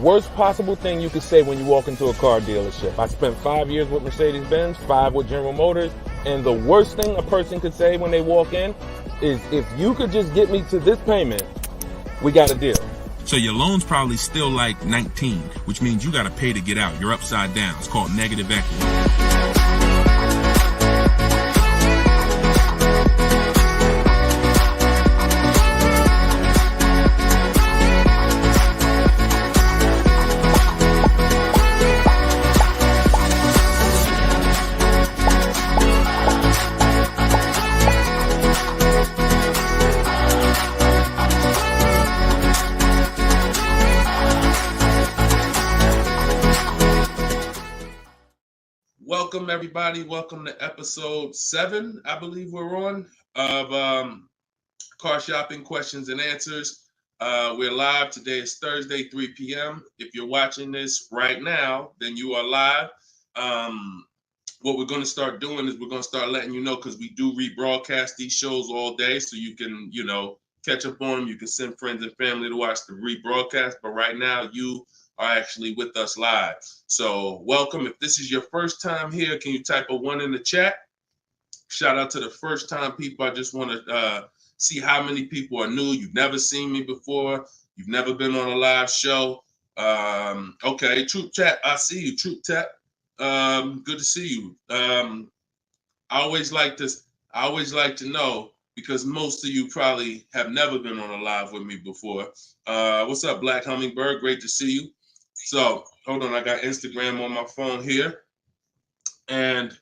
worst possible thing you could say when you walk into a car dealership. I spent 5 years with Mercedes-Benz, 5 with General Motors, and the worst thing a person could say when they walk in is, if you could just get me to this payment, we got a deal. So your loan's probably still like 19, which means you got to pay to get out. You're upside down. It's called negative equity. Welcome, everybody. Welcome to episode 7, I believe we're on, of Car Shopping Questions and Answers. We're live. Today is Thursday, 3 p.m. If you're watching this right now, then you are live. What we're going to start doing is we're going to start letting you know, because we do rebroadcast these shows all day, so you can, catch up on them. You can send friends and family to watch the rebroadcast. But right now, you are actually with us live. So welcome. If this is your first time here, can you type a 1 in the chat? Shout out to the first time people. I just want to see how many people are new. You've never seen me before. You've never been on a live show. Okay, Troop Chat, I see you, Troop Chat. Good to see you. I always like to know, because most of you probably have never been on a live with me before. What's up, Black Hummingbird? Great to see you. So hold on, I got Instagram on my phone here. And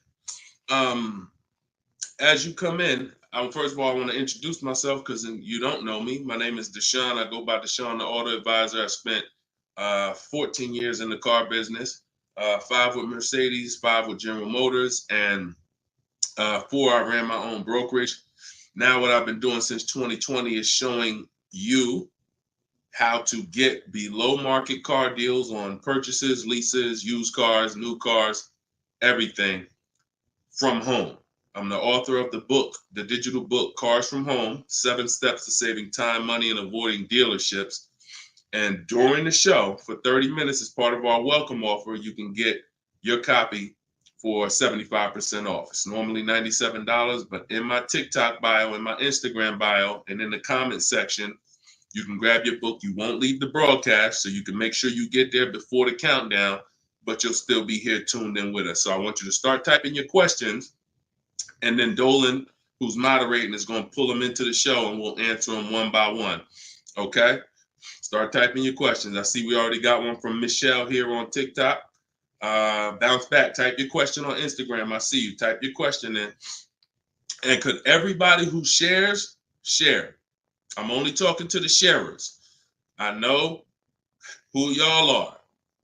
as you come in, first of all, I want to introduce myself, because you don't know me. My name is Deshone. I go by Deshone the Auto Advisor. I spent 14 years in the car business, 5 with Mercedes, 5 with General Motors, and 4 I ran my own brokerage. Now what I've been doing since 2020 is showing you how to get below market car deals on purchases, leases, used cars, new cars, everything from home. I'm the author of the book, the digital book, Cars from Home, 7 Steps to Saving Time, Money, and Avoiding Dealerships. And during the show, for 30 minutes, as part of our welcome offer, you can get your copy for 75% off. It's normally $97, but in my TikTok bio, in my Instagram bio, and in the comment section, you can grab your book. You won't leave the broadcast, so you can make sure you get there before the countdown, but you'll still be here tuned in with us. So I want you to start typing your questions, and then Dolan, who's moderating, is going to pull them into the show, and we'll answer them one by one. Okay? Start typing your questions. I see we already got one from Michelle here on TikTok. Bounce back. Type your question on Instagram. I see you. Type your question in. And could everybody who shares, share? I'm only talking to the sharers. I know who y'all are,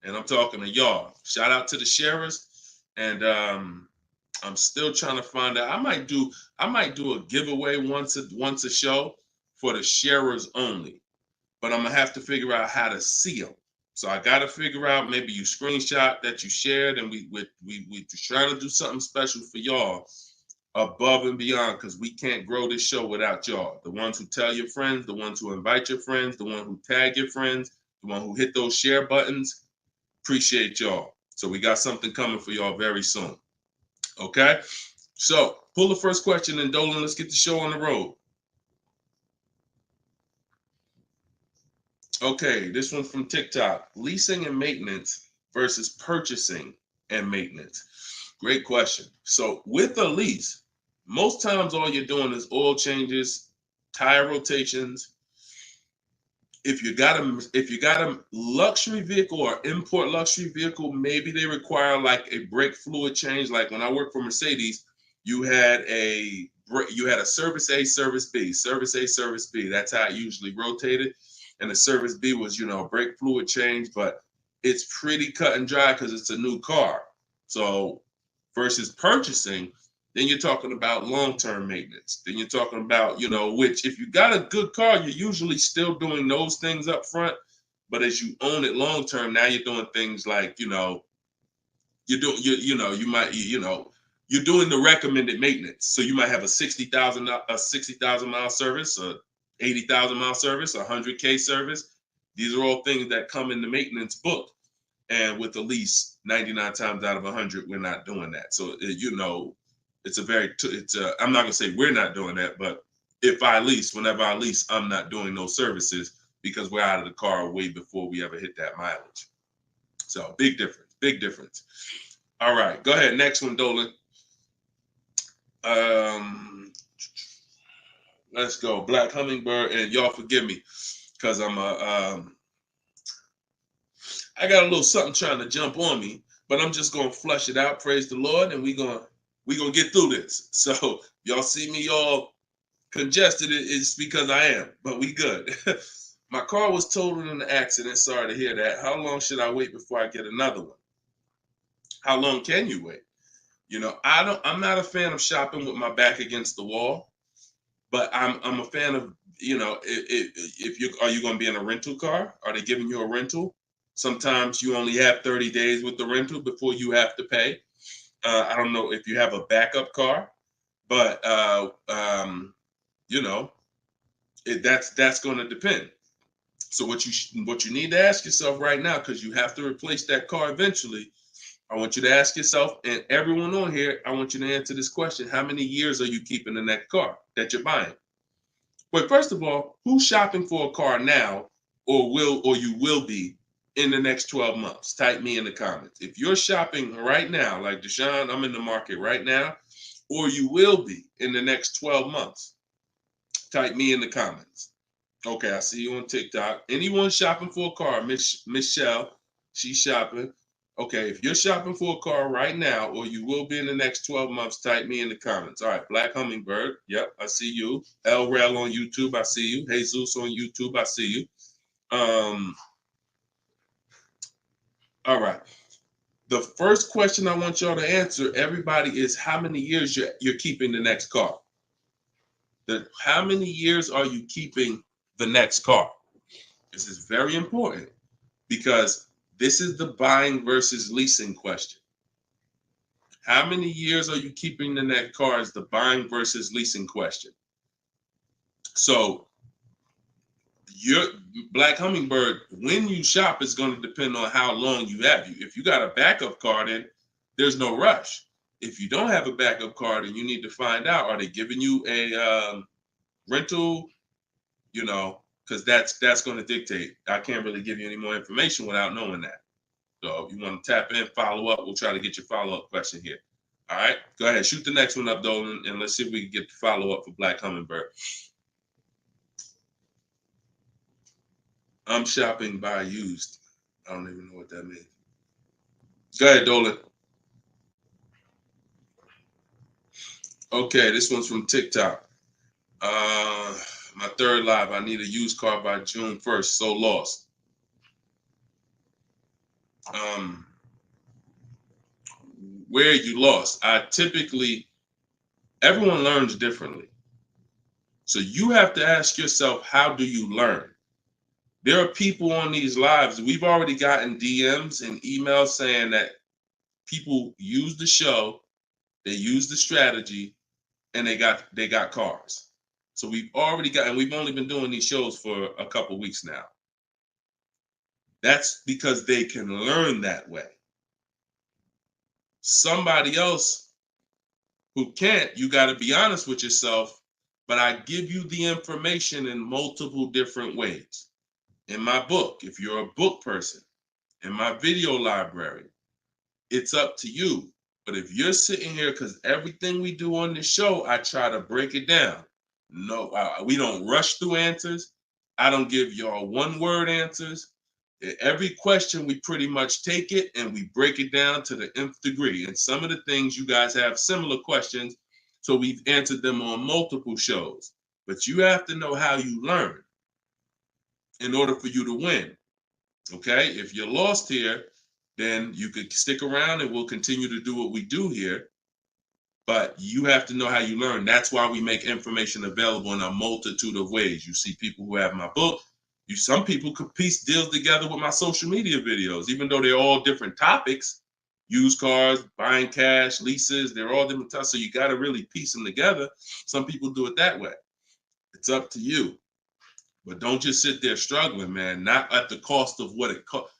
and I'm talking to y'all. Shout out to the sharers. And I'm still trying to find out. I might do a giveaway once a show for the sharers only, but I'm gonna have to figure out how to see them. So I got to figure out, maybe you screenshot that you shared, and we trying to do something special for y'all above and beyond, because we can't grow this show without y'all. The ones who tell your friends, the ones who invite your friends, the one who tag your friends, the one who hit those share buttons. Appreciate y'all. So we got something coming for y'all very soon. Okay? So pull the first question, and Dolan, let's get the show on the road. Okay, this one's from TikTok. Leasing and maintenance versus purchasing and maintenance. Great question. So with a lease, most times all you're doing is oil changes, tire rotations. If you got a luxury vehicle or import luxury vehicle, maybe they require like a brake fluid change. Like when I worked for Mercedes, you had a service A, service B, service A, service B. That's how it usually rotated. And the service B was, brake fluid change, but it's pretty cut and dry because it's a new car. So versus purchasing, then you're talking about long-term maintenance. Then you're talking about, which if you got a good car, you're usually still doing those things up front. But as you own it long-term, now you're doing things like, you're doing the recommended maintenance. So you might have a 60,000 mile service, a 80,000 mile service, a 100K service. These are all things that come in the maintenance book. And with the lease, 99 times out of 100, we're not doing that. So, you know, it's a very, I'm not going to say we're not doing that, but if I lease, whenever I lease, I'm not doing those services because we're out of the car way before we ever hit that mileage. So big difference, big difference. All right, go ahead. Next one, Dolan. Let's go. Black Hummingbird, and y'all forgive me because I got a little something trying to jump on me, but I'm just gonna flush it out. Praise the Lord, and we gonna get through this. So y'all see me all congested, it's because I am, but we good. My car was totaled in an accident. Sorry to hear that. How long should I wait before I get another one? How long can you wait? You know, I'm not a fan of shopping with my back against the wall, but I'm a fan of, you know, if you are you going to be in a rental car? Are they giving you a rental? Sometimes you only have 30 days with the rental before you have to pay. I don't know if you have a backup car, but you know, that's going to depend. So what you need to ask yourself right now, because you have to replace that car eventually, I want you to ask yourself, and everyone on here, I want you to answer this question: how many years are you keeping in that car that you're buying? But first of all, who's shopping for a car now, or you will be in the next 12 months? Type me in the comments. If you're shopping right now, like Deshone, I'm in the market right now, or you will be in the next 12 months, type me in the comments. Okay, I see you on TikTok. Anyone shopping for a car? Michelle, she's shopping. Okay, if you're shopping for a car right now, or you will be in the next 12 months, type me in the comments. All right, Black Hummingbird. Yep, I see you. El Rel on YouTube, I see you. Jesus on YouTube, I see you. All right. The first question I want y'all to answer, everybody, is how many years you're keeping the next car? How many years are you keeping the next car? This is very important because this is the buying versus leasing question. How many years are you keeping the next car is the buying versus leasing question. So your Black Hummingbird, when you shop, is going to depend on how long you have. If you got a backup car, then there's no rush. If you don't have a backup car, then you need to find out, are they giving you a rental, you know, because that's going to dictate. I can't really give you any more information without knowing that. So if you want to tap in, follow up, we'll try to get your follow-up question here. All right, go ahead, shoot the next one up, Dolan, and let's see if we can get the follow-up for Black Hummingbird. I'm shopping by used. I don't even know what that means. Go ahead, Dolan. Okay, this one's from TikTok. My third live, I need a used car by June 1st, so lost. Where you lost? Everyone learns differently. So you have to ask yourself, how do you learn? There are people on these lives, we've already gotten DMs and emails saying that people use the show, they use the strategy, and they got cars. So we've already got, and we've only been doing these shows for a couple weeks now. That's because they can learn that way. Somebody else who can't, you got to be honest with yourself, but I give you the information in multiple different ways. In my book, if you're a book person, in my video library, it's up to you. But if you're sitting here, because everything we do on this show, I try to break it down. No, we don't rush through answers. I don't give y'all one-word answers. Every question, we pretty much take it and we break it down to the nth degree. And some of the things you guys have similar questions, so we've answered them on multiple shows. But you have to know how you learn in order for you to win. Okay? If you're lost here, then you could stick around and we'll continue to do what we do here. But you have to know how you learn. That's why we make information available in a multitude of ways. You see people who have my book. Some people could piece deals together with my social media videos, even though they're all different topics. Used cars, buying cash, leases, they're all different types. So you got to really piece them together. Some people do it that way. It's up to you. But don't just sit there struggling, man. Not at the cost of what it costs.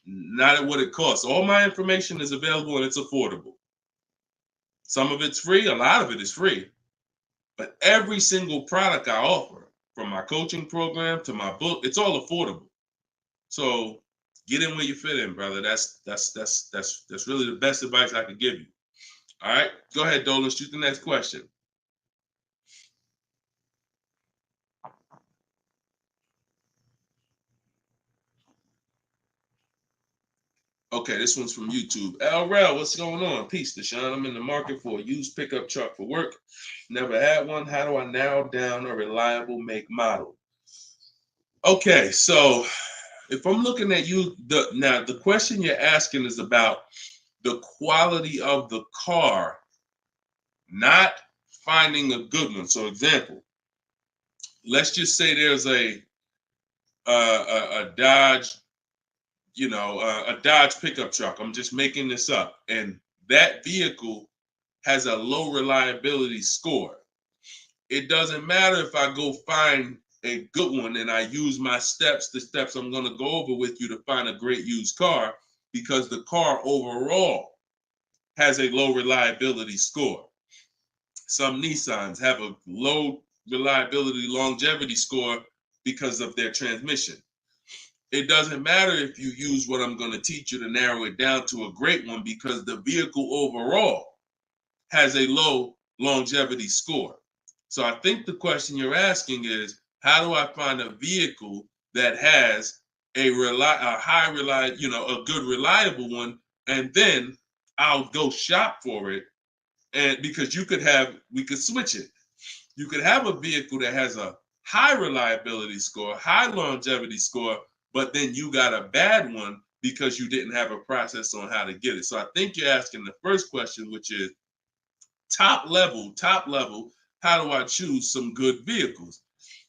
Not at what it costs. All my information is available and it's affordable. Some of it's free, a lot of it is free. But every single product I offer, from my coaching program to my book, it's all affordable. So get in where you fit in, brother. That's really the best advice I could give you. All right, go ahead, Dolan. Shoot the next question. Okay, this one's from YouTube. LRel, what's going on? Peace, Deshone. I'm in the market for a used pickup truck for work. Never had one. How do I narrow down a reliable make model? Okay, so if I'm looking at you, the question you're asking is about the quality of the car, not finding a good one. So, example, let's just say there's a Dodge, a Dodge pickup truck. I'm just making this up, and that vehicle has a low reliability score. It doesn't matter if I go find a good one and I use my steps, the steps I'm going to go over with you to find a great used car, because the car overall has a low reliability score. Some Nissans have a low reliability longevity score because of their transmission. It doesn't matter if you use what I'm going to teach you to narrow it down to a great one, because the vehicle overall has a low longevity score. So I think the question you're asking is, how do I find a vehicle that has a good reliable one, and then I'll go shop for it. And because we could switch it. You could have a vehicle that has a high reliability score, high longevity score, but then you got a bad one because you didn't have a process on how to get it. So I think you're asking the first question, which is top level, how do I choose some good vehicles?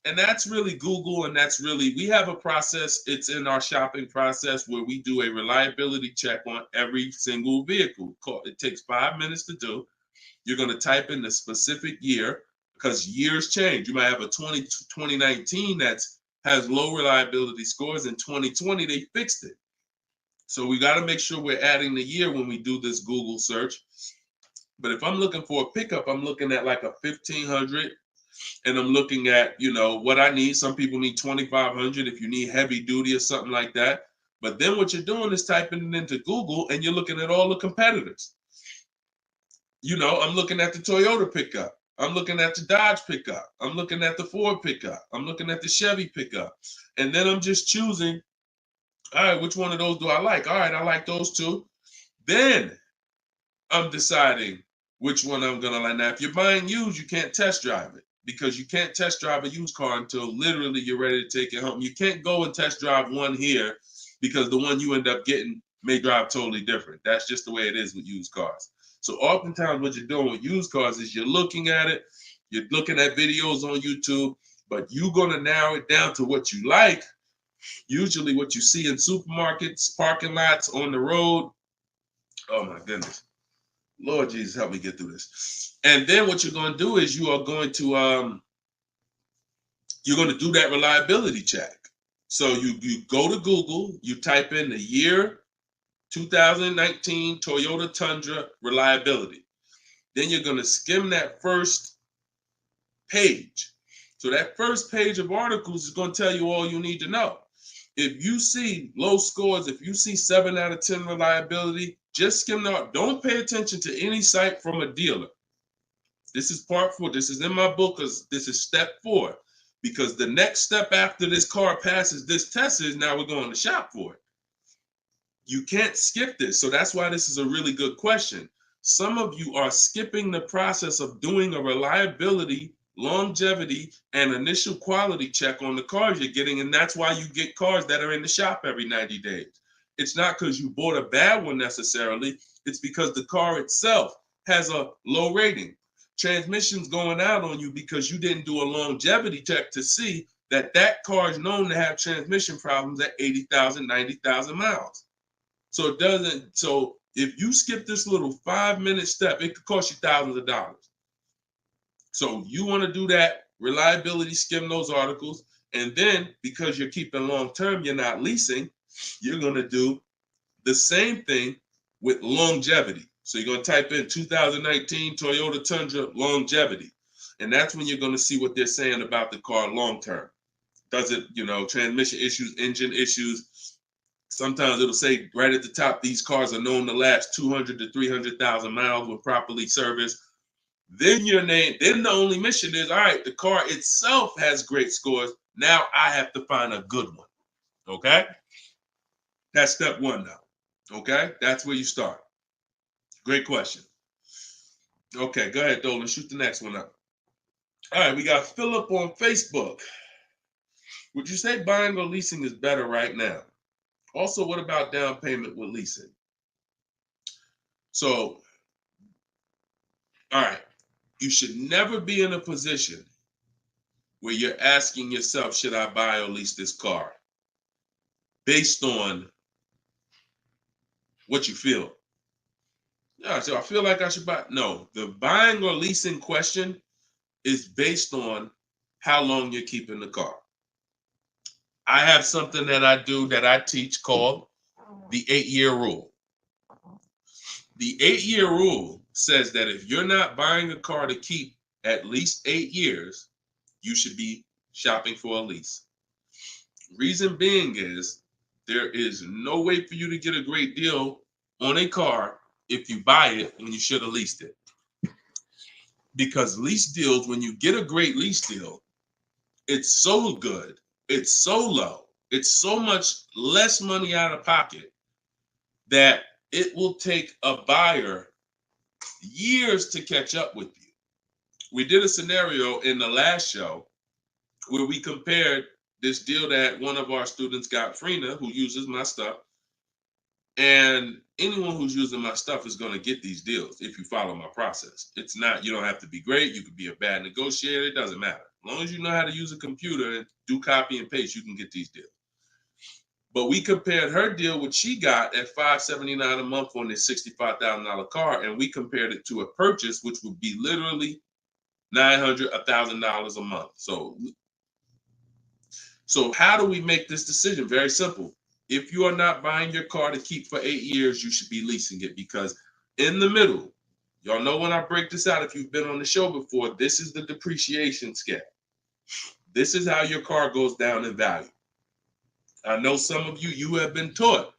And that's really Google, and we have a process. It's in our shopping process where we do a reliability check on every single vehicle. It takes 5 minutes to do. You're going to type in the specific year, because years change. You might have a 2019 that has low reliability scores. In 2020, they fixed it. So we got to make sure we're adding the year when we do this Google search. But if I'm looking for a pickup, I'm looking at like a 1500, and I'm looking at, what I need. Some people need 2500 if you need heavy duty or something like that. But then what you're doing is typing it into Google, and you're looking at all the competitors. I'm looking at the Toyota pickup. I'm looking at the Dodge pickup. I'm looking at the Ford pickup. I'm looking at the Chevy pickup. And then I'm just choosing, all right, which one of those do I like? All right, I like those two. Then I'm deciding which one I'm going to like. Now, if you're buying used, you can't test drive it, because you can't test drive a used car until literally you're ready to take it home. You can't go and test drive one here, because the one you end up getting may drive totally different. That's just the way it is with used cars. So oftentimes what you're doing with used cars is you're looking at it, you're looking at videos on YouTube, but you're going to narrow it down to what you like, usually what you see in supermarkets, parking lots, on the road. Oh my goodness. Lord Jesus, help me get through this. And then what you're going to do is you're going to do that reliability check. So you go to Google, you type in the year 2019 Toyota Tundra reliability. Then you're going to skim that first page. So that first page of articles is going to tell you all you need to know. If you see low scores, if you see 7 out of 10 reliability, just skim that. Don't pay attention to any site from a dealer. This is part 4. This is in my book, because this is step 4. Because the next step after this car passes this test is now we're going to shop for it. You can't skip this. So that's why this is a really good question. Some of you are skipping the process of doing a reliability, longevity, and initial quality check on the cars you're getting. And that's why you get cars that are in the shop every 90 days. It's not because you bought a bad one necessarily. It's because the car itself has a low rating. Transmission's going out on you because you didn't do a longevity check to see that that car is known to have transmission problems at 80,000, 90,000 miles. So if you skip this little 5-minute step, it could cost you thousands of dollars. So you want to do that reliability, skim those articles. And then because you're keeping long term, you're not leasing, you're going to do the same thing with longevity. So you're going to type in 2019 Toyota Tundra longevity. And that's when you're going to see what they're saying about the car long term. Does it, transmission issues, engine issues? Sometimes it'll say right at the top, these cars are known to last 200 to 300,000 miles when properly serviced. Then then the only mission is, all right, the car itself has great scores. Now I have to find a good one. Okay? That's step one now. Okay? That's where you start. Great question. Okay, go ahead, Dolan. Shoot the next one up. All right, we got Philip on Facebook. Would you say buying or leasing is better right now? Also, what about down payment with leasing? So, all right, you should never be in a position where you're asking yourself, should I buy or lease this car? Based on what you feel. Yeah, so I feel like I should buy. No, the buying or leasing question is based on how long you're keeping the car. I have something that I do that I teach called the 8-year rule. The 8-year rule says that if you're not buying a car to keep at least 8 years, you should be shopping for a lease. Reason being is there is no way for you to get a great deal on a car if you buy it when you should have leased it. Because lease deals, when you get a great lease deal, it's so good, it's so low, it's so much less money out of pocket that it will take a buyer years to catch up with you. We did a scenario in the last show where we compared this deal that one of our students got, Frina, who uses my stuff. And anyone who's using my stuff is going to get these deals if you follow my process. It's not, you don't have to be great. You could be a bad negotiator. It doesn't matter. As long as you know how to use a computer and do copy and paste, you can get these deals. But we compared her deal, which she got at $579 a month on this $65,000 car, and we compared it to a purchase, which would be literally $900, $1,000 a month. So how do we make this decision? Very simple. If you are not buying your car to keep for 8 years, you should be leasing it, because in the middle, y'all know when I break this out, if you've been on the show before, this is the depreciation scale. This is how your car goes down in value. I know some of you have been taught,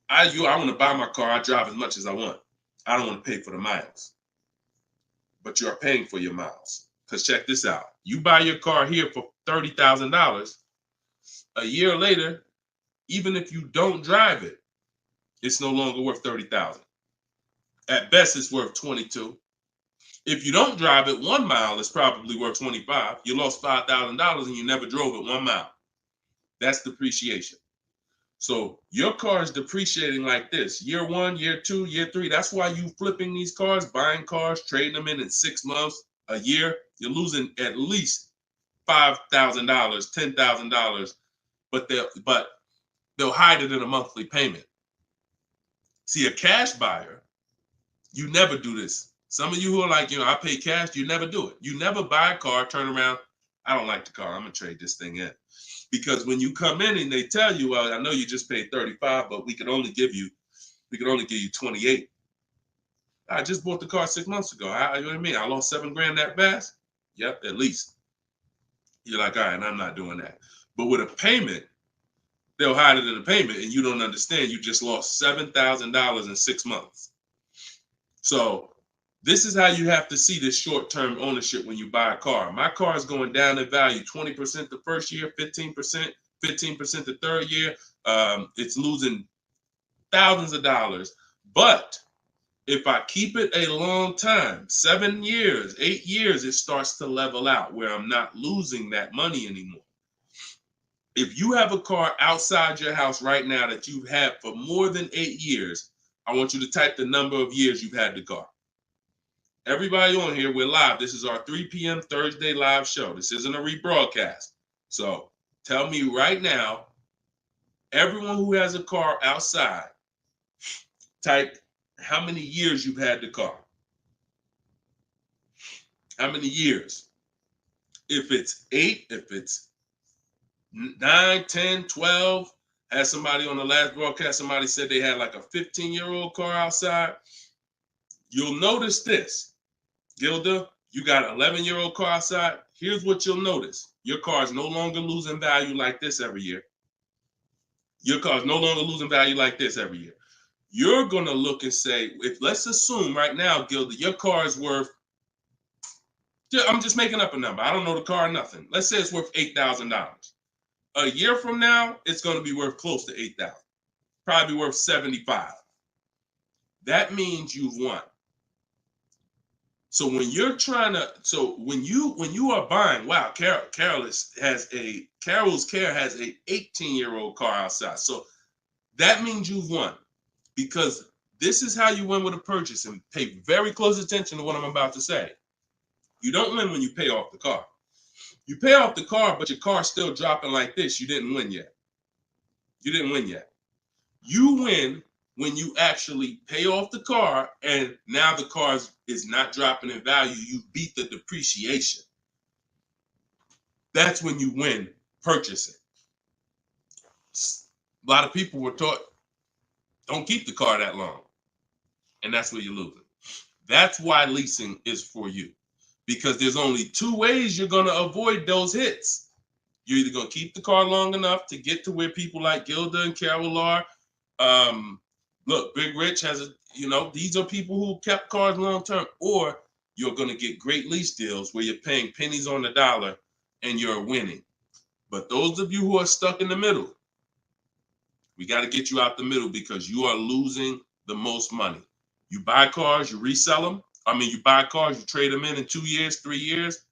I want to buy my car, I drive as much as I want. I don't want to pay for the miles. But you're paying for your miles. Because check this out. You buy your car here for $30,000. A year later, even if you don't drive it, it's no longer worth $30,000. At best, it's worth $22,000. If you don't drive it 1 mile, it's probably worth $25,000. You lost $5,000 and you never drove it 1 mile. That's depreciation. So your car is depreciating like this. Year 1, year 2, year 3. That's why you flipping these cars, buying cars, trading them in 6 months, a year. You're losing at least $5,000, $10,000, but they'll hide it in a monthly payment. See, a cash buyer, you never do this. Some of you who are like, I pay cash, you never do it. You never buy a car, turn around, I don't like the car, I'm gonna trade this thing in. Because when you come in and they tell you, well, I know you just paid 35, but we can only give you 28. I just bought the car 6 months ago. You know what I mean? I lost $7,000 that fast? Yep, at least. You're like, all right, I'm not doing that. But with a payment, they'll hide it in a payment, and you don't understand. You just lost $7,000 in 6 months. So this is how you have to see this short-term ownership when you buy a car. My car is going down in value 20% the first year, 15% the third year. It's losing thousands of dollars. But if I keep it a long time, 7 years, 8 years, it starts to level out where I'm not losing that money anymore. If you have a car outside your house right now that you've had for more than 8 years, I want you to type the number of years you've had the car. Everybody on here, we're live. This is our 3 p.m. Thursday live show. This isn't a rebroadcast. So tell me right now, everyone who has a car outside, type how many years you've had the car. How many years? If it's 8, if it's 9, 10, 12. Had somebody on the last broadcast, somebody said they had like a 15-year-old car outside. You'll notice this, Gilda, you got an 11-year-old car outside. Here's what you'll notice. Your car is no longer losing value like this every year. Your car is no longer losing value like this every year. You're going to look and say, if let's assume right now, Gilda, your car is worth, I'm just making up a number. I don't know the car, nothing. Let's say it's worth $8,000. A year from now, it's going to be worth close to $8,000. Probably worth $75,000. That means you've won. So when you're trying to, when you are buying, wow, Carol's has a 18-year-old car outside. So that means you've won, because this is how you win with a purchase. And pay very close attention to what I'm about to say. You don't win when you pay off the car. You pay off the car, but your car's still dropping like this. You didn't win yet. You didn't win yet. You win when you actually pay off the car and now the car is not dropping in value. You beat the depreciation. That's when you win purchasing. A lot of people were taught, don't keep the car that long. And that's where you're losing. That's why leasing is for you. Because there's only two ways you're going to avoid those hits. You're either going to keep the car long enough to get to where people like Gilda and Carol are. Look, Big Rich has these are people who kept cars long term, or you're going to get great lease deals where you're paying pennies on the dollar and you're winning. But those of you who are stuck in the middle, we got to get you out the middle, because you are losing the most money. You buy cars, you resell them. You buy cars, you trade them in 2 years, 3 years,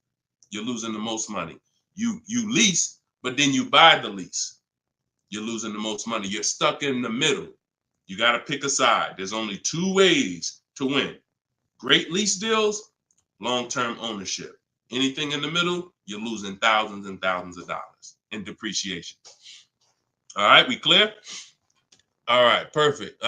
you're losing the most money. You lease, but then you buy the lease. You're losing the most money. You're stuck in the middle. You got to pick a side. There's only two ways to win. Great lease deals, long-term ownership. Anything in the middle, you're losing thousands and thousands of dollars in depreciation. All right, we clear? All right, perfect.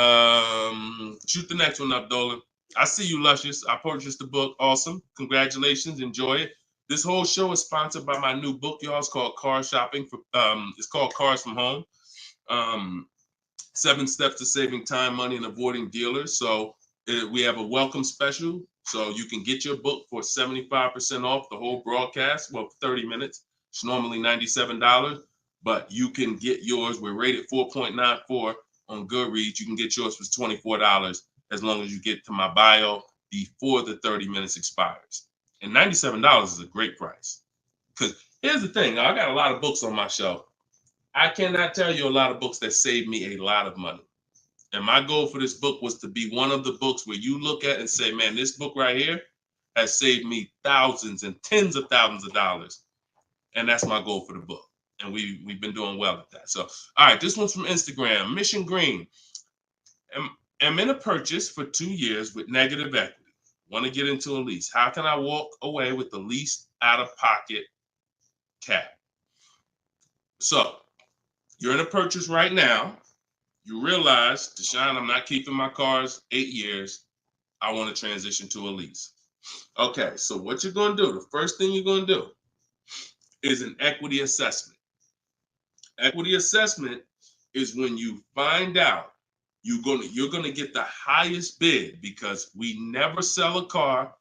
Shoot the next one up, Dolan. I see you, Luscious. I purchased the book. Awesome. Congratulations. Enjoy it. This whole show is sponsored by my new book, y'all. It's called Car Shopping. It's called Cars from Home. 7 Steps to Saving Time, Money, and Avoiding Dealers. So we have a welcome special. So you can get your book for 75% off the whole broadcast. Well, 30 minutes. It's normally $97, but you can get yours. We're rated 4.94 on Goodreads. You can get yours for $24 as long as you get to my bio before the 30 minutes expires. And $97 is a great price. Because here's the thing. I got a lot of books on my shelf. I cannot tell you a lot of books that saved me a lot of money. And my goal for this book was to be one of the books where you look at and say, man, this book right here has saved me thousands and tens of thousands of dollars. And that's my goal for the book. And we've been doing well at that. So, all right, this one's from Instagram. Mission Green. I'm in a purchase for 2 years with negative equity. Want to get into a lease. How can I walk away with the least out-of-pocket cap? So, you're in a purchase right now. You realize, Deshone, I'm not keeping my cars 8 years. I want to transition to a lease. Okay, so what you're going to do, the first thing you're going to do is an equity assessment. Equity assessment is when you find out you're going to get the highest bid, because we never sell a car.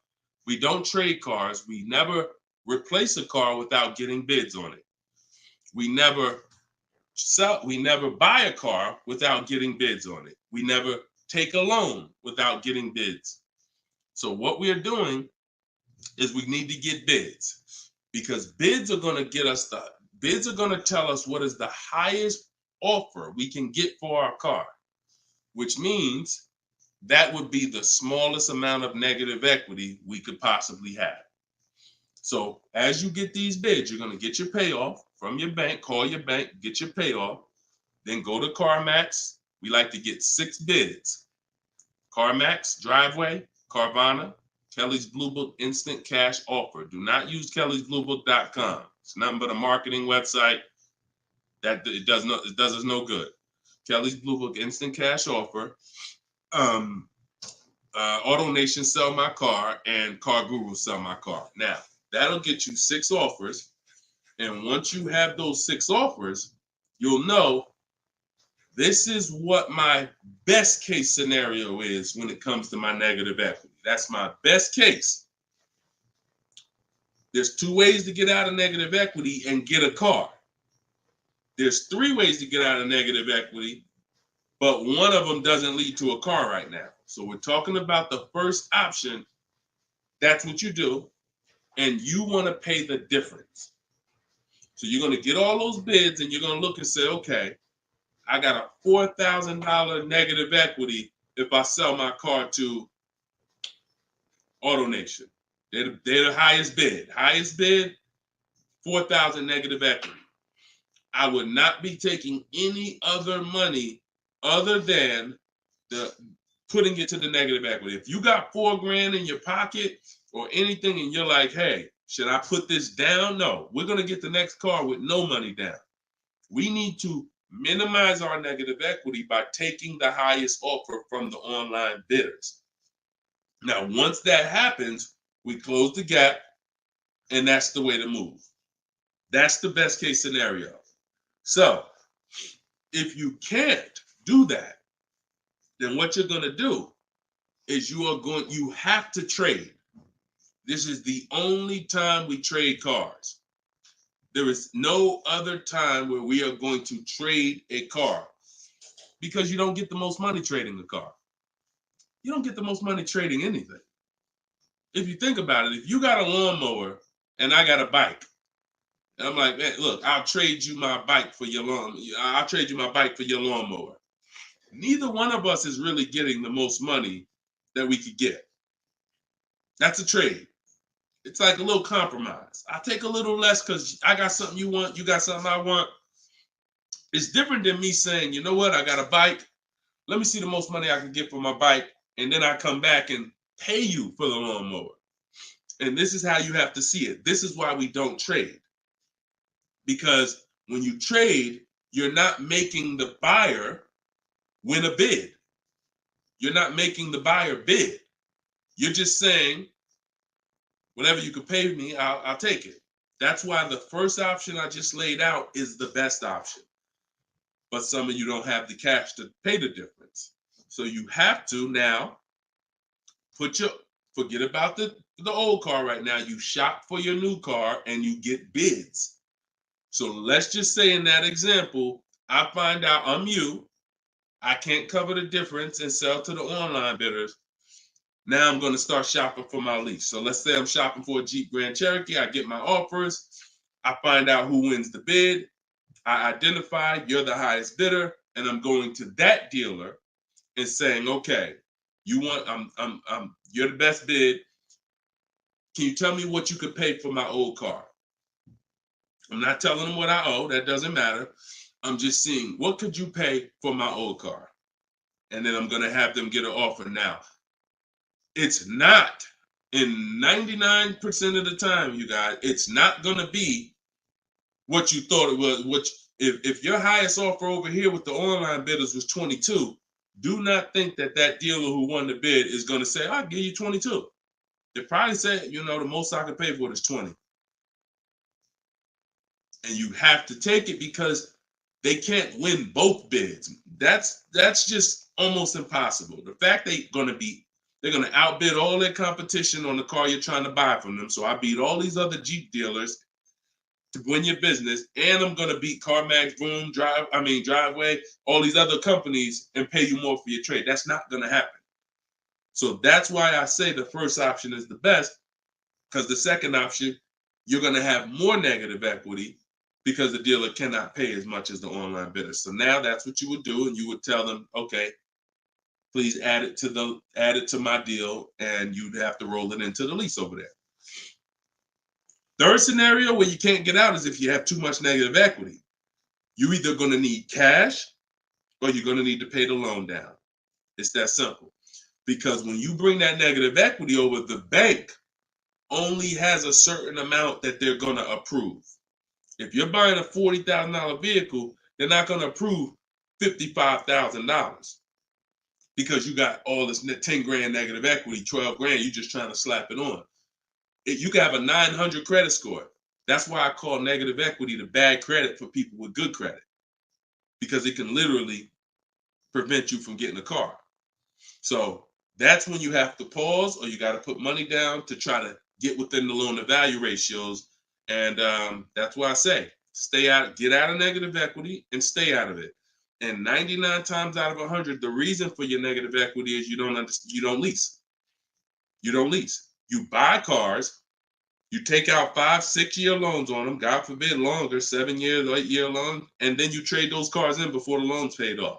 We don't trade cars. We never replace a car without getting bids on it. We never buy a car without getting bids on it. We never take a loan without getting bids. So what we are doing is we need to get bids, because bids are going to tell us what is the highest offer we can get for our car, which means that would be the smallest amount of negative equity we could possibly have. So as you get these bids, you're going to get your payoff from your bank, call your bank, get your payoff, then go to CarMax. We like to get 6 bids. CarMax, Driveway, Carvana, Kelly's Blue Book Instant Cash Offer. Do not use kellysbluebook.com. It's nothing but a marketing website that it does us no good. Kelly's Blue Book Instant Cash Offer. Auto Nation Sell My Car, and Car Guru Sell My Car. Now, that'll get you 6 offers. And once you have those 6 offers, you'll know this is what my best case scenario is when it comes to my negative equity. That's my best case. There's 2 ways to get out of negative equity and get a car. There's 3 ways to get out of negative equity, but one of them doesn't lead to a car right now. So we're talking about the first option. That's what you do, and you want to pay the difference. So you're going to get all those bids, and you're going to look and say, okay, I got a $4,000 negative equity if I sell my car to AutoNation. They're the highest bid. Highest bid, $4,000 negative equity. I would not be taking any other money other than the putting it to the negative equity. If you got $4,000 in your pocket or anything and you're like, hey, should I put this down? No, we're going to get the next car with no money down. We need to minimize our negative equity by taking the highest offer from the online bidders. Now, once that happens, we close the gap, and that's the way to move. That's the best case scenario. So if you can't do that, then what you're going to do is you have to trade. This is the only time we trade cars. There is no other time where we are going to trade a car, because you don't get the most money trading a car. You don't get the most money trading anything. If you think about it, if you got a lawnmower and I got a bike, and I'm like, man, look, I'll trade you my bike for your I'll trade you my bike for your lawnmower. Neither one of us is really getting the most money that we could get. That's a trade. It's like a little compromise. I take a little less because I got something you want, you got something I want. It's different than me saying, you know what, I got a bike. Let me see the most money I can get for my bike, and then I come back and pay you for the lawnmower. And this is how you have to see it. This is why we don't trade. Because when you trade, you're not making the buyer win a bid. You're not making the buyer bid. You're just saying, whatever you could pay me, I'll take it. That's why the first option I just laid out is the best option. But some of you don't have the cash to pay the difference. So you have to now forget about the old car right now. You shop for your new car and you get bids. So let's just say in that example, I find out I'm you. I can't cover the difference and sell to the online bidders. Now I'm going to start shopping for my lease. So let's say I'm shopping for a Jeep Grand Cherokee. I get my offers. I find out who wins the bid. I identify you're the highest bidder, and I'm going to that dealer and saying, okay, you're the best bid. Can you tell me what you could pay for my old car? I'm not telling them what I owe. That doesn't matter. I'm just seeing, what could you pay for my old car? And then I'm going to have them get an offer. Now, it's not, in 99% of the time, you guys, it's not going to be what you thought it was. If your highest offer over here with the online bidders was 22, do not think that dealer who won the bid is going to say, I'll give you 22. They probably say, the most I can pay for it is 20. And you have to take it because they can't win both bids. That's just almost impossible. The fact they're going to outbid all their competition on the car you're trying to buy from them. So I beat all these other Jeep dealers to win your business, and I'm going to beat CarMax, Boom, Driveway, all these other companies and pay you more for your trade. That's not going to happen. So that's why I say the first option is the best, because the second option, you're going to have more negative equity because the dealer cannot pay as much as the online bidder. So now that's what you would do, and you would tell them, okay, please add it to my deal, and you'd have to roll it into the lease over there. Third scenario where you can't get out is if you have too much negative equity. You're either going to need cash or you're going to need to pay the loan down. It's that simple. Because when you bring that negative equity over, the bank only has a certain amount that they're going to approve. If you're buying a $40,000 vehicle, they're not going to approve $55,000 because you got all this 10 grand negative equity, 12 grand, you're just trying to slap it on. You can have a 900 credit score. That's why I call negative equity the bad credit for people with good credit, because it can literally prevent you from getting a car. So that's when you have to pause, or you got to put money down to try to get within the loan to value ratios. And that's why I say stay out, get out of negative equity and stay out of it. And 99 times out of 100, the reason for your negative equity is you don't lease. You don't lease. You buy cars, you take out 5-6 year loans on them, God forbid longer, 7 years, 8-year loan, and then you trade those cars in before the loan's paid off.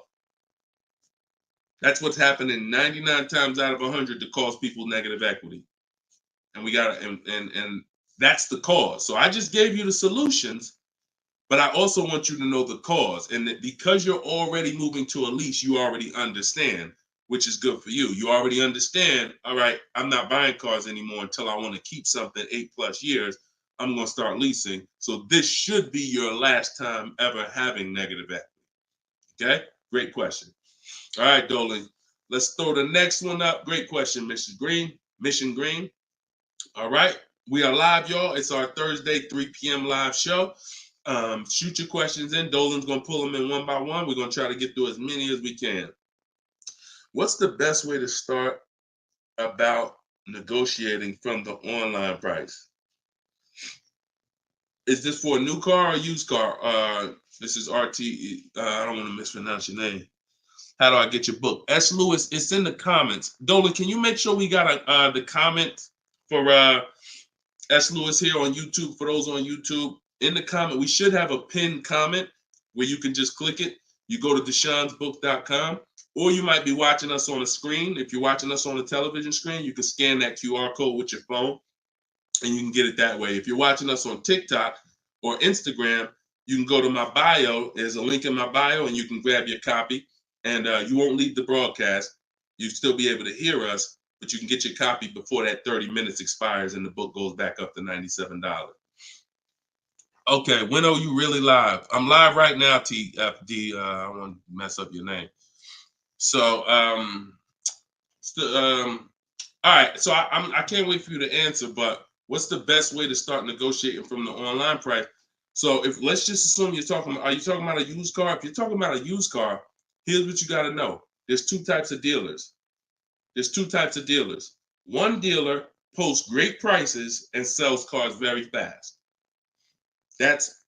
That's what's happening 99 times out of 100 to cause people negative equity. And we got and that's the cause. So I just gave you the solutions, but I also want you to know the cause. And that because you're already moving to a lease, you already understand, which is good for you. You already understand, all right, I'm not buying cars anymore until I want to keep something 8+ years. I'm going to start leasing. So this should be your last time ever having negative equity. Okay? Great question. All right, Dolan. Let's throw the next one up. Great question, Mission Green. All right. We are live, y'all. It's our Thursday, 3 p.m. live show. Shoot your questions in. Dolan's going to pull them in one by one. We're going to try to get through as many as we can. What's the best way to start about negotiating from the online price? Is this for a new car or used car? This is RT. I don't want to mispronounce your name. How do I get your book? S. Lewis, it's in the comments. Dolan, can you make sure we got the comment for S. Lewis here on YouTube? For those on YouTube, in the comment, we should have a pinned comment where you can just click it. You go to deshonsbook.com, or you might be watching us on a screen. If you're watching us on a television screen, you can scan that QR code with your phone, and you can get it that way. If you're watching us on TikTok or Instagram, you can go to my bio. There's a link in my bio, and you can grab your copy. And you won't leave the broadcast. You'll still be able to hear us, but you can get your copy before that 30 minutes expires and the book goes back up to $97. Okay, when are you really live? I'm live right now, TFD. I don't want to mess up your name. So, all right. So I can't wait for you to answer, but what's the best way to start negotiating from the online price? So let's just assume are you talking about a used car? If you're talking about a used car, here's what you got to know. There's two types of dealers. One dealer posts great prices and sells cars very fast. That's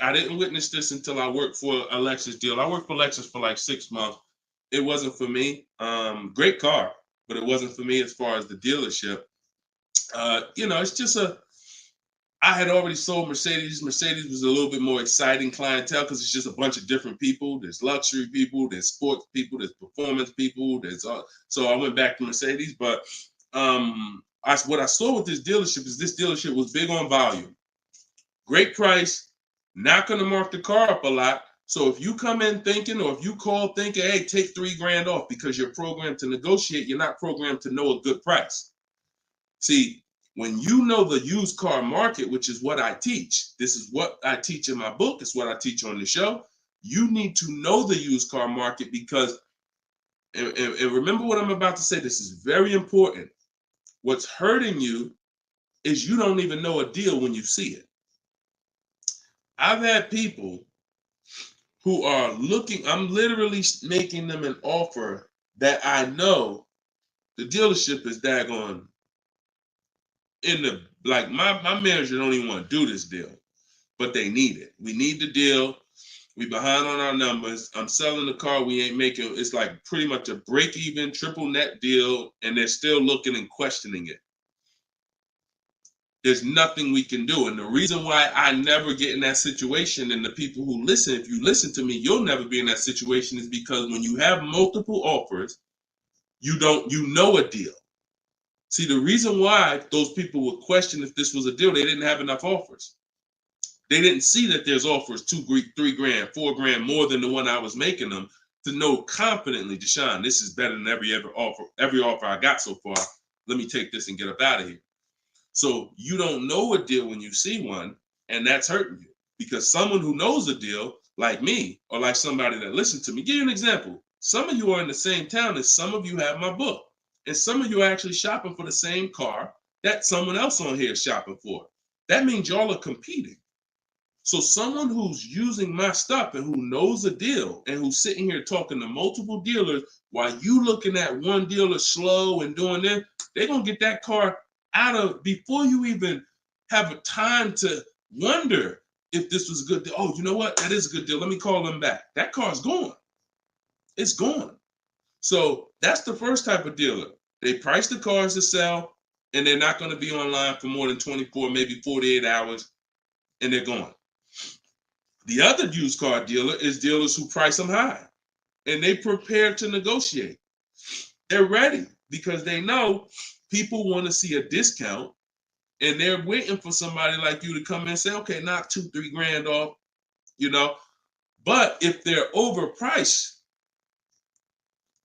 I didn't witness this until I worked for a Lexus deal. I worked for Lexus for like 6 months. It wasn't for me. Great car, but it wasn't for me as far as the dealership. It's just I had already sold Mercedes. Mercedes was a little bit more exciting clientele because it's just a bunch of different people. There's luxury people, there's sports people, there's performance people. So I went back to Mercedes. But what I saw with this dealership was big on volume. Great price, not going to mark the car up a lot. So if you come in thinking, or if you call thinking, hey, take $3,000 off because you're programmed to negotiate, you're not programmed to know a good price. See, when you know the used car market, which is what I teach, this is what I teach in my book, it's what I teach on the show. You need to know the used car market because, and remember what I'm about to say, this is very important. What's hurting you is you don't even know a deal when you see it. I've had people who are looking, I'm literally making them an offer that I know the dealership is daggone my manager don't even want to do this deal, but they need it. We need the deal. We behind on our numbers. I'm selling the car. We ain't making, it's like pretty much a break even triple net deal. And they're still looking and questioning it. There's nothing we can do. And the reason why I never get in that situation, and the people who listen, if you listen to me, you'll never be in that situation, is because when you have multiple offers, you know a deal. See, the reason why those people would question if this was a deal, they didn't have enough offers. They didn't see that there's offers $2,000, $3,000, $4,000 more than the one I was making them to know confidently, Deshone, this is better than every offer I got so far. Let me take this and get up out of here. So you don't know a deal when you see one, and that's hurting you because someone who knows a deal, like me, or like somebody that listened to me, give you an example. Some of you are in the same town as some of you have my book. And some of you are actually shopping for the same car that someone else on here is shopping for. that means y'all are competing. So someone who's using my stuff and who knows a deal and who's sitting here talking to multiple dealers while you looking at one dealer slow and doing this, they're going to get that car out of before you even have a time to wonder if this was a good deal. Oh, you know what? That is a good deal. Let me call them back. That car's gone. It's gone. So that's the first type of dealer. They price the cars to sell and they're not going to be online for more than 24, maybe 48 hours, and they're gone. The other used car dealer is dealers who price them high and they prepare to negotiate. They're ready because they know people want to see a discount and they're waiting for somebody like you to come in and say, okay, knock $2-3 grand off, you know. But if they're overpriced,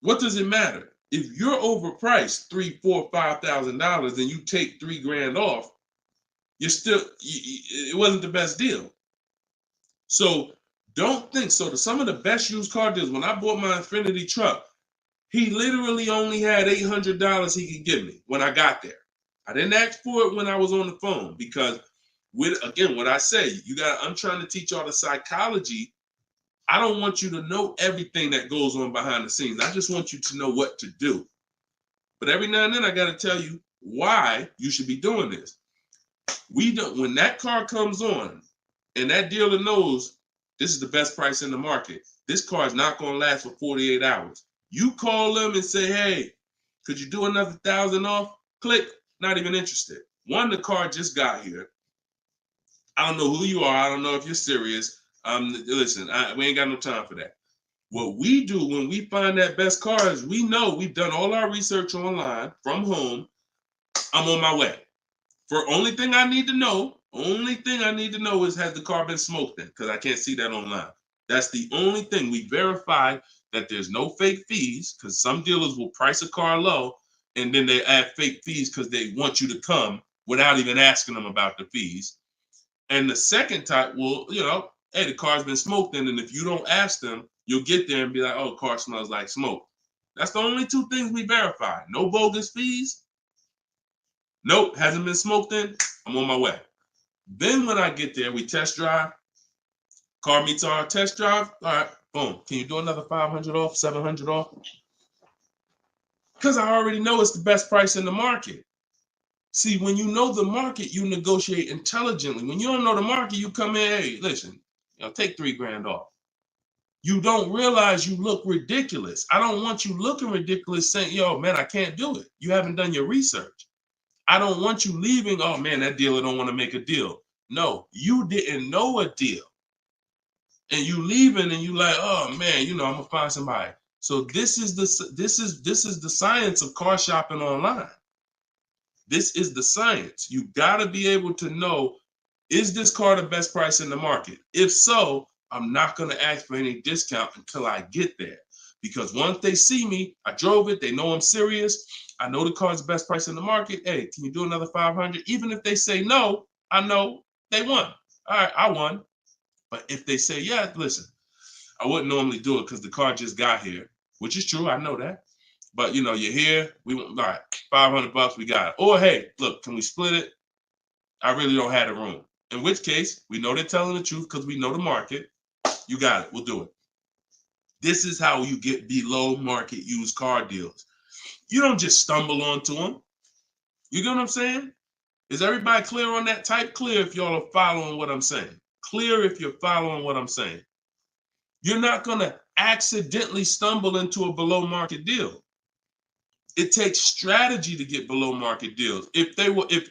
what does it matter? If you're overpriced $3,000, $4,000, $5,000 and you take $3 grand off, you're still, it wasn't the best deal. So don't think so. Some of the best used car deals, when I bought my Infiniti truck, he literally only had $800 he could give me when I got there. I didn't ask for it when I was on the phone because, again, what I say, I'm trying to teach y'all the psychology. I don't want you to know everything that goes on behind the scenes. I just want you to know what to do. But every now and then I got to tell you why you should be doing this. When that car comes on, and that dealer knows this is the best price in the market, this car is not going to last for 48 hours. You call them and say, hey, could you do another 1,000 off? Click, not even interested. One, the car just got here. I don't know who you are. I don't know if you're serious. Listen, we ain't got no time for that. What we do when we find that best car is we know we've done all our research online from home. I'm on my way. Only thing I need to know is, has the car been smoked in? Because I can't see that online. That's the only thing. We verify that there's no fake fees, because some dealers will price a car low and then they add fake fees because they want you to come without even asking them about the fees. And the second type will, hey, the car's been smoked in, and if you don't ask them, you'll get there and be like, oh, car smells like smoke. That's the only two things we verify. No bogus fees. Nope, hasn't been smoked in. I'm on my way. Then when I get there, we test drive. Car meets our test drive. All right, boom. Can you do another 500 off, 700 off? Because I already know it's the best price in the market. See, when you know the market, you negotiate intelligently. When you don't know the market, you come in, hey, listen, take $3 grand off. You don't realize you look ridiculous. I don't want you looking ridiculous saying, yo, man, I can't do it. You haven't done your research. I don't want you leaving, oh man, that dealer don't want to make a deal. No, you didn't know a deal. And you leaving and you like, oh man, I'm gonna find somebody. So this is the science of car shopping online. This is the science. You gotta be able to know, is this car the best price in the market? If so, I'm not gonna ask for any discount until I get there. Because once they see me, I drove it, they know I'm serious. I know the car's the best price in the market. Hey, can you do another 500? Even if they say no, I know they won. All right, I won. But if they say, yeah, listen, I wouldn't normally do it because the car just got here, which is true. I know that. But, you're here. We want, all right, $500, we got it. Or, hey, look, can we split it? I really don't have the room. In which case, we know they're telling the truth because we know the market. You got it. We'll do it. This is how you get below market used car deals. You don't just stumble onto them. You get what I'm saying? Is everybody clear on that? Type clear if y'all are following what I'm saying. Clear if you're following what I'm saying. You're not going to accidentally stumble into a below market deal. It takes strategy to get below market deals. If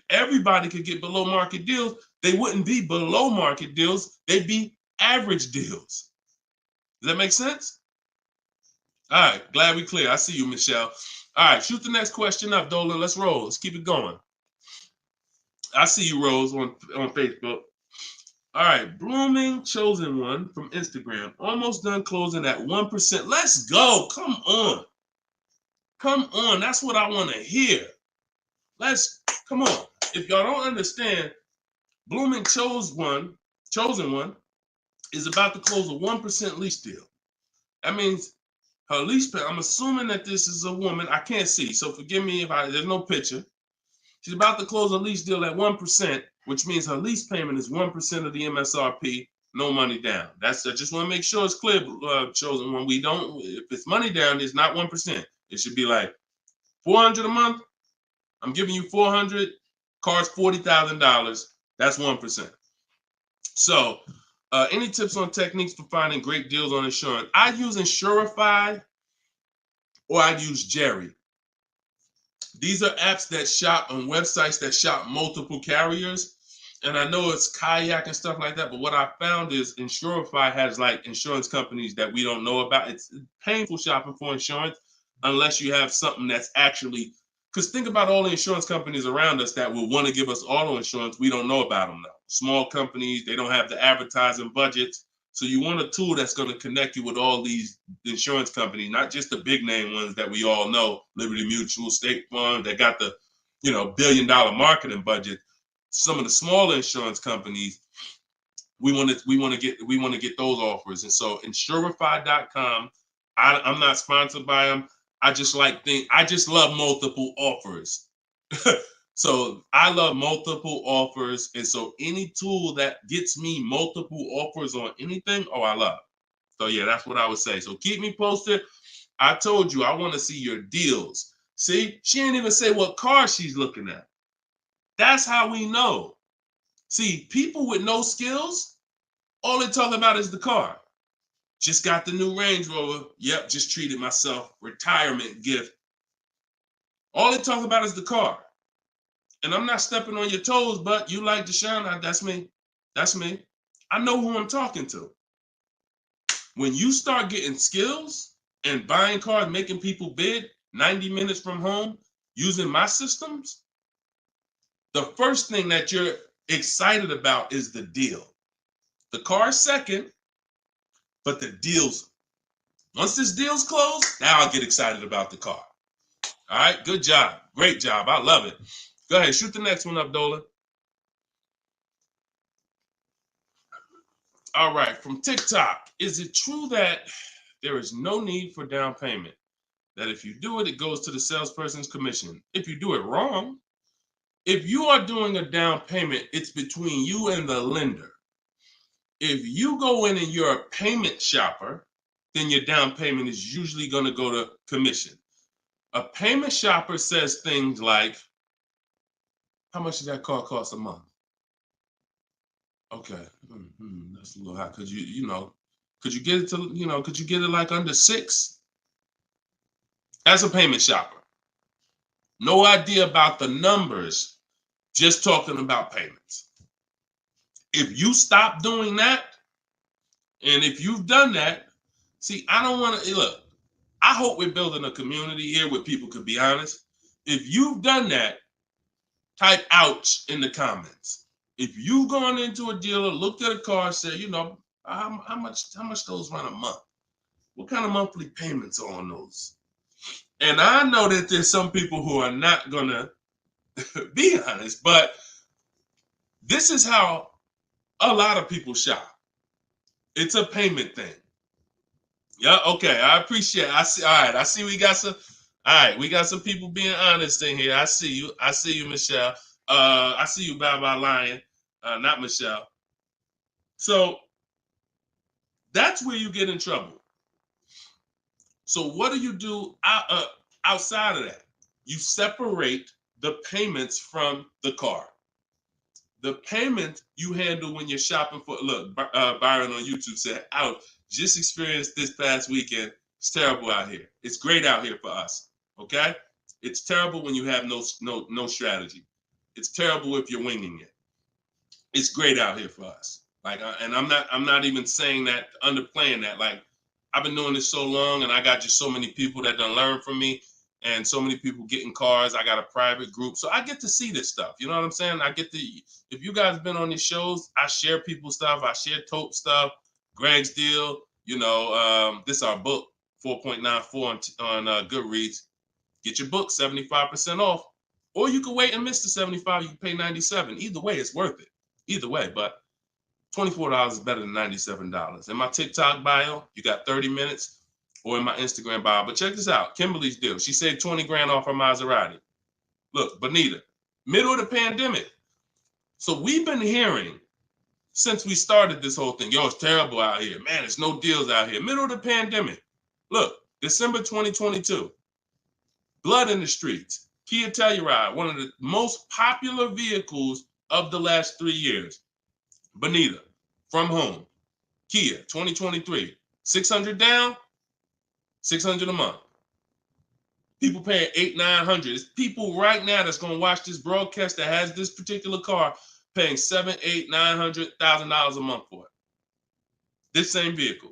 everybody could get below market deals, they wouldn't be below market deals. They'd be average deals. Does that make sense? All right, glad we clear. I see you, Michelle. All right, shoot the next question up, Dolan. Let's roll. Let's keep it going. I see you, Rose, on Facebook. All right, Blooming Chosen One from Instagram. Almost done closing at 1%. Let's go. Come on. Come on. That's what I want to hear. Come on. If y'all don't understand, Blooming Chosen One is about to close a 1% lease deal. That means her lease pay, I'm assuming that this is a woman. I can't see, so forgive me if there's no picture. She's about to close a lease deal at 1%. which means her lease payment is 1% of the MSRP, no money down. I just want to make sure it's clear, chosen one. We don't, if it's money down, it's not 1%. It should be like $400 a month. I'm giving you $400, car's $40,000. That's 1%. So, any tips on techniques for finding great deals on insurance? I use Insurify or I use Jerry. These are apps that shop on websites that shop multiple carriers. And I know it's Kayak and stuff like that, but what I found is Insurify has like insurance companies that we don't know about. It's painful shopping for insurance unless you have something that's actually, because think about all the insurance companies around us that will want to give us auto insurance. We don't know about them now. Small companies, they don't have the advertising budgets. So you want a tool that's going to connect you with all these insurance companies, not just the big name ones that we all know, Liberty Mutual, State Farm, that got the, $1 billion marketing budget. Some of the smaller insurance companies, we want to get those offers. And so Insurify.com, I'm not sponsored by them. I just love multiple offers. So I love multiple offers. And so any tool that gets me multiple offers on anything, I love. So yeah, that's what I would say. So keep me posted. I told you I want to see your deals. See, she ain't even say what car she's looking at. That's how we know. See, people with no skills, all they talk about is the car. Just got the new Range Rover. Yep, just treated myself. Retirement gift. All they talk about is the car. And I'm not stepping on your toes, but you like Deshone, that's me. That's me. I know who I'm talking to. When you start getting skills and buying cars, making people bid 90 minutes from home, using my systems, the first thing that you're excited about is the deal. The car is second, but the deals, once this deal's closed, now I'll get excited about the car. All right, good job. Great job. I love it. Go ahead, shoot the next one up, Dolan. All right, from TikTok. Is it true that there is no need for down payment? That if you do it, it goes to the salesperson's commission. If you do it wrong, if you are doing a down payment, it's between you and the lender. If you go in and you're a payment shopper, then your down payment is usually going to go to commission. A payment shopper says things like, how much does that car cost a month? Okay, that's a little high. Could you get it to, could you get it like under 6? As a payment shopper. No idea about the numbers, just talking about payments. If you stop doing that, and if you've done that, see, I don't want to, look, I hope we're building a community here where people could be honest. If you've done that, type ouch in the comments. If you've gone into a dealer, looked at a car, and said, how much those run a month? What kind of monthly payments are on those? And I know that there's some people who are not gonna be honest, but this is how a lot of people shop. It's a payment thing. Yeah, okay. I appreciate it. I see. All right. I see we got some. All right, we got some people being honest in here. I see you. I see you, Michelle. I see you, Bye Lion. Not Michelle. So that's where you get in trouble. So what do you do outside of that? You separate the payments from the car. The payment you handle when you're shopping for, look, Byron on YouTube said, ouch, just experienced this past weekend. It's terrible out here. It's great out here for us, okay? It's terrible when you have no strategy. It's terrible if you're winging it. It's great out here for us. Like, and I'm not even saying that, underplaying that. Like, I've been doing this so long, and I got just so many people that done learn from me, and so many people getting cars. I got a private group, so I get to see this stuff. You know what I'm saying? I get to. If you guys been on these shows, I share people's stuff. I share Tope stuff. Greg's deal. This is our book, 4.94 on Goodreads. Get your book 75% off, or you can wait and miss the 75. You can pay 97. Either way, it's worth it. Either way, but $24 is better than $97. In my TikTok bio, you got 30 minutes, or in my Instagram bio. But check this out, Kimberly's deal. She saved 20 grand off her Maserati. Look, Bonita, middle of the pandemic. So we've been hearing since we started this whole thing, yo, it's terrible out here. Man, there's no deals out here. Middle of the pandemic. Look, December 2022. Blood in the streets. Kia Telluride, one of the most popular vehicles of the last 3 years. Bonita, from home. Kia, 2023. 600 down, 600 a month. People paying $800-900. It's people right now that's going to watch this broadcast that has this particular car paying $700,000-900,000 a month for it. This same vehicle.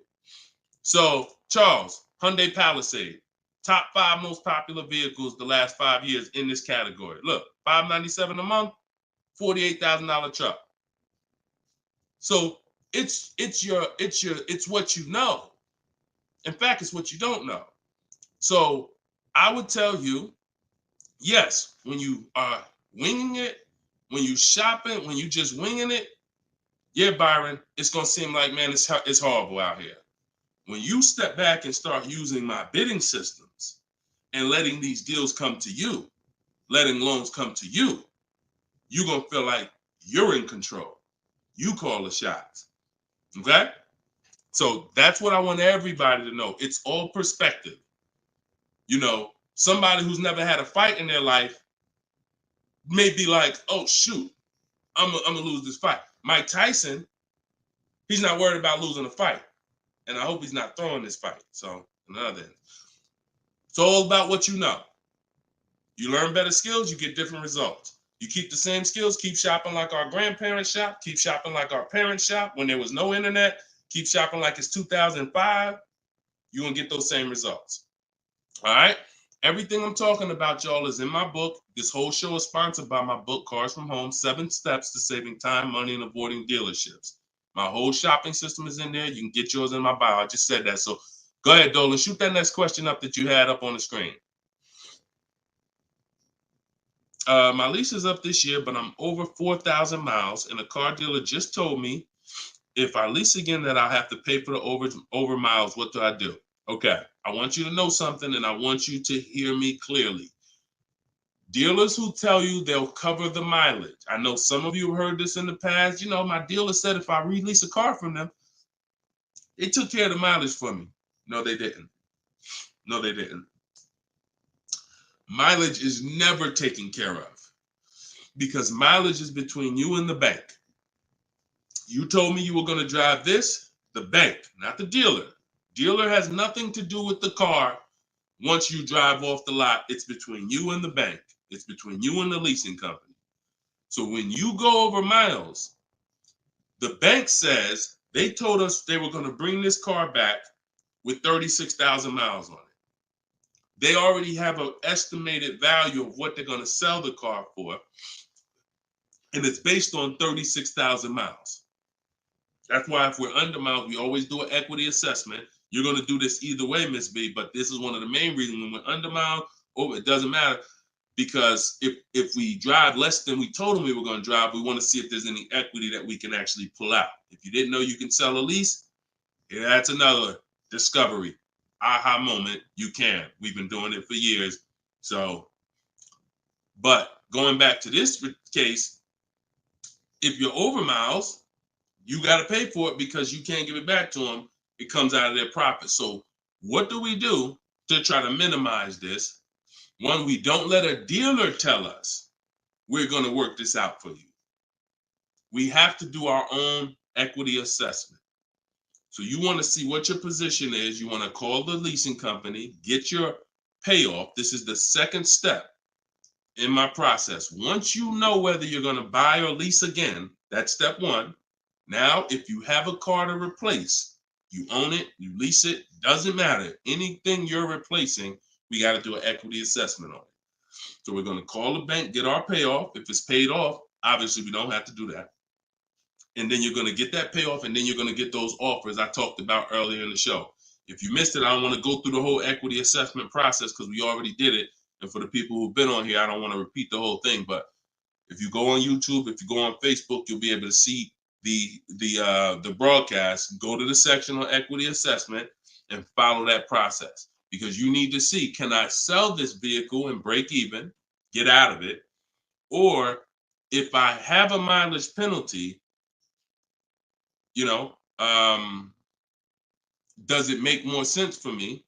So, Charles, Hyundai Palisade, top 5 most popular vehicles the last 5 years in this category. Look, $597 a month, $48,000 truck. So it's what you know. In fact, it's what you don't know. So I would tell you, yes, when you are winging it, when you shopping, when you just winging it, yeah, Byron, it's gonna seem like, man, it's horrible out here. When you step back and start using my bidding systems and letting these deals come to you, letting loans come to you, you're gonna feel like you're in control. You call the shots. Okay? So that's what I want everybody to know. It's all perspective. You know, somebody who's never had a fight in their life may be like, oh, shoot, I'm gonna lose this fight. Mike Tyson, he's not worried about losing a fight. And I hope he's not throwing this fight. So, another end. It's all about what you know. You learn better skills, you get different results. You keep the same skills, keep shopping like our grandparents shop, keep shopping like our parents shop when there was no internet, keep shopping like it's 2005, you're going to get those same results. All right? Everything I'm talking about, y'all, is in my book. This whole show is sponsored by my book, Cars from Home, 7 Steps to Saving Time, Money, and Avoiding Dealerships. My whole shopping system is in there. You can get yours in my bio. I just said that. So go ahead, Dolan. Shoot that next question up that you had up on the screen. My lease is up this year, but I'm over 4,000 miles, and a car dealer just told me if I lease again that I'll have to pay for the over miles. What do I do? Okay, I want you to know something, and I want you to hear me clearly. Dealers who tell you they'll cover the mileage. I know some of you have heard this in the past. You know, my dealer said if I release a car from them, they took care of the mileage for me. No, they didn't. No, they didn't. Mileage is never taken care of because mileage is between you and the bank. You told me you were going to drive this, the bank, not the dealer. Dealer has nothing to do with the car. Once you drive off the lot, it's between you and the bank. It's between you and the leasing company. So when you go over miles, the bank says they told us they were going to bring this car back with 36,000 miles on it. They already have an estimated value of what they're going to sell the car for, and it's based on 36,000 miles. That's why if we're under miles, we always do an equity assessment. You're going to do this either way, Miss B, but this is one of the main reasons when we're under miles, it doesn't matter, because if we drive less than we told them we were going to drive, we want to see if there's any equity that we can actually pull out. If you didn't know you can sell a lease, yeah, that's another discovery. Aha moment, you can. We've been doing it for years. So, but going back to this case, if you're over miles, you got to pay for it because you can't give it back to them. It comes out of their profit. So what do we do to try to minimize this? One, we don't let a dealer tell us we're going to work this out for you. We have to do our own equity assessment. So you want to see what your position is. You want to call the leasing company, get your payoff. This is the second step in my process. Once you know whether you're going to buy or lease again, that's step one. Now, if you have a car to replace, you own it, you lease it, doesn't matter. Anything you're replacing, we got to do an equity assessment on it. So we're going to call the bank, get our payoff. If it's paid off, obviously we don't have to do that. And then you're going to get that payoff, and then you're going to get those offers I talked about earlier in the show. If you missed it, I don't want to go through the whole equity assessment process because we already did it. And for the people who've been on here, I don't want to repeat the whole thing. But if you go on YouTube, if you go on Facebook, you'll be able to see the broadcast. Go to the section on equity assessment and follow that process, because you need to see, can I sell this vehicle and break even, get out of it, or if I have a mileage penalty, you know, does it make more sense for me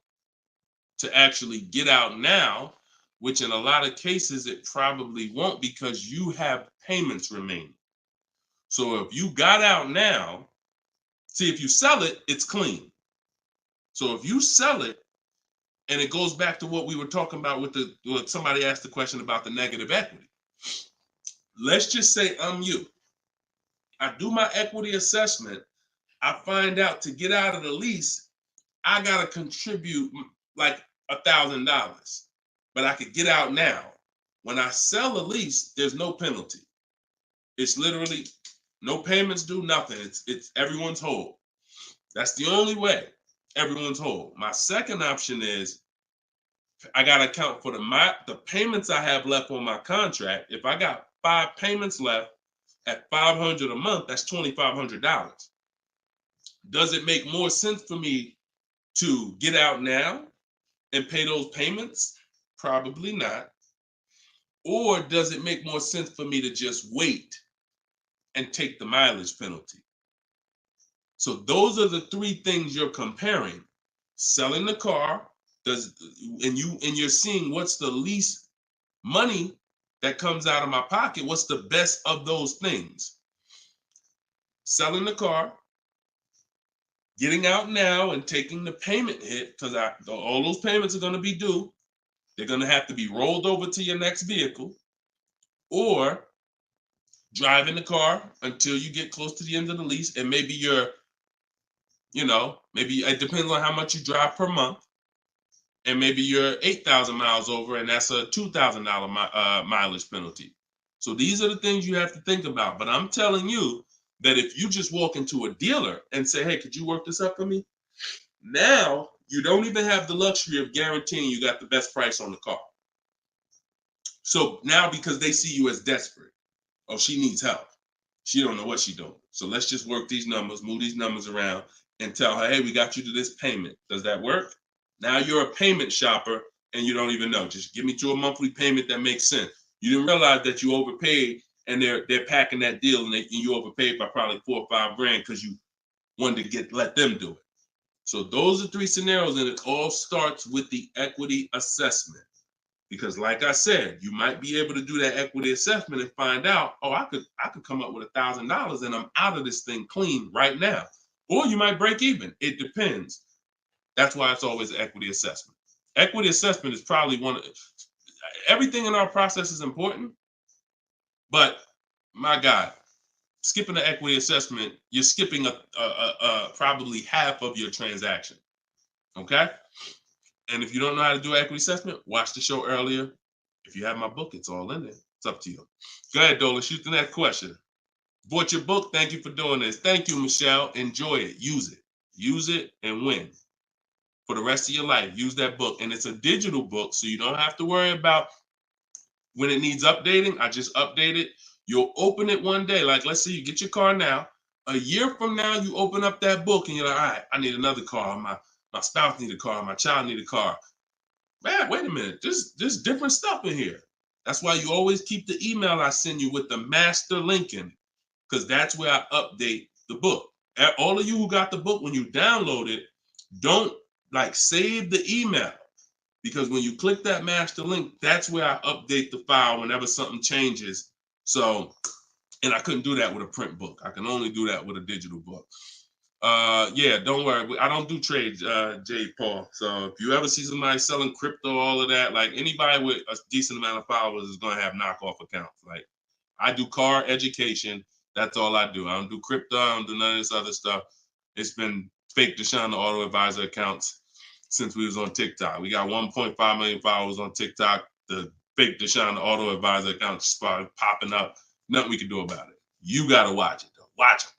to actually get out now, which in a lot of cases it probably won't because you have payments remaining. So if you got out now, see, if you sell it, it's clean. So if you sell it, and it goes back to what we were talking about with what somebody asked the question about the negative equity. Let's just say I'm you. I do my equity assessment. I find out to get out of the lease, I got to contribute like $1,000, but I could get out now. When I sell a lease, there's no penalty. It's literally no payments due, nothing. It's everyone's whole. That's the only way everyone's whole. My second option is I got to account for the payments I have left on my contract. If I got 5 payments left at $500 a month, that's $2,500. Does it make more sense for me to get out now and pay those payments? Probably not. Or does it make more sense for me to just wait and take the mileage penalty? So those are the 3 things you're comparing. Selling the car, and you're seeing what's the least money that comes out of my pocket. What's the best of those things? Selling the car, getting out now and taking the payment hit, because all those payments are going to be due. They're going to have to be rolled over to your next vehicle, or driving the car until you get close to the end of the lease, and maybe maybe it depends on how much you drive per month. And maybe you're 8,000 miles over, and that's a $2,000 mileage penalty. So these are the things you have to think about. But I'm telling you that if you just walk into a dealer and say, hey, could you work this up for me? Now you don't even have the luxury of guaranteeing you got the best price on the car. So now, because they see you as desperate, oh, she needs help. She don't know what she's doing. So let's just work these numbers, move these numbers around, and tell her, hey, we got you to this payment. Does that work? Now you're a payment shopper and you don't even know. Just give me to a monthly payment that makes sense. You didn't realize that you overpaid, and they're packing that deal, and you overpaid by probably $4 or $5 grand because you wanted to let them do it. So those are 3 scenarios, and it all starts with the equity assessment. Because like I said, you might be able to do that equity assessment and find out, oh, I could come up with $1,000 and I'm out of this thing clean right now. Or you might break even. It depends. That's why it's always an equity assessment. Equity assessment is probably everything in our process is important, but my God, skipping the equity assessment, you're skipping probably half of your transaction. Okay? And if you don't know how to do equity assessment, watch the show earlier. If you have my book, it's all in there. It's up to you. Go ahead, Dola, shoot the next question. Bought your book. Thank you for doing this. Thank you, Michelle. Enjoy it. Use it. Use it and win. For the rest of your life, use that book. And it's a digital book, so you don't have to worry about when it needs updating. I just update it. You'll open it one day. Like, let's say you get your car now. A year from now, you open up that book and you're like, all right, I need another car. My spouse need a car. My child need a car. Man, wait a minute. There's different stuff in here. That's why you always keep the email I send you with the master link in it, because that's where I update the book. All of you who got the book, when you download it, don't save the email, because when you click that master link, that's where I update the file whenever something changes. So, and I couldn't do that with a print book. I can only do that with a digital book. Yeah, don't worry. I don't do trades, J. Paul. So if you ever see somebody selling crypto, all of that, like anybody with a decent amount of followers is going to have knockoff accounts. Like, I do car education. That's all I do. I don't do crypto. I don't do none of this other stuff. It's been fake Deshone the Auto Advisor accounts since we was on TikTok. We got 1.5 million followers on TikTok. The fake Deshone the Auto Advisor account started popping up. Nothing we can do about it. You got to watch it, though. Watch it.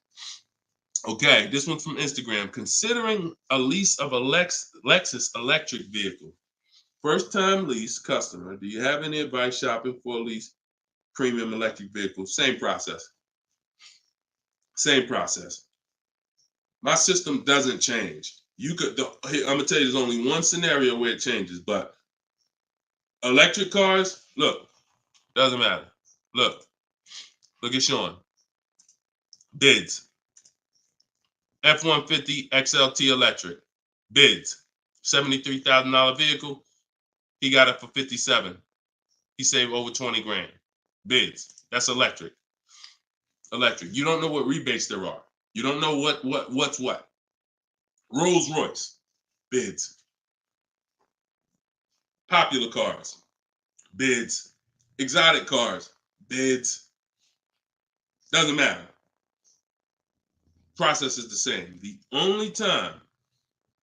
Okay, this one's from Instagram. Considering a lease of a Lexus electric vehicle. First time lease customer. Do you have any advice shopping for a lease premium electric vehicle? Same process. Same process. My system doesn't change. I'm gonna tell you, there's only one scenario where it changes, but electric cars, look, doesn't matter. Look, Look at Sean. Bids. F-150 XLT electric. Bids. $73,000 vehicle. He got it for 57. He saved over 20 grand. Bids. That's electric. Electric. You don't know what rebates there are. You don't know what's what. Rolls Royce. Bids. Popular cars. Bids. Exotic cars. Bids. Doesn't matter. Process is the same. The only time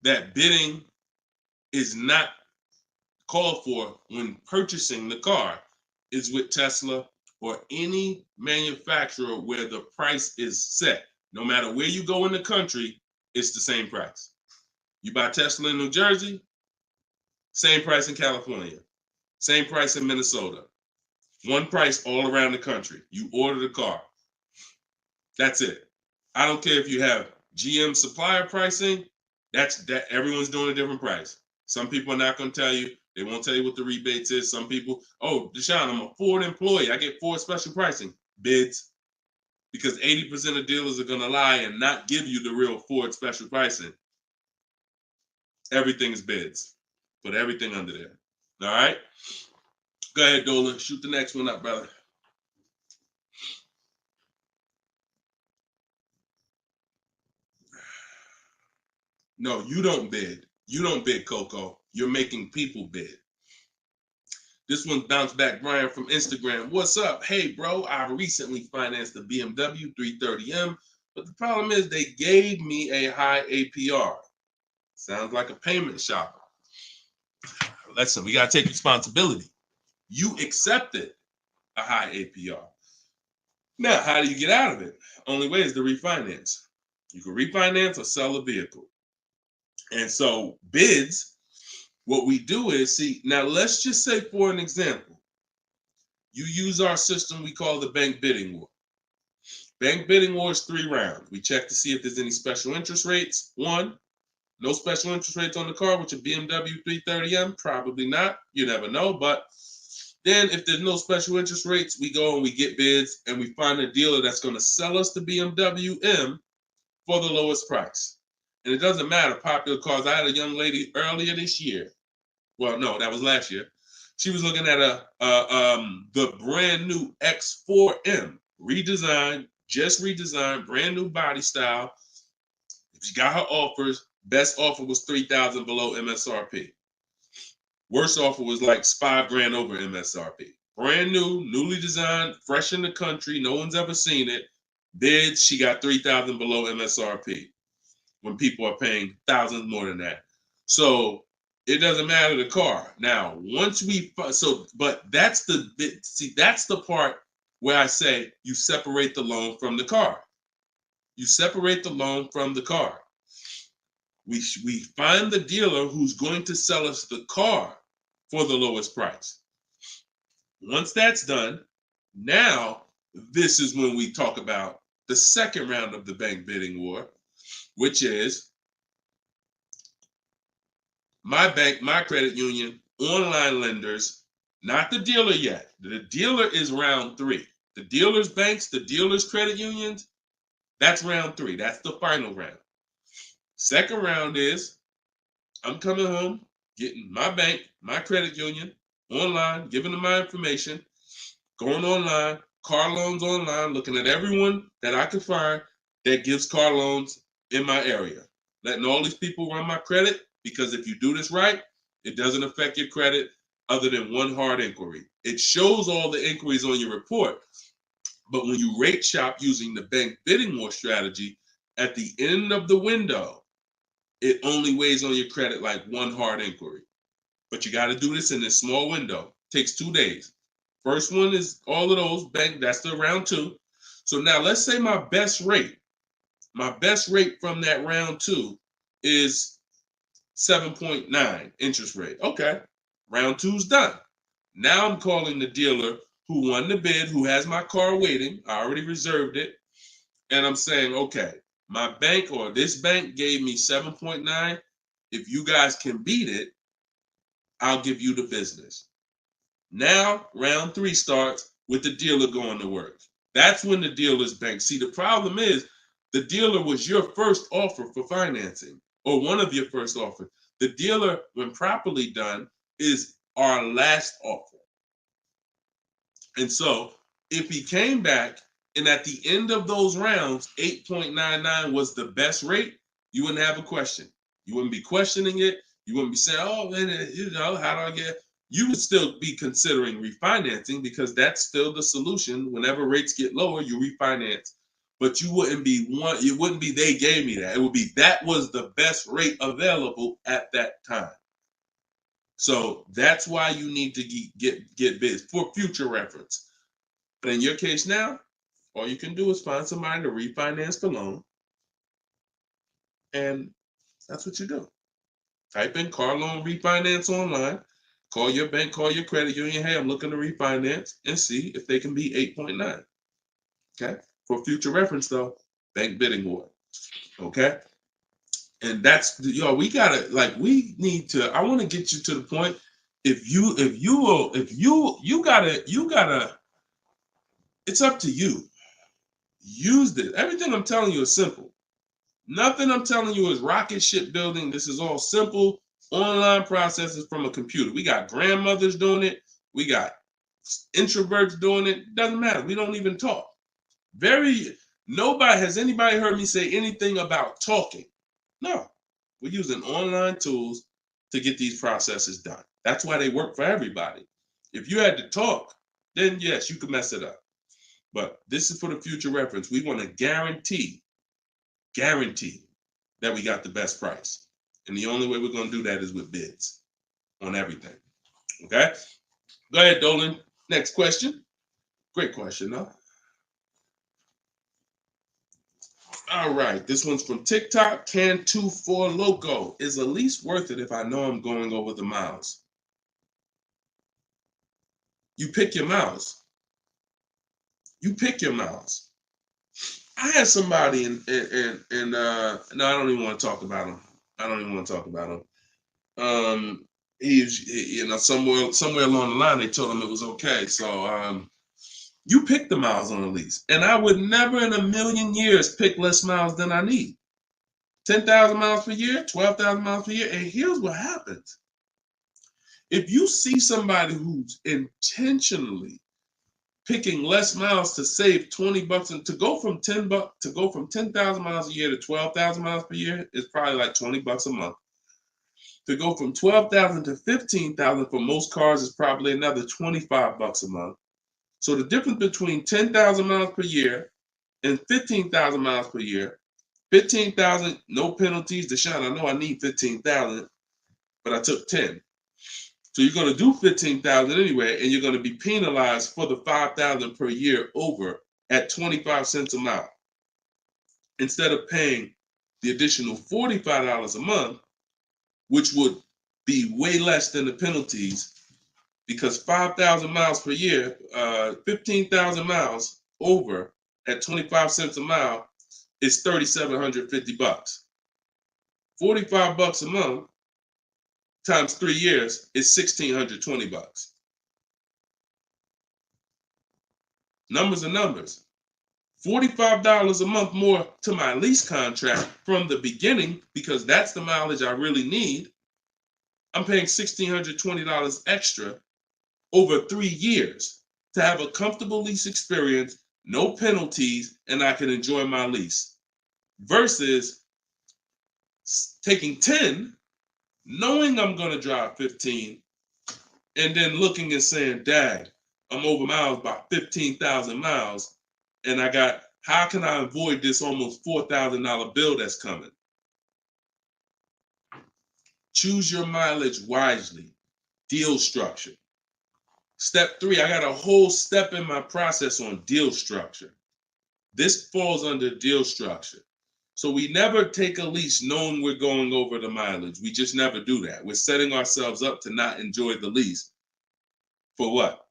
that bidding is not called for when purchasing the car is with Tesla or any manufacturer where the price is set. No matter where you go in the country, it's the same price. You buy Tesla in New Jersey, same price in California, same price in Minnesota. One price all around the country. You order the car. That's it. I don't care if you have GM supplier pricing. That everyone's doing a different price. Some people are not going to tell you. They won't tell you what the rebates is. Some people, oh, Deshone, I'm a Ford employee. I get Ford special pricing. Bids. Because 80% of dealers are going to lie and not give you the real Ford special pricing. Everything is bids. Put everything under there. All right? Go ahead, Dolan. Shoot the next one up, brother. No, you don't bid. You don't bid, Coco. You're making people bid. This one bounced back, Brian from Instagram. What's up? Hey, bro, I recently financed the BMW 330M, but the problem is they gave me a high APR. Sounds like a payment shopper. Listen, we got to take responsibility. You accepted a high APR. Now, how do you get out of it? Only way is to refinance. You can refinance or sell a vehicle. And so bids, what we do is, see, now let's just say for an example, you use our system we call the bank bidding war. Bank bidding war is 3 rounds. We check to see if there's any special interest rates. 1, no special interest rates on the car, which a BMW 330M, probably not. You never know. But then if there's no special interest rates, we go and we get bids and we find a dealer that's going to sell us the BMW M for the lowest price. And it doesn't matter, popular cars. I had a young lady earlier this year. Well, no, that was last year. She was looking at the brand new X4M, redesigned, just redesigned, brand new body style. She got her offers. Best offer was $3,000 below MSRP. Worst offer was like $5,000 over MSRP. Brand new, newly designed, fresh in the country. No one's ever seen it. Bids, she got $3,000 below MSRP. When people are paying thousands more than that. So it doesn't matter the car. Now, once we, but that's that's the part where I say you separate the loan from the car. You separate the loan from the car. We find the dealer who's going to sell us the car for the lowest price. Once that's done, now this is when we talk about the second round of the bank bidding war, which is my bank, my credit union, online lenders, not the dealer yet. The dealer is round 3. The dealer's banks, the dealer's credit unions, that's round 3. That's the final round. Second round is I'm coming home, getting my bank, my credit union, online, giving them my information, going online, car loans online, looking at everyone that I can find that gives car loans in my area, letting all these people run my credit, because if you do this right, it doesn't affect your credit other than one hard inquiry. It shows all the inquiries on your report, but when you rate shop using the bank bidding war strategy, at the end of the window, it only weighs on your credit like one hard inquiry. But you got to do this in this small window. Takes 2 days. First one is all of those bank, that's the round 2. So now let's say my best rate from that round 2 is 7.9 interest rate. Okay, round 2's done. Now I'm calling the dealer who won the bid, who has my car waiting. I already reserved it. And I'm saying, okay, my bank or this bank gave me 7.9. If you guys can beat it, I'll give you the business. Now, round 3 starts with the dealer going to work. That's when the dealer's bank. See, the problem is the dealer was your first offer for financing, or one of your first offers. The dealer, when properly done, is our last offer. And so if he came back and at the end of those rounds, 8.99 was the best rate, you wouldn't have a question. You wouldn't be questioning it. You wouldn't be saying, oh, man, how do I get? You would still be considering refinancing because that's still the solution. Whenever rates get lower, you refinance. But you wouldn't be it wouldn't be they gave me that. It would be that was the best rate available at that time. So that's why you need to get bids for future reference. But in your case now, all you can do is find somebody to refinance the loan. And that's what you do. Type in car loan refinance online. Call your bank, call your credit union. Hey, I'm looking to refinance and see if they can be 8.9. Okay. For future reference, though, bank bidding war. Okay. And that's we gotta we need to. I want to get you to the point. You gotta. It's up to you. Use this. Everything I'm telling you is simple. Nothing I'm telling you is rocket ship building. This is all simple online processes from a computer. We got grandmothers doing it. We got introverts doing it. Doesn't matter. We don't even talk. Has anybody heard me say anything about talking? No. We're using online tools to get these processes done. That's why they work for everybody. If you had to talk, then yes, you could mess it up. But this is for the future reference. We want to guarantee that we got the best price. And the only way we're going to do that is with bids on everything. Okay? Go ahead, Dolan. Next question. Great question, though. All right. This one's from TikTok. Can24 Loco. Is a lease worth it if I know I'm going over the miles? You pick your miles. You pick your miles. I had somebody no, I don't even want to talk about him. Somewhere along the line they told him it was okay. So you pick the miles on a lease, and I would never in a million years pick less miles than I need. 10,000 miles per year, 12,000 miles per year, and here's what happens: if you see somebody who's intentionally picking less miles to save $20 and to go from 10,000 miles a year to 12,000 miles per year is probably like $20 a month. To go from 12,000 to 15,000 for most cars is probably another $25 a month. So the difference between 10,000 miles per year and 15,000 miles per year, 15,000, no penalties. Deshone, I know I need 15,000, but I took 10. So you're going to do 15,000 anyway, and you're going to be penalized for the 5,000 per year over at 25 cents a mile. Instead of paying the additional $45 a month, which would be way less than the penalties, because 5,000 miles per year, 15,000 miles over at 25 cents a mile is $3,750. $45 a month times 3 years is $1,620. Numbers are numbers. $45 a month more to my lease contract from the beginning, because that's the mileage I really need. I'm paying $1,620 extra over 3 years to have a comfortable lease experience, no penalties, and I can enjoy my lease. Versus taking 10, knowing I'm going to drive 15, and then looking and saying, Dad, I'm over miles by 15,000 miles, and how can I avoid this almost $4,000 bill that's coming? Choose your mileage wisely. Deal structure. Step 3, I got a whole step in my process on deal structure. This falls under deal structure. So we never take a lease knowing we're going over the mileage. We just never do that. We're setting ourselves up to not enjoy the lease. For what?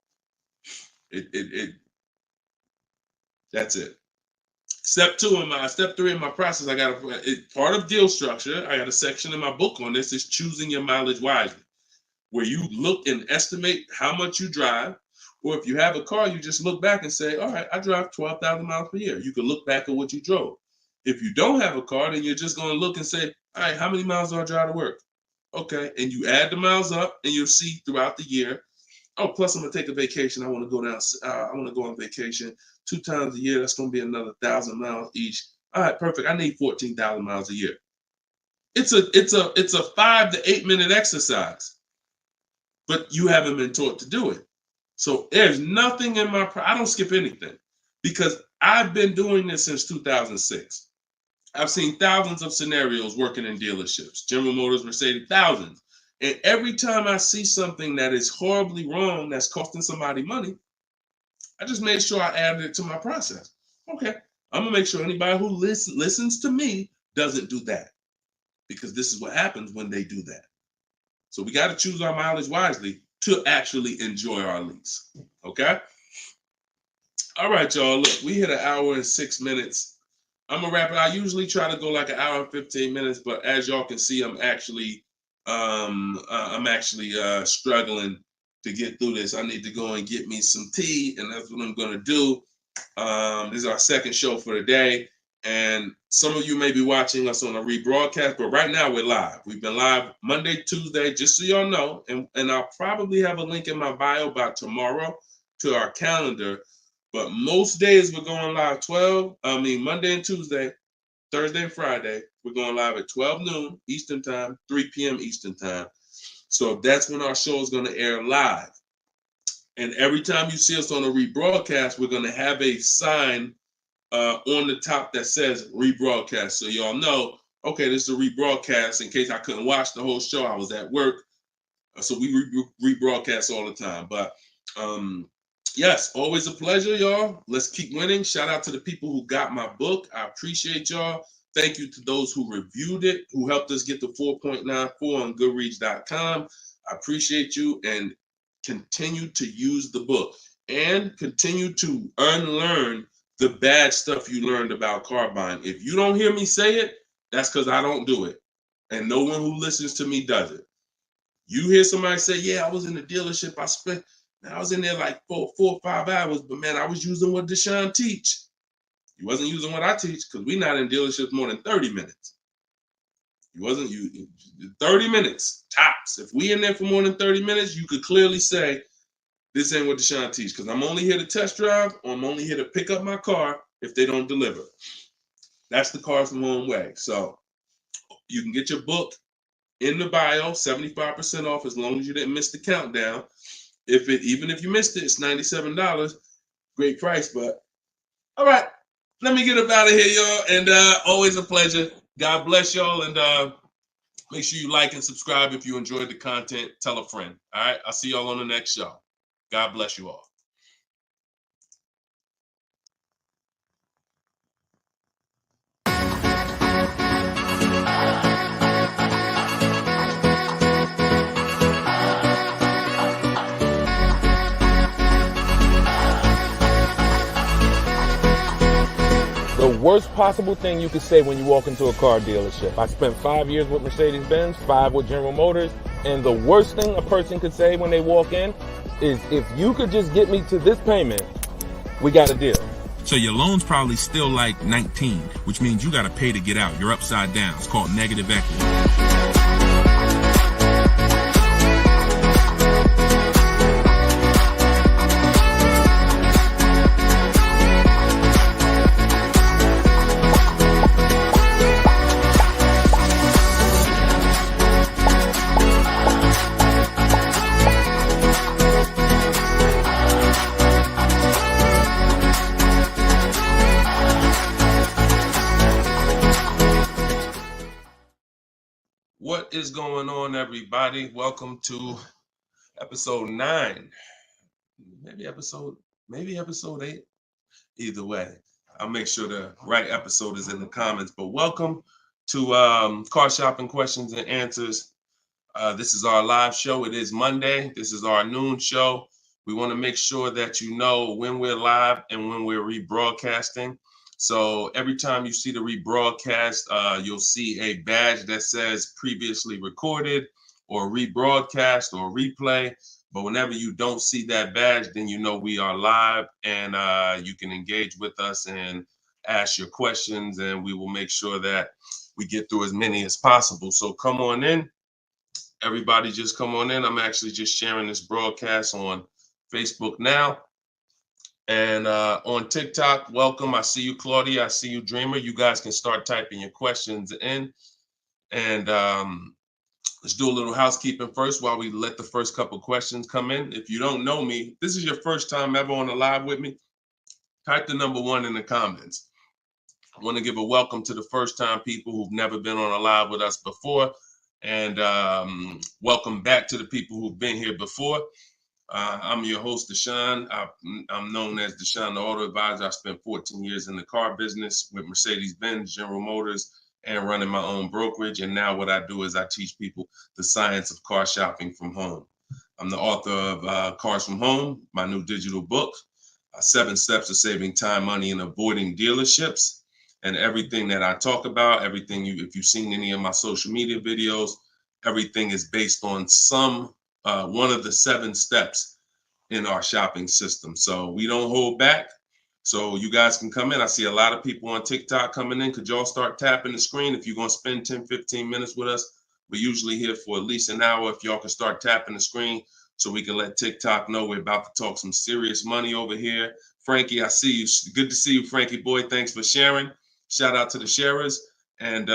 That's it. Step 3 in my process, I got part of deal structure. I got a section in my book on this, is choosing your mileage wisely, where you look and estimate how much you drive, Or if you have a car, you just look back and say, all right, I drive 12,000 miles per year. You can look back at what you drove. If you don't have a car, then you're just going to look and say, all right, how many miles do I drive to work? Okay, and you add the miles up, and you'll see throughout the year. Oh, plus I'm gonna take a vacation. I want to go down. I want to go on vacation 2 times a year. That's gonna be another 1,000 miles each. All right, perfect. I need 14,000 miles a year. It's a 5 to 8 minute exercise, but you haven't been taught to do it. So there's nothing in my. I don't skip anything because I've been doing this since 2006. I've seen thousands of scenarios working in dealerships, General Motors, Mercedes, thousands. And every time I see something that is horribly wrong, that's costing somebody money, I just made sure I added it to my process. Okay, I'm gonna make sure anybody who listens to me doesn't do that, because this is what happens when they do that. So we got to choose our mileage wisely to actually enjoy our lease. Okay. All right, y'all. Look, we hit 1 hour and 6 minutes. I'm gonna wrap it. I usually try to go like 1 hour and 15 minutes, but as y'all can see, I'm actually struggling to get through this. I need to go and get me some tea, and that's what I'm gonna do. This is our second show for the day, and some of you may be watching us on a rebroadcast, but right now we're live. We've been live Monday, Tuesday, just so y'all know, and I'll probably have a link in my bio by tomorrow to our calendar. But most days we're going live Monday and Tuesday, Thursday and Friday. We're going live at 12 noon Eastern time, 3 p.m. Eastern time. So that's when our show is going to air live. And every time you see us on a rebroadcast, we're going to have a sign on the top that says rebroadcast. So y'all know, okay, this is a rebroadcast. In case I couldn't watch the whole show, I was at work. So we rebroadcast all the time. But yes, always a pleasure, y'all. Let's keep winning. Shout out to the people who got my book. I appreciate y'all. Thank you to those who reviewed it, who helped us get to 4.94 on Goodreads.com. I appreciate you, and continue to use the book and continue to unlearn the bad stuff you learned about car buying. If you don't hear me say it, that's because I don't do it. And no one who listens to me does it. You hear somebody say, yeah, I was in the dealership. I was in there like 4 or 5 hours, but man, I was using what Deshone teach. You wasn't using what I teach, because we're not in dealerships more than 30 minutes. 30 minutes, tops. If we in there for more than 30 minutes, you could clearly say, this ain't what Deshone teach, because I'm only here to test drive, or I'm only here to pick up my car if they don't deliver. That's the Cars from Home way. So you can get your book in the bio, 75% off, as long as you didn't miss the countdown. Even if you missed it, it's $97. Great price, but all right. Let me get up out of here, y'all. And always a pleasure. God bless y'all. And make sure you like and subscribe if you enjoyed the content. Tell a friend. All right. I'll see y'all on the next show. God bless you all. The worst possible thing you could say when you walk into a car dealership. I spent 5 years with Mercedes-Benz, 5 with General Motors, and the worst thing a person could say when they walk in is, if you could just get me to this payment, we got a deal. So your loan's probably still like 19, which means you got to pay to get out. You're upside down. It's called negative equity. What is going on, everybody? Welcome to episode 9. Maybe episode 8. Either way, I'll make sure the right episode is in the comments. But welcome to Car Shopping Questions and Answers. This is our live show. It is Monday. This is our noon show. We want to make sure that you know when we're live and when we're rebroadcasting. So every time you see the rebroadcast, you'll see a badge that says previously recorded or rebroadcast or replay. But whenever you don't see that badge, then you know we are live, and you can engage with us and ask your questions, and we will make sure that we get through as many as possible. So come on in. Everybody just come on in. I'm actually just sharing this broadcast on Facebook now. And on TikTok, welcome. I see you, Claudia. I see you, Dreamer. You guys can start typing your questions in. And let's do a little housekeeping first while we let the first couple questions come in. If you don't know me, this is your first time ever on a live with me, type the number 1 in the comments. I want to give a welcome to the first time people who've never been on a live with us before. And welcome back to the people who've been here before. I'm your host, Deshone. I'm known as Deshone the Auto Advisor. I spent 14 years in the car business with Mercedes-Benz, General Motors, and running my own brokerage. And now what I do is I teach people the science of car shopping from home. I'm the author of Cars from Home, my new digital book, 7 Steps to Saving Time, Money, and Avoiding Dealerships. And everything that I talk about, everything if you've seen any of my social media videos, everything is based on one of the 7 steps in our shopping system. So we don't hold back. So you guys can come in. I see a lot of people on TikTok coming in. Could y'all start tapping the screen if you're going to spend 10, 15 minutes with us? We're usually here for at least an hour. If y'all can start tapping the screen so we can let TikTok know we're about to talk some serious money over here. Frankie, I see you. Good to see you, Frankie boy. Thanks for sharing. Shout out to the sharers. And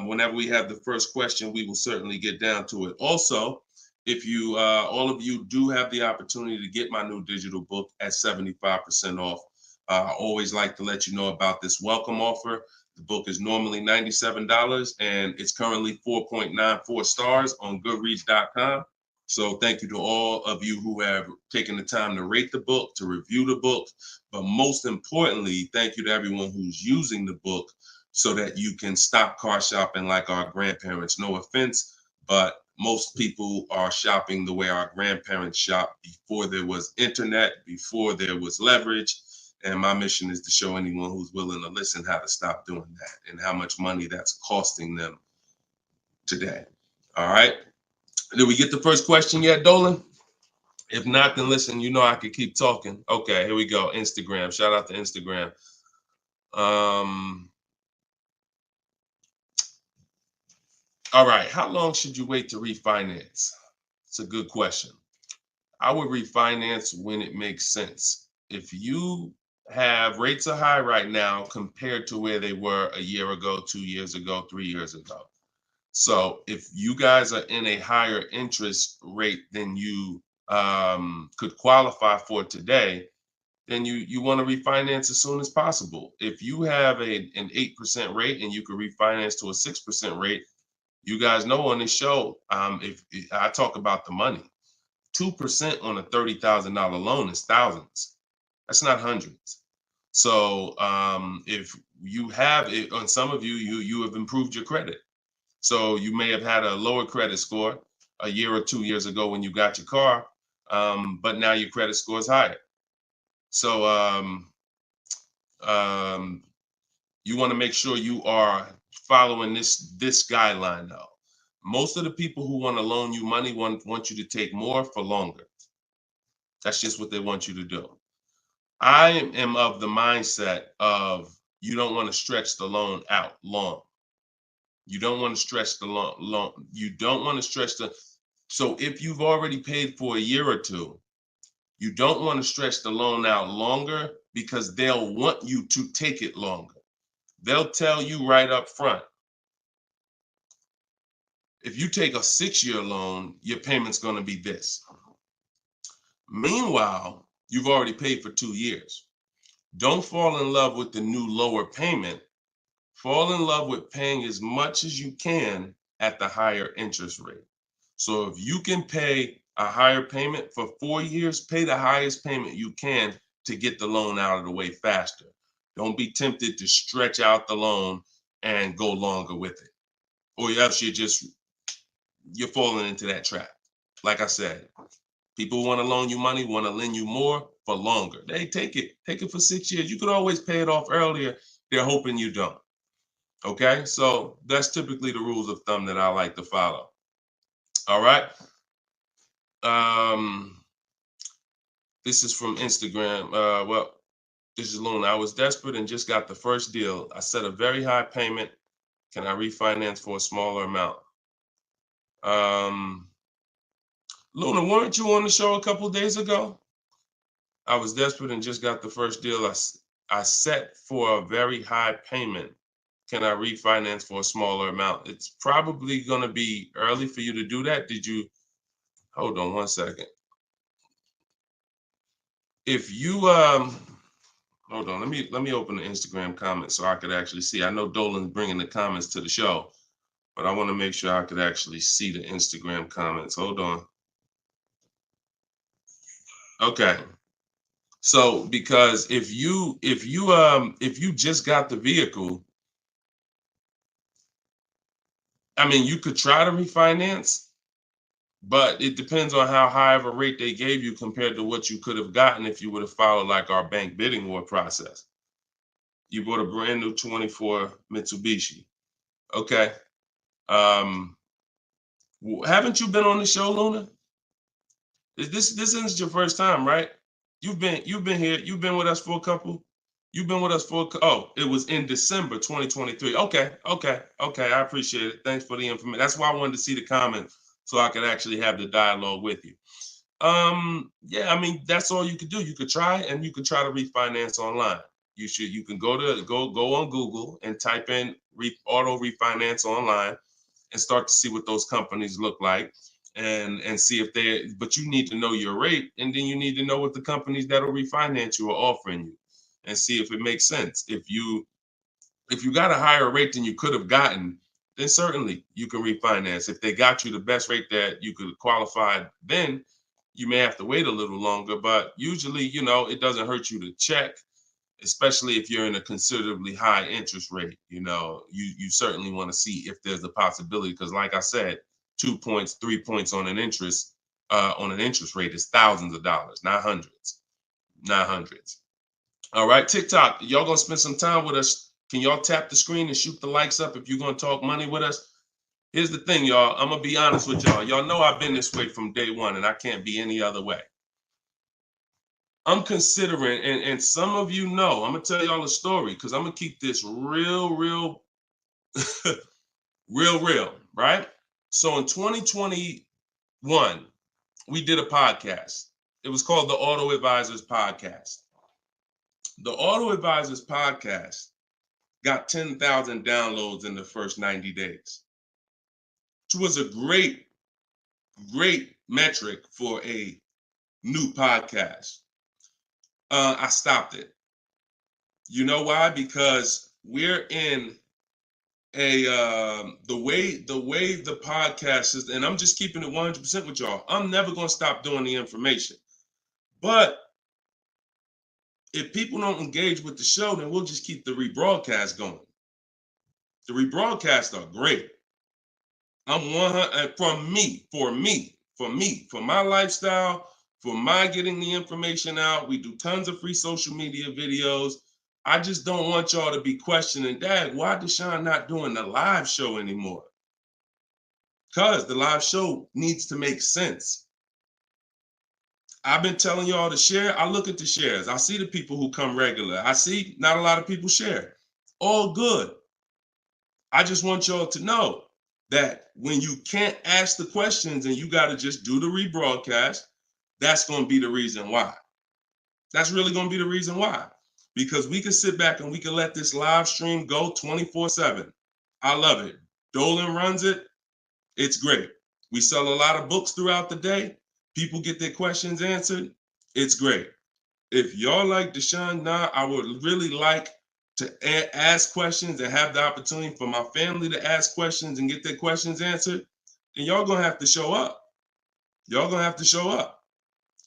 whenever we have the first question, we will certainly get down to it. Also, if you, all of you do have the opportunity to get my new digital book at 75% off. I always like to let you know about this welcome offer. The book is normally $97 and it's currently 4.94 stars on Goodreads.com. So thank you to all of you who have taken the time to rate the book, to review the book. But most importantly, thank you to everyone who's using the book so that you can stop car shopping like our grandparents. No offense, but most people are shopping the way our grandparents shopped before there was internet, before there was leverage. And my mission is to show anyone who's willing to listen how to stop doing that and how much money that's costing them today. All right. Did we get the first question yet, Dolan? If not, then listen, you know I could keep talking. Okay, here we go. Instagram. Shout out to Instagram. All right. How long should you wait to refinance? It's a good question. I would refinance when it makes sense. If you have rates are high right now compared to where they were a year ago, 2 years ago, 3 years ago. So if you guys are in a higher interest rate than you could qualify for today, then you want to refinance as soon as possible. If you have an 8% rate and you could refinance to a 6% rate, you guys know on this show, if I talk about the money, 2% on a $30,000 loan is thousands. That's not hundreds. So if you have it, on some of you have improved your credit. So you may have had a lower credit score a year or 2 years ago when you got your car, but now your credit score is higher. So you want to make sure you are following this guideline though. Most of the people who want to loan you money want you to take more for longer. That's just what they want you to do. I am of the mindset of you don't want to stretch the loan out long. You don't want to stretch the loan. You don't want to stretch the. So if you've already paid for a year or two, you don't want to stretch the loan out longer because they'll want you to take it longer. They'll tell you right up front, if you take a 6-year loan, your payment's going to be this. Meanwhile, you've already paid for 2 years. Don't fall in love with the new lower payment. Fall in love with paying as much as you can at the higher interest rate. So if you can pay a higher payment for 4 years, pay the highest payment you can to get the loan out of the way faster. Don't be tempted to stretch out the loan and go longer with it. Or else you're falling into that trap. Like I said, people want to loan you money, want to lend you more for longer. They take it for 6 years. You could always pay it off earlier. They're hoping you don't. Okay, so that's typically the rules of thumb that I like to follow. All right. This is from Instagram. Well, this is Luna. I was desperate and just got the first deal. I set a very high payment. Can I refinance for a smaller amount? Luna, weren't you on the show a couple days ago? I was desperate and just got the first deal. I set for a very high payment. Can I refinance for a smaller amount? It's probably going to be early for you to do that. Did you? Hold on one second. If you hold on, let me open the Instagram comments so I could actually see. I know Dolan's bringing the comments to the show, but I want to make sure I could actually see the Instagram comments. Hold on. Okay. So because if you just got the vehicle, I mean, you could try to refinance, but it depends on how high of a rate they gave you compared to what you could have gotten if you would have followed like our bank bidding war process. You bought a brand new 24 Mitsubishi. Okay. Haven't you been on the show, Luna? This isn't your first time, right? You've been here. You've been with us for a couple. You've been with us for oh, it was in December 2023. Okay. I appreciate it. Thanks for the information. That's why I wanted to see the comments so I could actually have the dialogue with you. Yeah, I mean, that's all you could do. You could try and you could try to refinance online. You can go on Google and type in auto refinance online and start to see what those companies look like and see if but you need to know your rate, and then you need to know what the companies that'll refinance you are offering you and see if it makes sense. If you got a higher rate than you could have gotten, then certainly you can refinance. If they got you the best rate that you could qualify, then you may have to wait a little longer, but usually, it doesn't hurt you to check, especially if you're in a considerably high interest rate. You certainly want to see if there's a possibility, because like I said, 2 points, 3 points on an interest rate is thousands of dollars, not hundreds. All right, TikTok, y'all gonna spend some time with us. Can y'all tap the screen and shoot the likes up if you're gonna talk money with us? Here's the thing, y'all. I'm gonna be honest with y'all. Y'all know I've been this way from day one, and I can't be any other way. I'm considering, and some of you know, I'm gonna tell y'all a story because I'm gonna keep this real, real, real, right? So in 2021, we did a podcast. It was called the Auto Advisors Podcast. The Auto Advisors Podcast got 10,000 downloads in the first 90 days, which was a great metric for a new podcast. I stopped it. You know why? Because we're in the way the podcast is, and I'm just keeping it 100% with y'all. I'm never gonna stop doing the information, but if people don't engage with the show, then we'll just keep the rebroadcast going. The rebroadcasts are great. I'm 100 for my lifestyle, for my getting the information out. We do tons of free social media videos. I just don't want y'all to be questioning, Dad, why Deshone not doing the live show anymore? Because the live show needs to make sense. I've been telling y'all to share. I look at the shares. I see the people who come regular. I see not a lot of people share. All good. I just want y'all to know that when you can't ask the questions and you got to just do the rebroadcast, that's going to be the reason why. That's really going to be the reason why. Because we can sit back and we can let this live stream go 24/7. I love it. Dolan runs it. It's great. We sell a lot of books throughout the day. People get their questions answered. It's great. If y'all like Deshone now, I would really like to ask questions and have the opportunity for my family to ask questions and get their questions answered, then y'all gonna have to show up. Y'all gonna have to show up.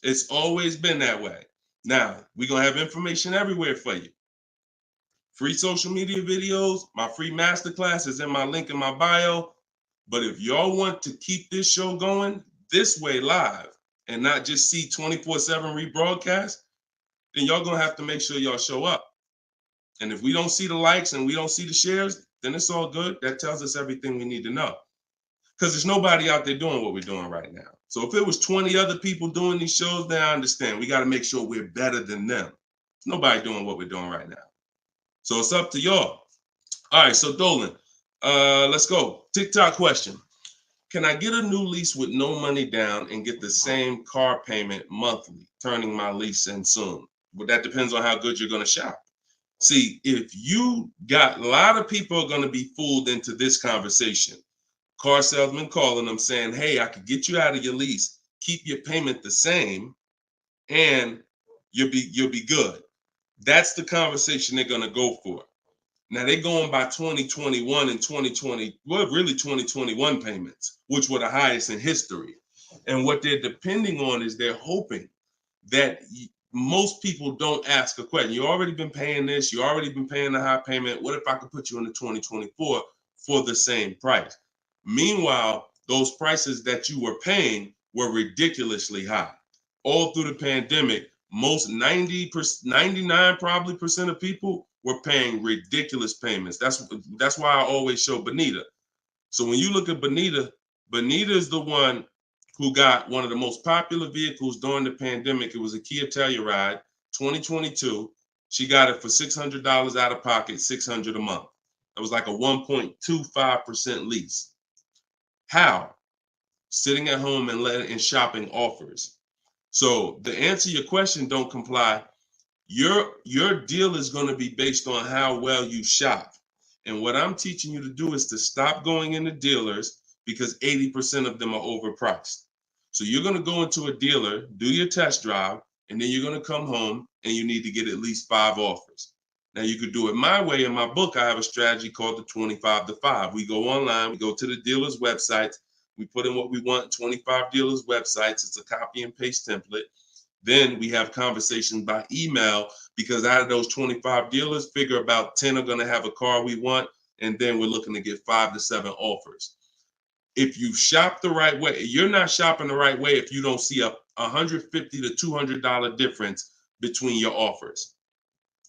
It's always been that way. Now, we're gonna have information everywhere for you. Free social media videos, my free masterclass is in my link in my bio. But if y'all want to keep this show going this way live and not just see 24/7 rebroadcast, then y'all gonna have to make sure y'all show up. And if we don't see the likes and we don't see the shares, then it's all good. That tells us everything we need to know. because there's nobody out there doing what we're doing right now. So if it was 20 other people doing these shows, then I understand. We got to make sure we're better than them. There's nobody doing what we're doing right now. So it's up to y'all. All right, so Dolan, let's go. TikTok question. Can I get a new lease with no money down and get the same car payment monthly, turning my lease in soon? But that depends on how good you're going to shop. See, if you got, a lot of people are going to be fooled into this conversation. Car salesman calling them saying, hey, I could get you out of your lease, keep your payment the same, and you'll be good. That's the conversation they're going to go for. Now they're going by 2021 and 2020, well, really 2021 payments, which were the highest in history. And what they're depending on is they're hoping that most people don't ask a question. You already been paying this, you already been paying the high payment. What if I could put you into 2024 for the same price? Meanwhile, those prices that you were paying were ridiculously high. All through the pandemic, most 99 probably percent of people were paying ridiculous payments. That's why I always show Bonita. So when you look at Bonita, Bonita is the one who got one of the most popular vehicles during the pandemic. It was a Kia Telluride 2022. She got it for $600 out of pocket, $600 a month. It was like a 1.25% lease. How? Sitting at home and shopping offers. So to answer your question, don't comply. Your deal is going to be based on how well you shop. And what I'm teaching you to do is to stop going into dealers because 80% of them are overpriced. So you're going to go into a dealer, do your test drive, and then you're going to come home and you need to get at least 5 offers. Now you could do it my way. In my book, I have a strategy called the 25 to 5. We go online, we go to the dealer's websites, we put in what we want, 25 dealers' websites. It's a copy and paste template. Then we have conversations by email because out of those 25 dealers, figure about 10 are going to have a car we want. And then we're looking to get 5 to 7 offers. If you shop the right way, you're not shopping the right way if you don't see a $150 to $200 difference between your offers.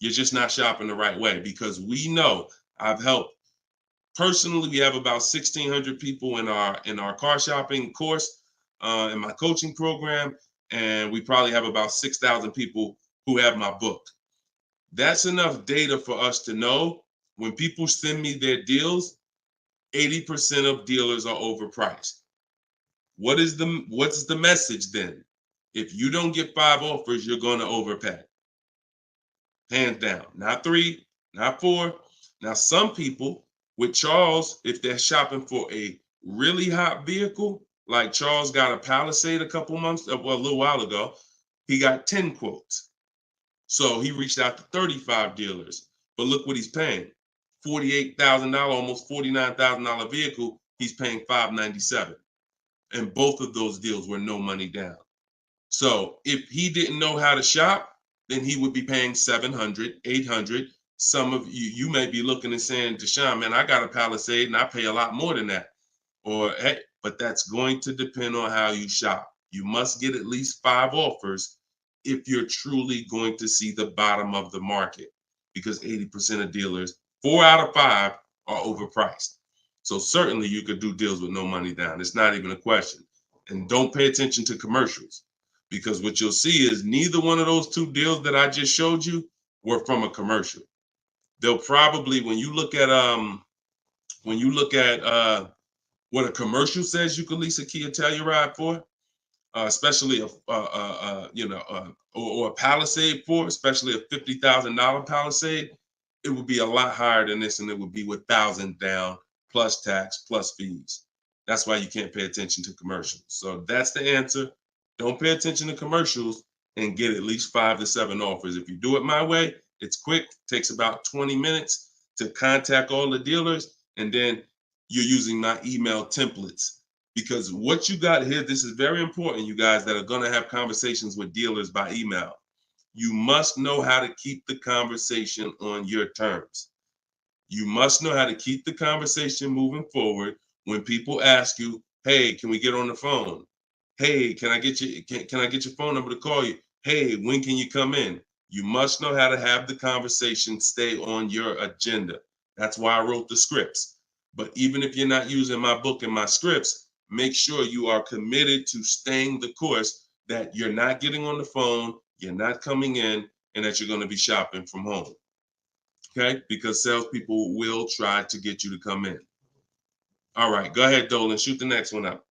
You're just not shopping the right way because we know I've helped. Personally, we have about 1,600 people in our car shopping course, in my coaching program, and we probably have about 6,000 people who have my book. That's enough data for us to know when people send me their deals, 80% of dealers are overpriced. What's the message then? If you don't get 5 offers, you're going to overpay. Hands down. Not 3, not 4. Now, some people with Charles, if they're shopping for a really hot vehicle, like Charles got a Palisade a little while ago, he got 10 quotes. So he reached out to 35 dealers. But look what he's paying. $48,000, almost $49,000 vehicle, he's paying $597. And both of those deals were no money down. So if he didn't know how to shop, then he would be paying $700, $800. Some of you may be looking and saying, Deshone, man, I got a Palisade and I pay a lot more than that. Or, hey, but that's going to depend on how you shop. You must get at least 5 offers if you're truly going to see the bottom of the market, because 80% of dealers, 4 out of 5 are overpriced. So certainly you could do deals with no money down. It's not even a question. And don't pay attention to commercials, because what you'll see is neither one of those 2 deals that I just showed you were from a commercial. They'll probably, when you look at what a commercial says you can lease a Kia Telluride for, especially or a Palisade for, especially a $50,000 Palisade, it would be a lot higher than this, and it would be with 1,000 down plus tax plus fees. That's why you can't pay attention to commercials. So that's the answer. Don't pay attention to commercials and get at least 5 to 7 offers. If you do it my way, it's quick. Takes about 20 minutes to contact all the dealers, and then you're using my email templates. Because what you got here, this is very important, you guys that are going to have conversations with dealers by email. You must know how to keep the conversation on your terms. You must know how to keep the conversation moving forward when people ask you, hey, can we get on the phone? Hey, can I get your phone number to call you? Hey, when can you come in? You must know how to have the conversation stay on your agenda. That's why I wrote the scripts. But even if you're not using my book and my scripts, make sure you are committed to staying the course, that you're not getting on the phone, you're not coming in, and that you're going to be shopping from home. Okay? Because salespeople will try to get you to come in. All right, go ahead, Dolan. Shoot the next one up.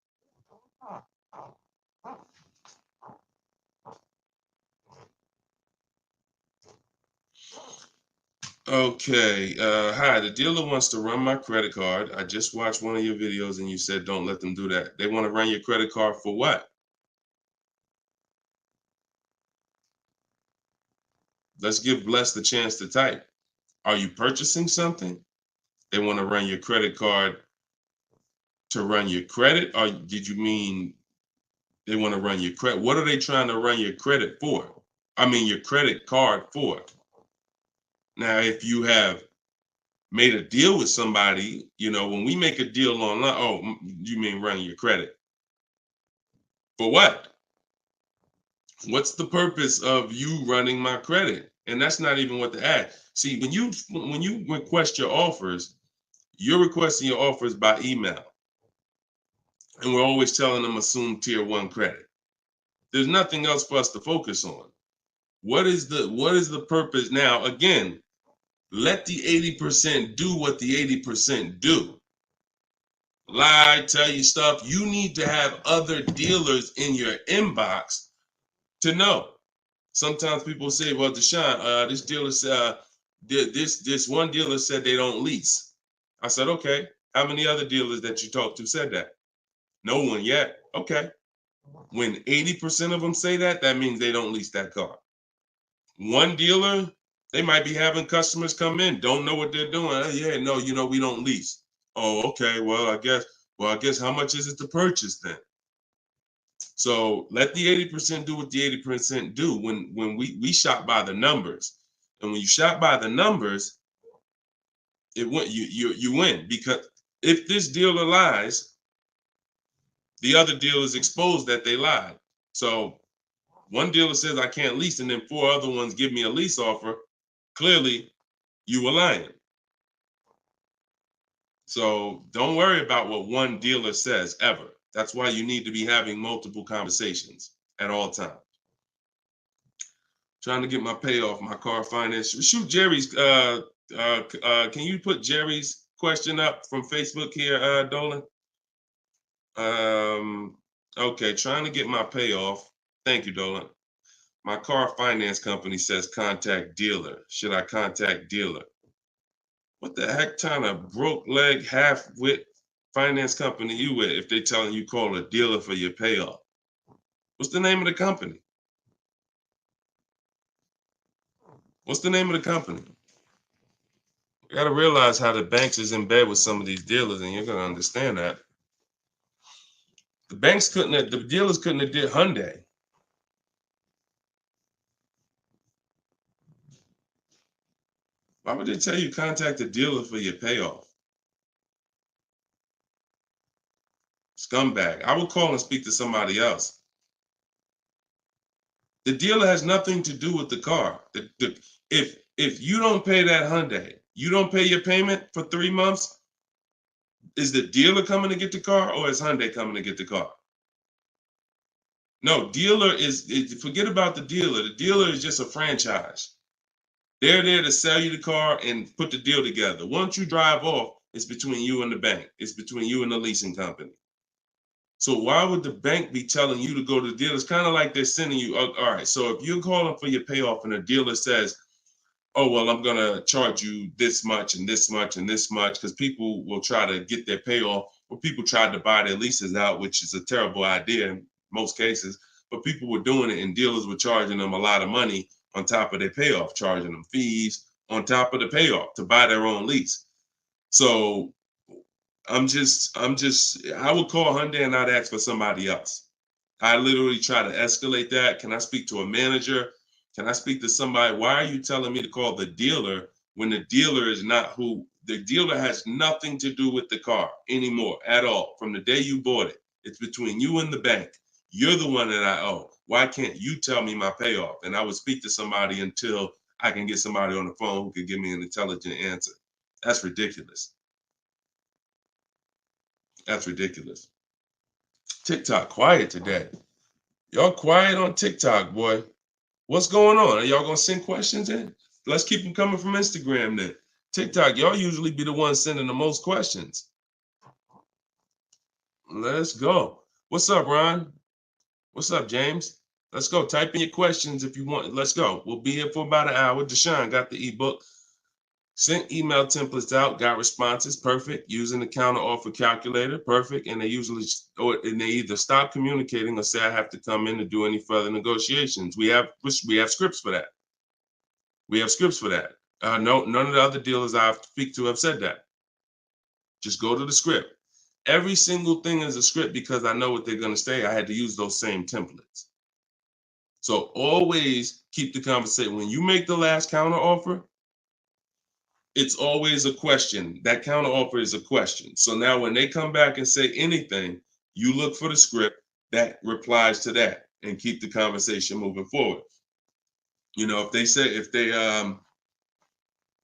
Okay. Hi, the dealer wants to run my credit card. I just watched one of your videos and you said don't let them do that. They want to run your credit card for what? Let's give Bless the chance to type. Are you purchasing something? They want to run your credit card to run your credit? Or did you mean they want to run your credit? What are they trying to run your credit for? I mean, your credit card for. Now, if you have made a deal with somebody, when we make a deal online, oh, you mean running your credit? For what? What's the purpose of you running my credit? And that's not even what the ad. See, when you request your offers, you're requesting your offers by email. And we're always telling them assume tier 1 credit. There's nothing else for us to focus on. What is the purpose? Now, again, let the 80% do what the 80% do. Lie, tell you stuff. You need to have other dealers in your inbox to know. Sometimes people say, well, Deshone, this dealer said, this one dealer said they don't lease. I said, okay. How many other dealers that you talked to said that? No one yet. Okay. When 80% of them say that, that means they don't lease that car. One dealer, they might be having customers come in, don't know what they're doing. Oh, yeah, no, we don't lease. Oh, okay. Well, I guess how much is it to purchase then? So let the 80% do what the 80% do. When we shop by the numbers, and when you shop by the numbers, you win, because if this dealer lies, the other dealer is exposed that they lied. So one dealer says I can't lease, and then 4 other ones give me a lease offer. Clearly, you were lying. So don't worry about what one dealer says ever. That's why you need to be having multiple conversations at all times. Trying to get my payoff, my car finance. Shoot Jerry's. Can you put Jerry's question up from Facebook here, Dolan? Okay, trying to get my payoff. Thank you, Dolan. My car finance company says contact dealer. Should I contact dealer? What the heck kind of broke leg, half-wit finance company you with if they telling you call a dealer for your payoff? What's the name of the company? What's the name of the company? You got to realize how the banks is in bed with some of these dealers, and you're going to understand that. The dealers couldn't have did Hyundai. Why would they tell you contact the dealer for your payoff? Scumbag. I would call and speak to somebody else. The dealer has nothing to do with the car. If you don't pay that Hyundai, you don't pay your payment for 3 months, is the dealer coming to get the car, or is Hyundai coming to get the car? No, forget about the dealer. The dealer is just a franchise. They're there to sell you the car and put the deal together. Once you drive off, it's between you and the bank. It's between you and the leasing company. So why would the bank be telling you to go to the dealer? It's kind of like they're sending you, all right, so if you're calling for your payoff and the dealer says, oh, well, I'm going to charge you this much and this much and this much, because people will try to get their payoff, or people tried to buy their leases out, which is a terrible idea in most cases, but people were doing it and dealers were charging them a lot of money on top of their payoff, charging them fees on top of the payoff to buy their own lease. So I would call Hyundai and I'd ask for somebody else. I literally try to escalate that. Can I speak to a manager? Can I speak to somebody? Why are you telling me to call the dealer when the dealer is not who? The dealer has nothing to do with the car anymore at all. From the day you bought it, it's between you and the bank. You're the one that I owe. Why can't you tell me my payoff? And I would speak to somebody until I can get somebody on the phone who could give me an intelligent answer. That's ridiculous. That's ridiculous. TikTok quiet today. Y'all quiet on TikTok, boy. What's going on? Are y'all gonna send questions in? Let's keep them coming from Instagram then. TikTok, y'all usually be the ones sending the most questions. Let's go. What's up, Ron? What's up, James? Let's go. Type in your questions if you want. Let's go. We'll be here for about an hour. Deshone got the ebook. Sent email templates out, got responses, perfect. Using the counter offer calculator, perfect. And they usually, and they either stop communicating or say I have to come in to do any further negotiations. We have scripts for that. We have scripts for that. No, none of the other dealers I speak to have said that. Just go to the script. Every single thing is a script because I know what they're going to say. I had to use those same templates. So always keep the conversation. When you make the last counter offer, it's always a question. That counter offer is a question. So now when they come back and say anything, you look for the script that replies to that and keep the conversation moving forward. You know,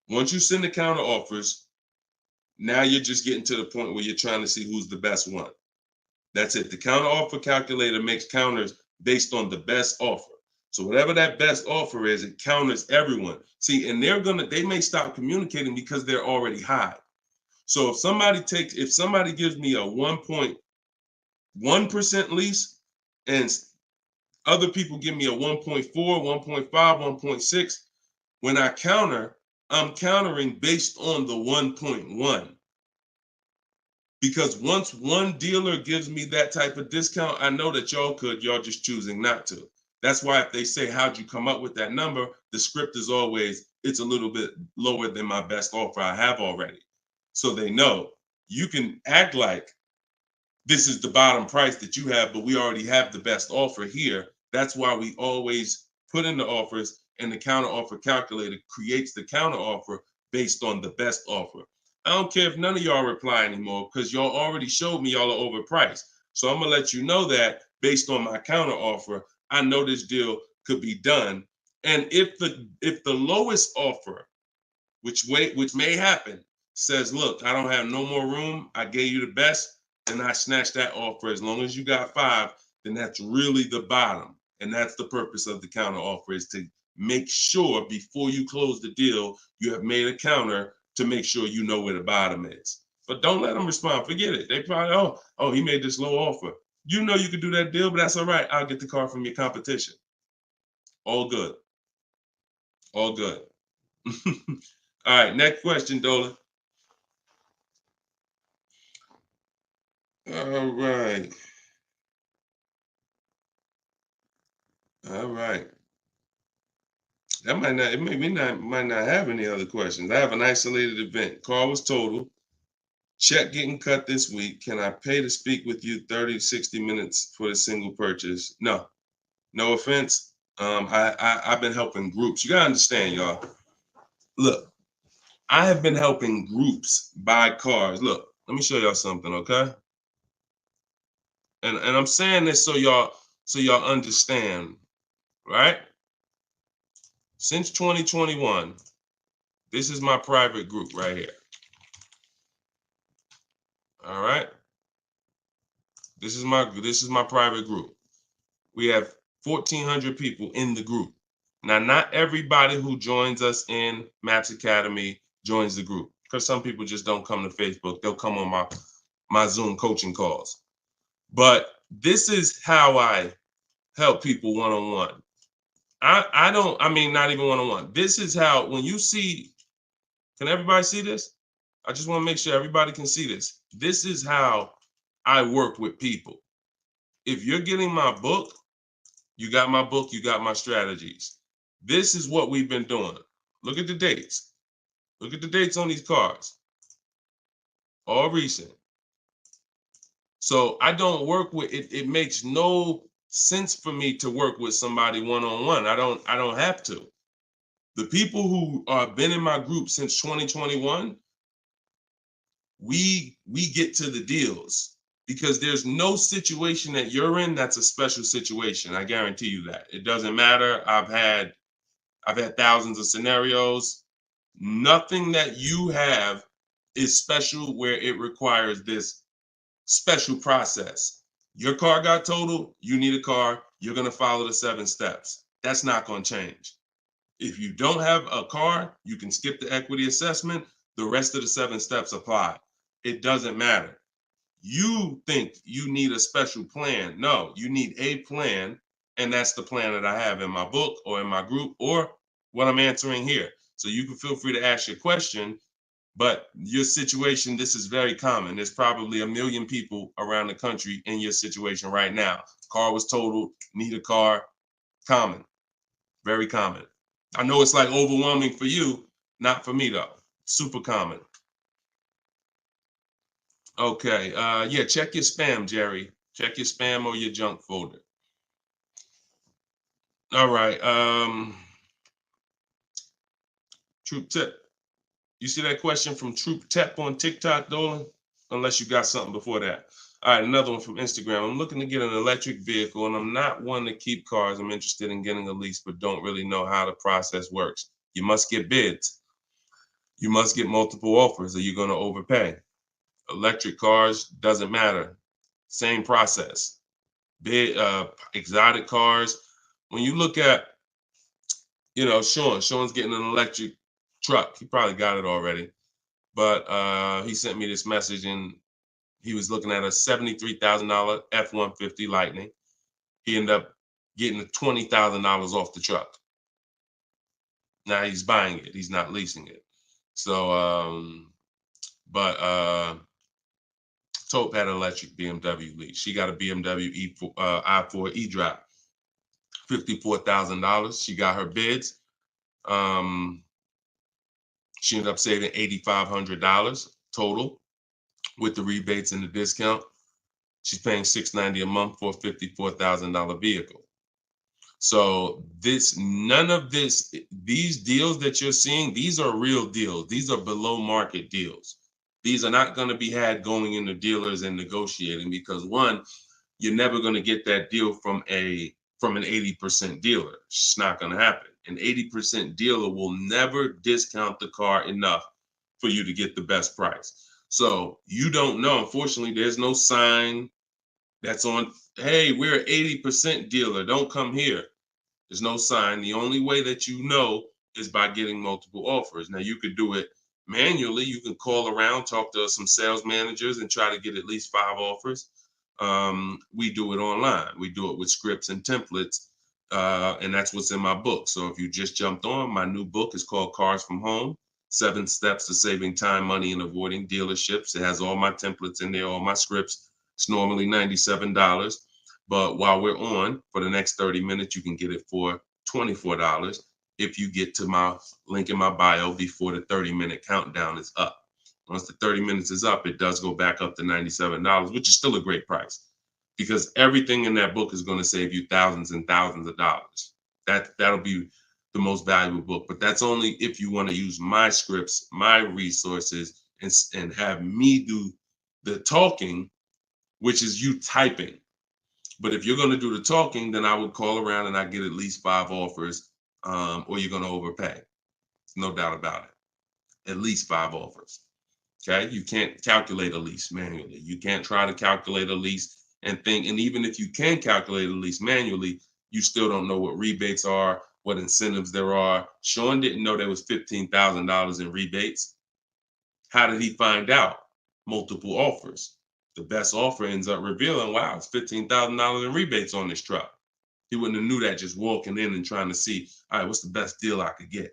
once you send the counter offers, now you're just getting to the point where you're trying to see who's the best one. That's it. The counter offer calculator makes counters based on the best offer. So whatever that best offer is, it counters everyone. See, and they may stop communicating because they're already high. So if somebody gives me a 1.1% lease and other people give me a 1.4, 1.5, 1.6, when I counter, I'm countering based on the 1.1. Because once one dealer gives me that type of discount, I know that y'all just choosing not to. That's why if they say, how'd you come up with that number? The script is always, it's a little bit lower than my best offer I have already. So they know you can act like this is the bottom price that you have, but we already have the best offer here. That's why we always put in the offers, and the counter offer calculator creates the counter offer based on the best offer. I don't care if none of y'all reply anymore because y'all already showed me y'all are overpriced. So I'm gonna let you know that based on my counter offer, I know this deal could be done. And if the lowest offer, which may happen, says, look, I don't have no more room, I gave you the best, and I snatched that offer. As long as you got 5, then that's really the bottom. And that's the purpose of the counter offer, is to make sure before you close the deal, you have made a counter to make sure you know where the bottom is. But don't let them respond. Forget it. They probably, oh, he made this low offer. You know you could do that deal, but that's all right. I'll get the car from your competition. All good. All good. All right, next question, Dolan. All right. All right. That might not have any other questions. I have an isolated event. Car was totaled. Check getting cut this week. Can I pay to speak with you 30 to 60 minutes for the single purchase? No. No offense. I've been helping groups. You gotta understand, y'all. Look, I have been helping groups buy cars. Look, let me show y'all something, okay? And I'm saying this so y'all understand, right? Since 2021, this is my private group right here. All right. This is my private group. We have 1,400 people in the group. Now, not everybody who joins us in Maps Academy joins the group, because some people just don't come to Facebook. They'll come on my Zoom coaching calls. But this is how I help people one-on-one. Not even one-on-one. This is how, when you see, can everybody see this? I just want to make sure everybody can see this. This is how I work with people. If you're getting my book, you got my book, you got my strategies. This is what we've been doing. Look at the dates. Look at the dates on these cards. All recent. So I don't work with it. It makes no sense for me to work with somebody one-on-one. I don't have to. The people who have been in my group since 2021, we get to the deals, because there's no situation that you're in that's a special situation. I guarantee you that. It doesn't matter. I've had thousands of scenarios. Nothing that you have is special where it requires this special process. Your car got totaled, you need a car, you're going to follow the 7 steps. That's not going to change. If you don't have a car, you can skip the equity assessment. The rest of the 7 steps apply. It doesn't matter. You think you need a special plan. No, you need a plan. And that's the plan that I have in my book or in my group or what I'm answering here. So you can feel free to ask your question. But your situation, this is very common. There's probably 1 million people around the country in your situation right now. Car was totaled, need a car. Common, very common. I know it's like overwhelming for you, not for me though. Super common. Okay, yeah, check your spam, Jerry. Check your spam or your junk folder. All right, Troop Tip. You see that question from Troop Tep on TikTok, Dolan? Unless you got something before that. All right, another one from Instagram. I'm looking to get an electric vehicle, and I'm not one to keep cars. I'm interested in getting a lease, but don't really know how the process works. You must get bids. You must get multiple offers, or you're going to overpay. Electric cars, doesn't matter. Same process. Bid, exotic cars. When you look at, Sean's getting an electric truck. He probably got it already. But he sent me this message, and he was looking at a $73,000 F-150 Lightning. He ended up getting $20,000 off the truck. Now he's buying it. He's not leasing it. So, Taupe had an electric BMW lease. She got a BMW i4 e-drive, $54,000. She got her bids. She ended up saving $8,500 total with the rebates and the discount. She's paying $690 a month for a $54,000 vehicle. So these deals that you're seeing, these are real deals. These are below market deals. These are not going to be had going into dealers and negotiating because one, you're never going to get that deal from an 80% dealer. It's not going to happen. An 80% dealer will never discount the car enough for you to get the best price. So you don't know. Unfortunately, there's no sign that's on, hey, we're an 80% dealer. Don't come here. There's no sign. The only way that you know is by getting multiple offers. Now, you could do it manually. You can call around, talk to some sales managers, and try to get at least 5 offers. We do it online. We do it with scripts and templates, and that's what's in my book. So if you just jumped on, my new book is called Cars from Home, 7 Steps to Saving Time, Money, and Avoiding Dealerships. It has all my templates in there, all my scripts. It's normally $97. But while we're on, for the next 30 minutes, you can get it for $24 if you get to my link in my bio before the 30-minute countdown is up. Once the 30 minutes is up, it does go back up to $97, which is still a great price because everything in that book is going to save you thousands and thousands of dollars. That'll be the most valuable book, but that's only if you want to use my scripts, my resources, and have me do the talking, which is you typing. But if you're going to do the talking, then I would call around and I get at least 5 offers, or you're going to overpay. No doubt about it. At least 5 offers. Okay. You can't calculate a lease manually. You can't try to calculate a lease and think. And even if you can calculate a lease manually, you still don't know what rebates are, what incentives there are. Sean didn't know there was $15,000 in rebates. How did he find out? Multiple offers. The best offer ends up revealing, wow, it's $15,000 in rebates on this truck. He wouldn't have knew that just walking in and trying to see, all right, what's the best deal I could get?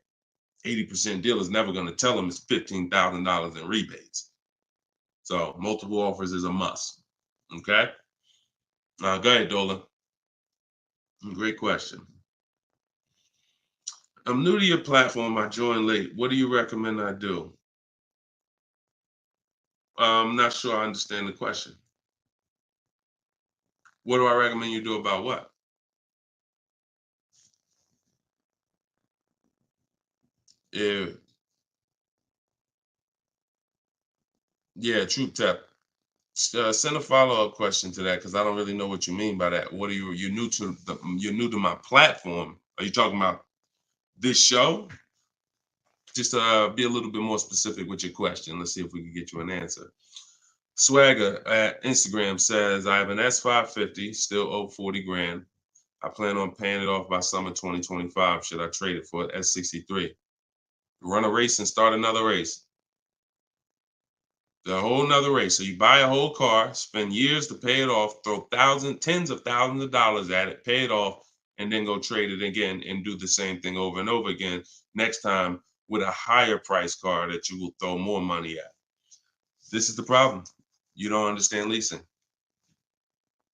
80% deal is never going to tell him it's $15,000 in rebates. So multiple offers is a must. Okay. Go ahead, Dolan. Great question. I'm new to your platform. I joined late. What do you recommend I do? I'm not sure I understand the question. What do I recommend you do about what? Yeah, Troop Tap. Send a follow-up question to that because I don't really know what you mean by that. What are you're new to my platform? Are you talking about this show? Just be a little bit more specific with your question. Let's see if we can get you an answer. Swagger at Instagram says, I have an S550, still owe 40 grand. I plan on paying it off by summer 2025. Should I trade it for an S63? Run a race and start another race. The whole nother race. So you buy a whole car, spend years to pay it off, throw tens of thousands of dollars at it, pay it off, and then go trade it again and do the same thing over and over again. Next time with a higher price car that you will throw more money at. This is the problem. You don't understand leasing.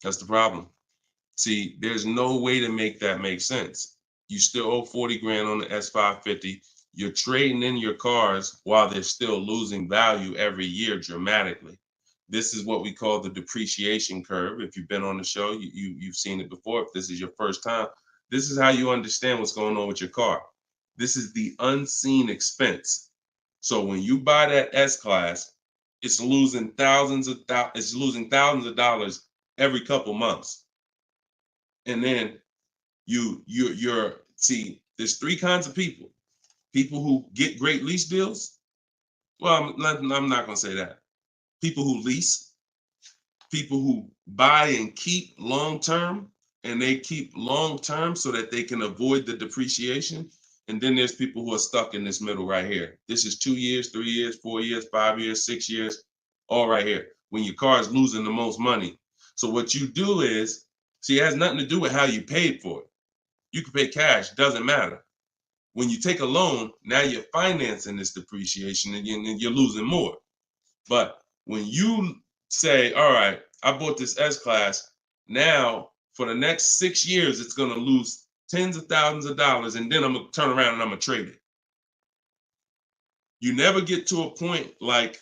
That's the problem. See, there's no way to make that make sense. You still owe 40 grand on the S550. You're trading in your cars while they're still losing value every year dramatically. This is what we call the depreciation curve. If you've been on the show, you've seen it before. If this is your first time, this is how you understand what's going on with your car. This is the unseen expense. So when you buy that S-Class, it's losing thousands of dollars every couple months. And then you're see, there's three kinds of people. People who get great lease deals. Well, I'm not going to say that. People who lease, people who buy and keep long term, and they keep long term so that they can avoid the depreciation. And then there's people who are stuck in this middle right here. This is 2 years, 3 years, 4 years, 5 years, 6 years, all right here, when your car is losing the most money. So what you do is, see, it has nothing to do with how you paid for it. You can pay cash, doesn't matter. When you take a loan, now you're financing this depreciation and you're losing more. But when you say, all right, I bought this S-Class, now for the next 6 years, it's going to lose tens of thousands of dollars, and then I'm going to turn around and I'm going to trade it. You never get to a point like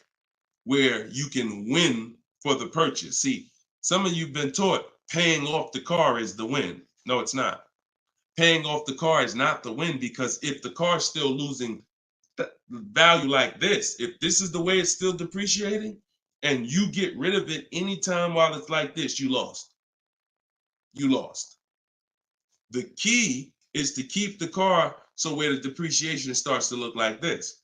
where you can win for the purchase. See, some of you've been taught paying off the car is the win. No, it's not. Paying off the car is not the win, because if the car is still losing value like this, if this is the way it's still depreciating and you get rid of it anytime while it's like this, you lost. You lost. The key is to keep the car so where the depreciation starts to look like this.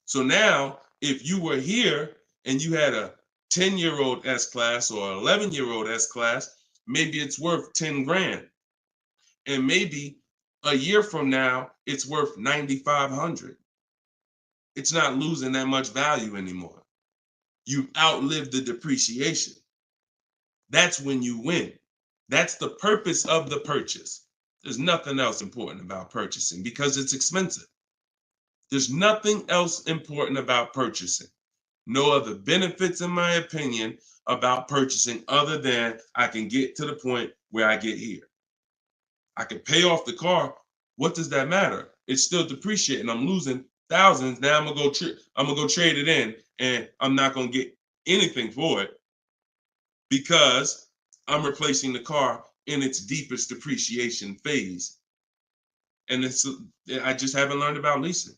So now, if you were here and you had a 10-year-old S-Class or 11-year-old S-Class, maybe it's worth 10 grand. And maybe a year from now, it's worth 9,500. It's not losing that much value anymore. You outlived the depreciation. That's when you win. That's the purpose of the purchase. There's nothing else important about purchasing because it's expensive. There's nothing else important about purchasing. No other benefits, in my opinion, about purchasing other than I can get to the point where I get here. I can pay off the car. What does that matter? It's still depreciating. I'm losing thousands. Now I'm gonna go trade it in, and I'm not gonna get anything for it because I'm replacing the car in its deepest depreciation phase. And I just haven't learned about leasing.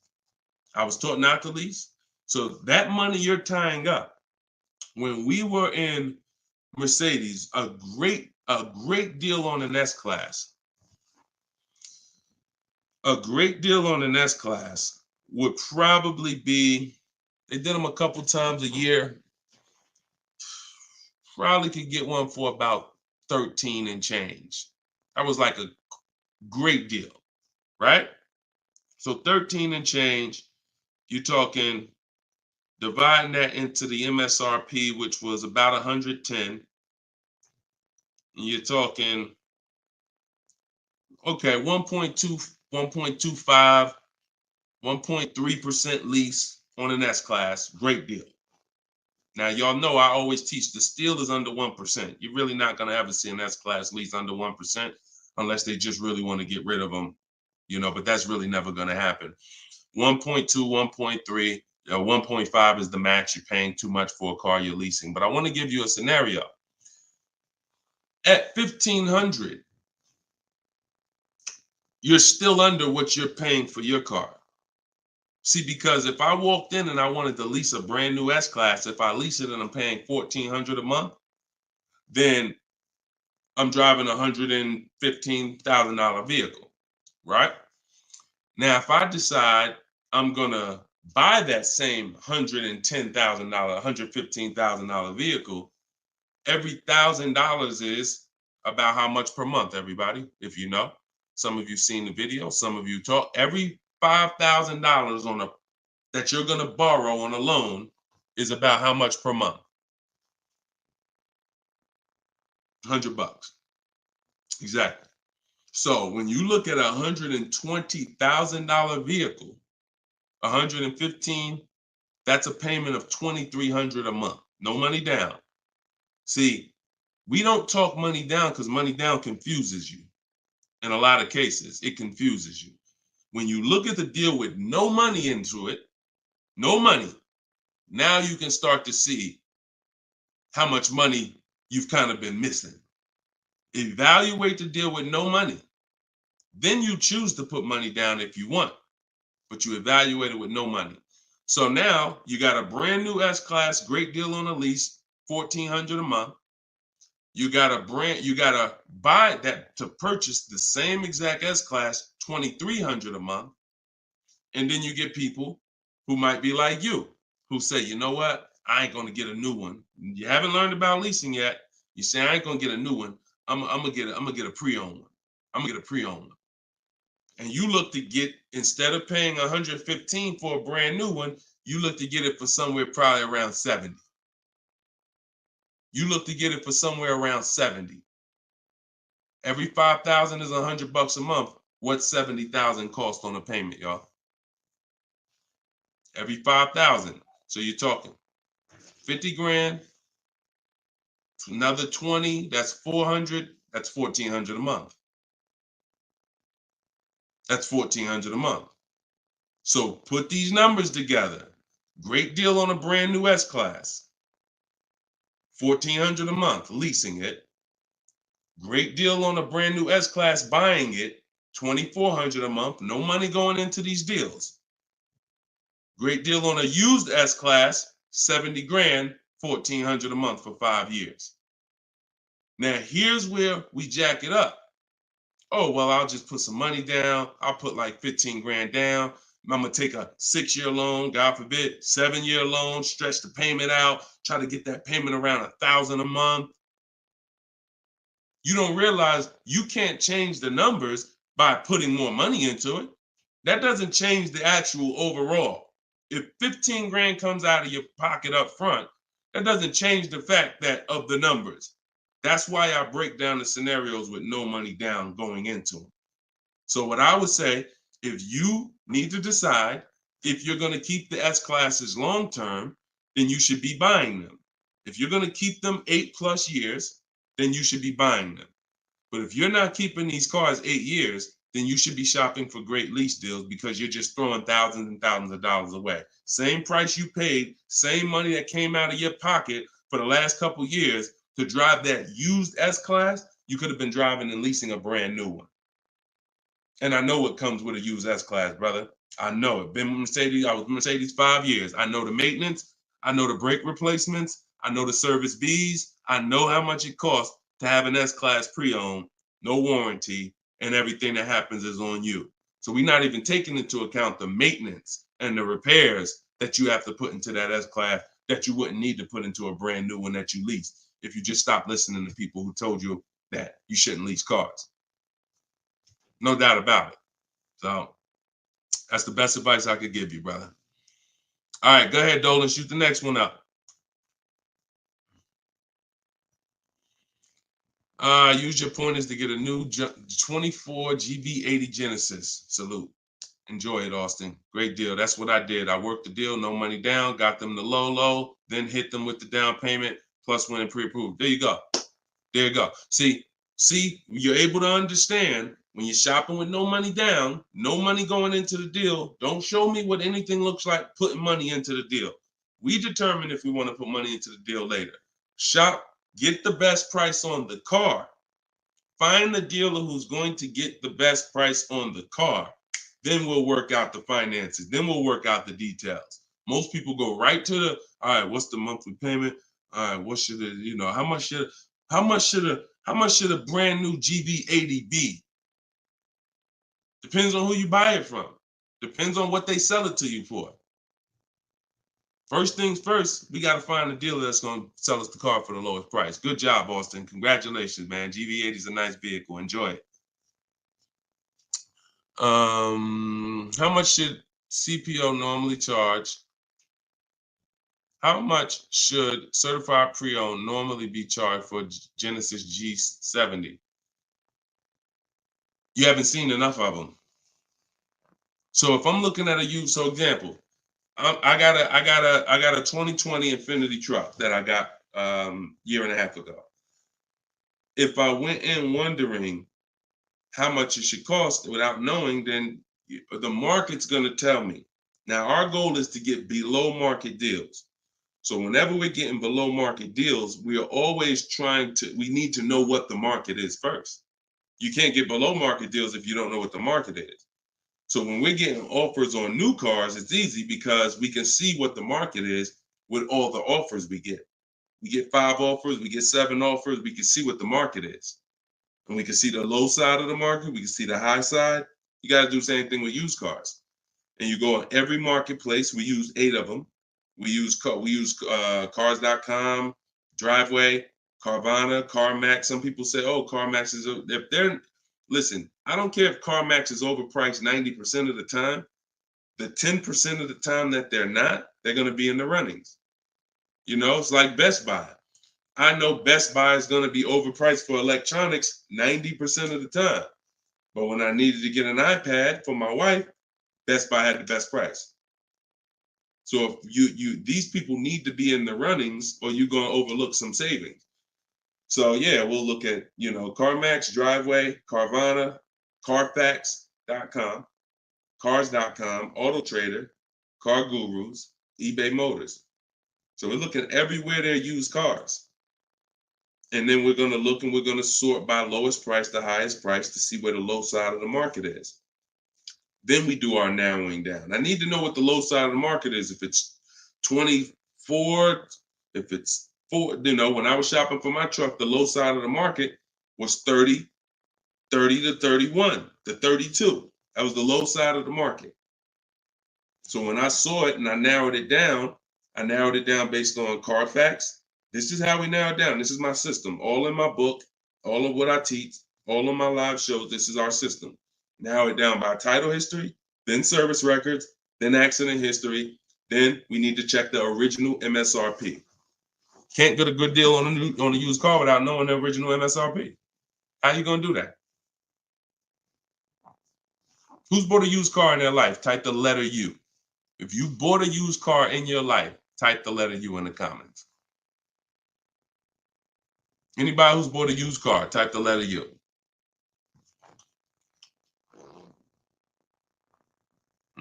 I was taught not to lease. So that money you're tying up, when we were in Mercedes, a great deal on an S-Class. A great deal on an S-Class would probably be, they did them a couple times a year, probably could get one for about 13 and change. That was like a great deal, right? So 13 and change, you're talking, dividing that into the MSRP, which was about 110, you're talking, okay, 1.2, 1.25, 1.3% lease on an S-Class, great deal. Now, y'all know I always teach the steal is under 1%. You're really not going to ever see an S-Class lease under 1% unless they just really want to get rid of them, but that's really never going to happen. 1.2, 1.3, 1.5 is the max. You're paying too much for a car you're leasing. But I want to give you a scenario. At $1,500, you're still under what you're paying for your car. See, because if I walked in and I wanted to lease a brand new S-Class, if I lease it and I'm paying $1,400 a month, then I'm driving a $115,000 vehicle, right? Now, if I decide I'm gonna buy that same $110,000, $115,000 vehicle, every $1,000 is about how much per month, everybody, if you know. Some of you seen the video, some of you talk. Every $5,000 on a that you're going to borrow on a loan is about how much per month? $100. Exactly. So when you look at a $120,000 vehicle, 115, that's a payment of $2,300 a month. No money down. See, we don't talk money down because money down confuses you. In a lot of cases, it confuses you. When you look at the deal with no money into it, no money, now you can start to see how much money you've kind of been missing. Evaluate the deal with no money. Then you choose to put money down if you want, but you evaluate it with no money. So now you got a brand new S-Class, great deal on a lease, $1,400 a month. You gotta buy that to purchase the same exact S-Class, $2,300 a month. And then you get people who might be like you, who say, you know what? I ain't gonna get a new one. You haven't learned about leasing yet. You say I ain't gonna get a new one. I'm gonna get a pre-owned one. I'm gonna get a pre-owned one. And you look to get, instead of paying 115 for a brand new one, you look to get it for somewhere probably around 70. You look to get it for somewhere around 70. Every 5,000 is $100 a month. What's 70,000 cost on a payment, y'all? Every 5,000. So you're talking 50 grand, another 20, that's 400, that's 1,400 a month. That's 1,400 a month. So put these numbers together. Great deal on a brand new S-Class. 1,400 a month, leasing it. Great deal on a brand new S-Class, buying it. 2,400 a month, no money going into these deals. Great deal on a used S-Class, 70 grand, 1,400 a month for 5 years. Now, here's where we jack it up. Oh, well, I'll just put some money down. I'll put like 15 grand down. I'm going to take a 6-year loan, God forbid, 7-year loan, stretch the payment out, try to get that payment around 1,000 a month. You don't realize you can't change the numbers by putting more money into it. That doesn't change the actual overall. If 15 grand comes out of your pocket up front, that doesn't change the fact that of the numbers. That's why I break down the scenarios with no money down going into them. So what I would say, if you need to decide if you're going to keep the S-Classes long term, then you should be buying them. If you're going to keep them 8+ years, then you should be buying them. But if you're not keeping these cars 8 years, then you should be shopping for great lease deals because you're just throwing thousands and thousands of dollars away. Same price you paid, same money that came out of your pocket for the last couple of years to drive that used S-Class, you could have been driving and leasing a brand new one. And I know what comes with a used S-Class, brother. I know it. Been with Mercedes. I was with Mercedes 5 years. I know the maintenance. I know the brake replacements. I know the service Bs. I know how much it costs to have an S-Class pre-owned, no warranty, and everything that happens is on you. So we're not even taking into account the maintenance and the repairs that you have to put into that S-Class that you wouldn't need to put into a brand new one that you lease if you just stop listening to people who told you that you shouldn't lease cars. No doubt about it. So that's the best advice I could give you, brother. All right, go ahead, Dolan. Shoot the next one up. Use your pointers to get a new 24 GB80 Genesis. Salute. Enjoy it, Austin. Great deal. That's what I did. I worked the deal, no money down, got them the low, then hit them with the down payment, plus went and pre-approved. There you go. There you go. See, you're able to understand when you're shopping with no money down, no money going into the deal. Don't show me what anything looks like putting money into the deal. We determine if we want to put money into the deal later. Shop, get the best price on the car. Find the dealer who's going to get the best price on the car. Then we'll work out the finances. Then we'll work out the details. Most people go right to the, all right, what's the monthly payment? All right, what should it, how much should a brand new GB80 be? Depends on who you buy it from. Depends on what they sell it to you for. First things first, we got to find a dealer that's going to sell us the car for the lowest price. Good job, Austin. Congratulations, man. GV80 is a nice vehicle. Enjoy it. How much should CPO normally charge? How much should certified pre-owned normally be charged for Genesis G70? You haven't seen enough of them. So if I'm looking at a used, so example, I got a 2020 Infinity truck that I got year and a half ago. If I went in wondering how much it should cost without knowing, then the market's going to tell me. Now our goal is to get below market deals. So whenever we're getting below market deals, we are always we need to know what the market is first. You can't get below market deals if you don't know what the market is. So when we're getting offers on new cars, it's easy because we can see what the market is with all the offers we get. We get 5 offers, we get 7 offers, we can see what the market is. And we can see the low side of the market, we can see the high side. You got to do the same thing with used cars. And you go on every marketplace, we use 8 of them. We use cars.com, Driveway, Carvana, CarMax. Some people say, oh, CarMax is, if they're, listen, I don't care if CarMax is overpriced 90% of the time. The 10% of the time that they're not, they're going to be in the runnings. You know, it's like Best Buy. I know Best Buy is going to be overpriced for electronics 90% of the time. But when I needed to get an iPad for my wife, Best Buy had the best price. So if these people need to be in the runnings or you're going to overlook some savings. So yeah, we'll look at, CarMax, Driveway, Carvana, Carfax.com, Cars.com, Auto Trader, Car Gurus, eBay Motors. So we're looking everywhere there used cars. And then we're going to look and we're going to sort by lowest price to highest price to see where the low side of the market is. Then we do our narrowing down. I need to know what the low side of the market is. If it's 24, if it's 4, when I was shopping for my truck, the low side of the market was 30 to 31 to 32. That was the low side of the market. So when I saw it and I narrowed it down based on Carfax. This is how we narrow it down. This is my system. All in my book, all of what I teach, all of my live shows, this is our system. Narrow it down by title history, then service records, then accident history. Then we need to check the original MSRP. Can't get a good deal on a used car without knowing the original MSRP. How you gonna do that? Who's bought a used car in their life? Type the letter U. If you bought a used car in your life, type the letter U in the comments. Anybody who's bought a used car, type the letter U.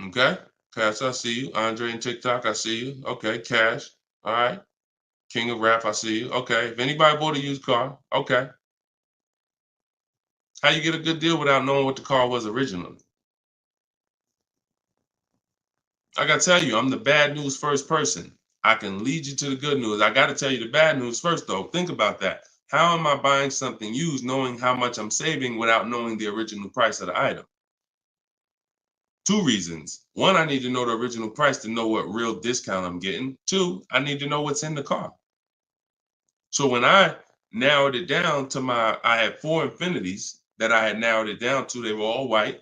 Okay, Cash, I see you. Andre and TikTok, I see you. Okay, Cash, all right. King of Rap, I see you. Okay, if anybody bought a used car, okay. How you get a good deal without knowing what the car was originally? I gotta tell you, I'm the bad news first person. I can lead you to the good news. I gotta tell you the bad news first, though. Think about that. How am I buying something used knowing how much I'm saving without knowing the original price of the item? 2 reasons. 1, I need to know the original price to know what real discount I'm getting. 2, I need to know what's in the car. So when I narrowed it down to I had 4 Infinities that I had narrowed it down to. They were all white.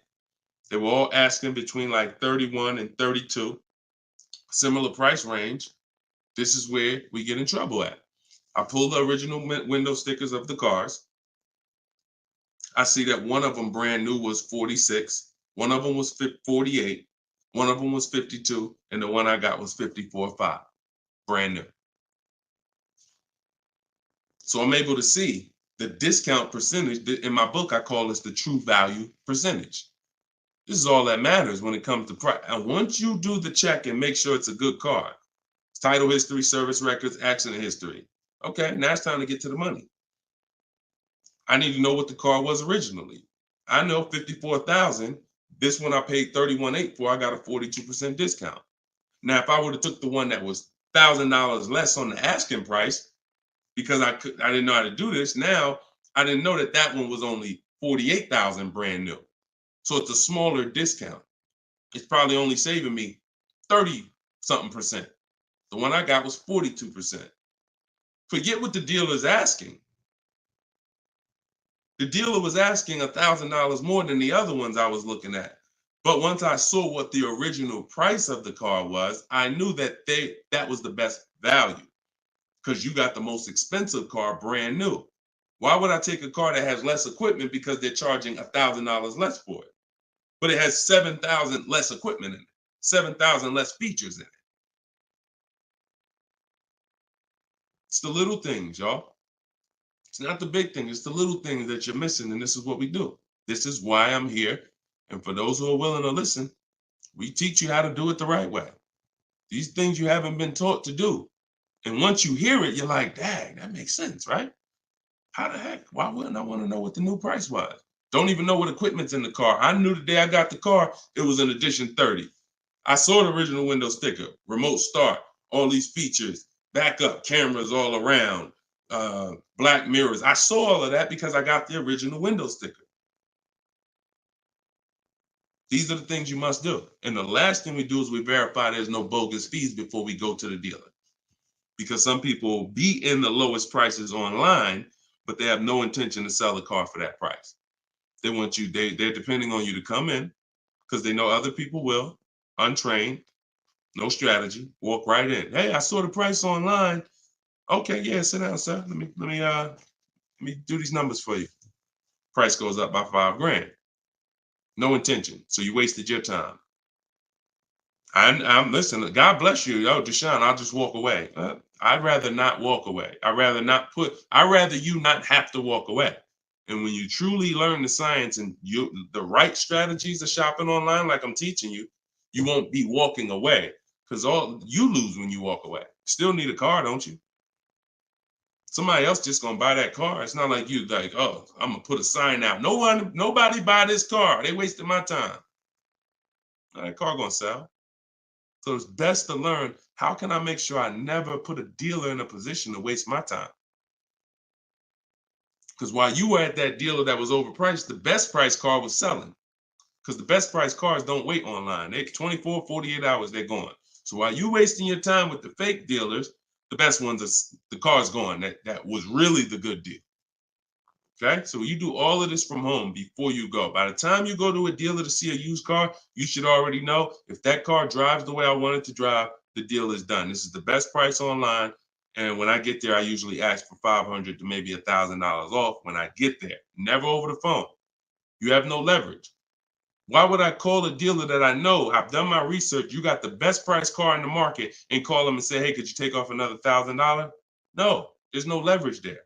They were all asking between like 31 and 32, similar price range. This is where we get in trouble at. I pulled the original window stickers of the cars. I see that one of them brand new was 46. One of them was 48. One of them was 52. And the one I got was 54.5, brand new. So I'm able to see the discount percentage. In my book, I call this the true value percentage. This is all that matters when it comes to price. And once you do the check and make sure it's a good car, title history, service records, accident history. Okay, now it's time to get to the money. I need to know what the car was originally. I know 54,000. This one I paid 31.8 for. I got a 42% discount. Now, if I would have took the one that was $1,000 less on the asking price, because I didn't know how to do this. Now I didn't know that one was only 48,000 brand new. So it's a smaller discount. It's probably only saving me 30 something percent. The one I got was 42%. Forget what the dealer's asking. The dealer was asking $1,000 more than the other ones I was looking at. But once I saw what the original price of the car was, I knew that that was the best value because you got the most expensive car brand new. Why would I take a car that has less equipment because they're charging $1,000 less for it? But it has 7,000 less equipment in it, 7,000 less features in it. It's the little things, y'all. It's not the big thing. It's the little things that you're missing. And this is what we do. This is why I'm here. And for those who are willing to listen, we teach you how to do it the right way. These things you haven't been taught to do. And once you hear it, you're like, dang, that makes sense, right? How the heck? Why wouldn't I want to know what the new price was? Don't even know what equipment's in the car. I knew the day I got the car, it was an edition 30. I saw the original window sticker, remote start, all these features, backup cameras all around, black mirrors. I saw all of that because I got the original window sticker. These are the things you must do. And the last thing we do is we verify there's no bogus fees before we go to the dealer. Because some people will be in the lowest prices online, but they have no intention to sell the car for that price. They want you, they're depending on you to come in because they know other people will, untrained, no strategy, walk right in. Hey, I saw the price online. Okay, yeah, sit down, sir. Let me do these numbers for you. Price goes up by $5,000. No intention. So you wasted your time. I'm listen, God bless you. Yo, Deshone, I'll just walk away. I'd rather not walk away. I'd rather you not have to walk away. And when you truly learn the science and the right strategies of shopping online, like I'm teaching you, you won't be walking away because all you lose when you walk away. Still need a car, don't you? Somebody else just gonna buy that car. It's not like you like, oh, I'm gonna put a sign out. Nobody buy this car. They wasted my time. That car gonna sell. So it's best to learn, how can I make sure I never put a dealer in a position to waste my time? Because while you were at that dealer that was overpriced, the best price car was selling. Because the best price cars don't wait online. They 24, 48 hours, they're gone. So while you wasting your time with the fake dealers, the best ones are the car's gone. That was really the good deal. Okay, so you do all of this from home before you go. By the time you go to a dealer to see a used car, you should already know if that car drives the way I want it to drive, the deal is done. This is the best price online. And when I get there, I usually ask for $500 to maybe $1,000 off when I get there. Never over the phone. You have no leverage. Why would I call a dealer that I know, I've done my research, you got the best price car in the market, and call them and say, hey, could you take off another $1,000? No, there's no leverage there.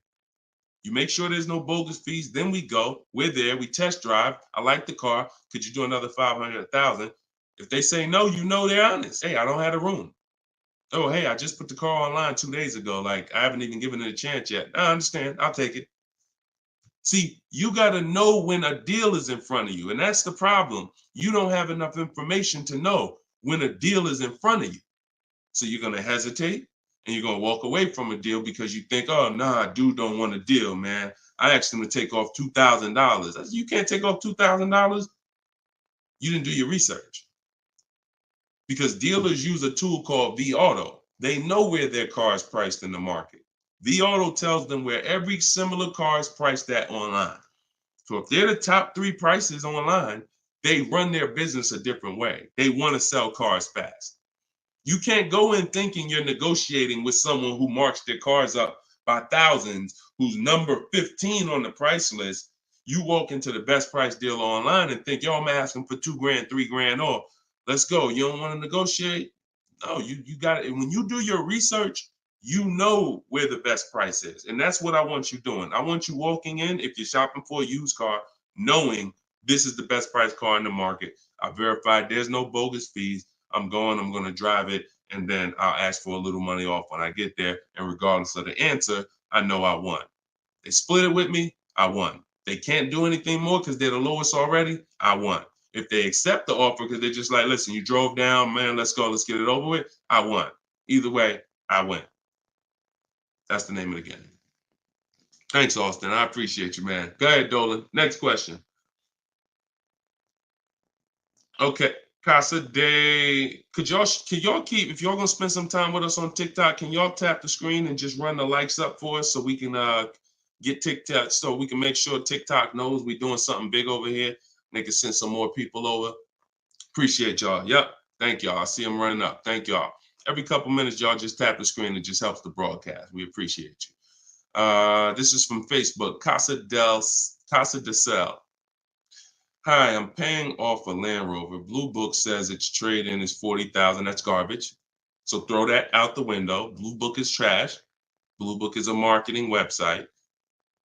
You make sure there's no bogus fees. Then we go. We're there. We test drive. I like the car. Could you do another 500, 1,000? If they say no, you know they're honest. Hey, I don't have a room. Oh, hey, I just put the car online 2 days ago. Like, I haven't even given it a chance yet. I understand. I'll take it. See, you got to know when a deal is in front of you. And that's the problem. You don't have enough information to know when a deal is in front of you. So you're going to hesitate. And you're going to walk away from a deal because you think, oh, nah, dude don't want a deal, man. I asked him to take off $2,000. You can't take off $2,000. You didn't do your research. Because dealers use a tool called vAuto. They know where their car is priced in the market. vAuto tells them where every similar car is priced at online. So if they're the top 3 prices online, they run their business a different way. They want to sell cars fast. You can't go in thinking you're negotiating with someone who marks their cars up by thousands, who's number 15 on the price list. You walk into the best price deal online and think, yo, I'm asking for $2,000, $3,000 off. Let's go. You don't want to negotiate? No, you got it. And when you do your research, you know where the best price is. And that's what I want you doing. I want you walking in, if you're shopping for a used car, knowing this is the best price car in the market. I verified there's no bogus fees. I'm going to drive it, and then I'll ask for a little money off when I get there. And regardless of the answer, I know I won. They split it with me, I won. They can't do anything more because they're the lowest already, I won. If they accept the offer because they're just like, listen, you drove down, man, let's go, let's get it over with, I won. Either way, I win. That's the name of the game. Thanks, Austin. I appreciate you, man. Go ahead, Dolan. Next question. Okay. Casa Day, could y'all keep, if y'all gonna spend some time with us on TikTok, can y'all tap the screen and just run the likes up for us so we can get TikTok, so we can make sure TikTok knows we're doing something big over here. They can send some more people over. Appreciate y'all. Yep. Thank y'all. I see them running up. Thank y'all. Every couple minutes, y'all just tap the screen. It just helps the broadcast. We appreciate you. This is from Facebook. Casa de Cel. Hi, I'm paying off a Land Rover. Blue Book says its trade-in is $40,000. That's garbage. So throw that out the window. Blue Book is trash. Blue Book is a marketing website.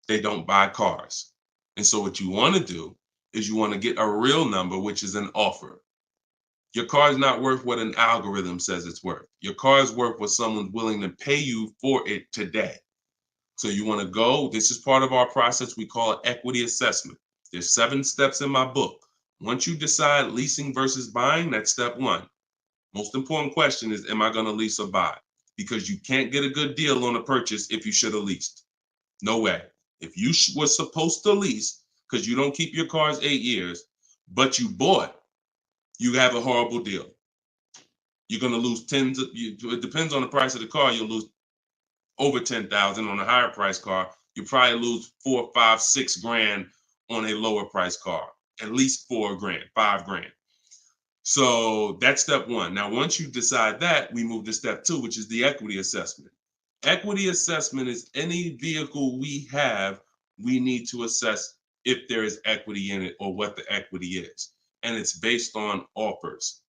They don't buy cars. And so what you want to do is you want to get a real number, which is an offer. Your car is not worth what an algorithm says it's worth. Your car is worth what someone's willing to pay you for it today. So you want to go, this is part of our process. We call it equity assessment. There's 7 steps in my book. Once you decide leasing versus buying, that's step 1. Most important question is, am I going to lease or buy? Because you can't get a good deal on a purchase if you should have leased. No way. If you were supposed to lease, because you don't keep your cars 8 years, but you bought, you have a horrible deal. You're going to lose it depends on the price of the car. You'll lose over 10,000 on a higher price car. You probably lose 4, 5, 6 grand on a lower price car, at least 4 grand, 5 grand. So that's step 1. Now, once you decide that, we move to step 2, which is the equity assessment. Equity assessment is any vehicle we have, we need to assess if there is equity in it or what the equity is. And it's based on offers.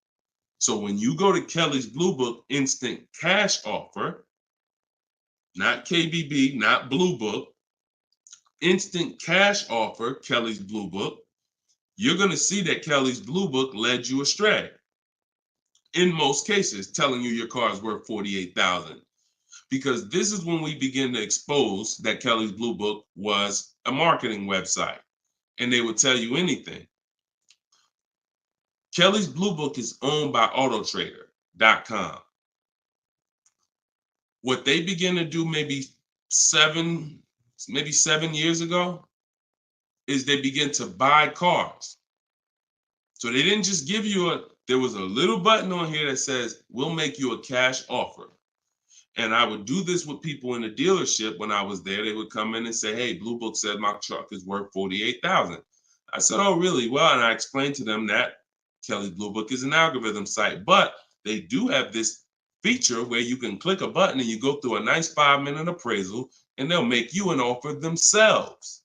So when you go to Kelly's Blue Book instant cash offer, not KBB, not Blue Book, instant cash offer, Kelly's Blue Book, you're going to see that Kelly's Blue Book led you astray. In most cases, telling you your car is worth $48,000. Because this is when we begin to expose that Kelly's Blue Book was a marketing website and they would tell you anything. Kelly's Blue Book is owned by Autotrader.com. What they began to do maybe 7 years ago is they begin to buy cars. So they didn't just give you there was a little button on here that says, we'll make you a cash offer. And I would do this with people in the dealership when I was there. They would come in and say, hey, Blue Book said my truck is worth $48,000. I said, oh, really? Well, and I explained to them that Kelly's Blue Book is an algorithm site, but they do have this feature where you can click a button and you go through a nice 5-minute appraisal and they'll make you an offer themselves.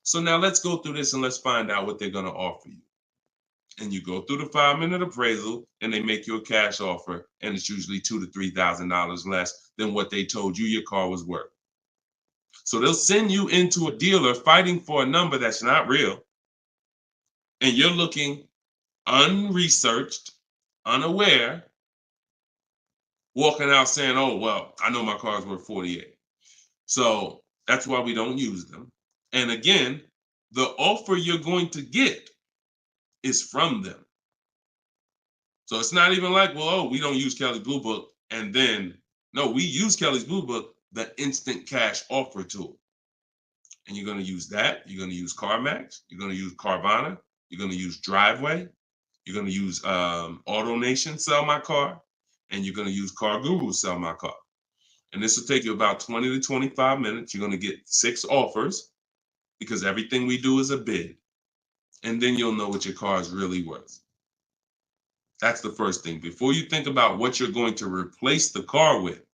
So now let's go through this and let's find out what they're going to offer you. And you go through the 5-minute appraisal and they make you a cash offer, and it's usually $2,000 to $3,000 less than what they told you your car was worth. So they'll send you into a dealer fighting for a number that's not real, and you're looking unresearched, unaware, walking out saying, oh, well, I know my car's worth 48. So that's why we don't use them. And again, the offer you're going to get is from them. So it's not even like, well, oh, we don't use Kelly's Blue Book. And then, no, we use Kelly's Blue Book, the instant cash offer tool. And you're going to use that. You're going to use CarMax. You're going to use Carvana. You're going to use Driveway. You're going to use AutoNation, Sell My Car. And you're going to use Car Guru, Sell My Car. And this will take you about 20 to 25 minutes. You're going to get 6 offers because everything we do is a bid. And then you'll know what your car is really worth. That's the first thing. Before you think about what you're going to replace the car with,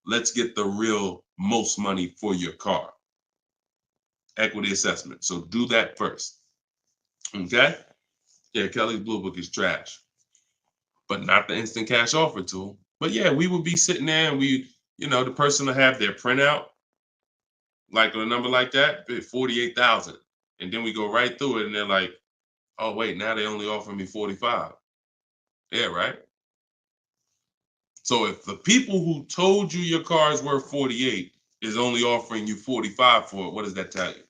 let's get the real most money for your car. Equity assessment. So do that first. Okay? Yeah, Kelly's Blue Book is trash, but not the instant cash offer tool. But yeah, we would be sitting there and the person will have their printout, like a number like that, 48,000. And then we go right through it and they're like, oh, wait, now they only offer me 45. Yeah, right? So if the people who told you your car is worth 48 is only offering you 45 for it, what does that tell you?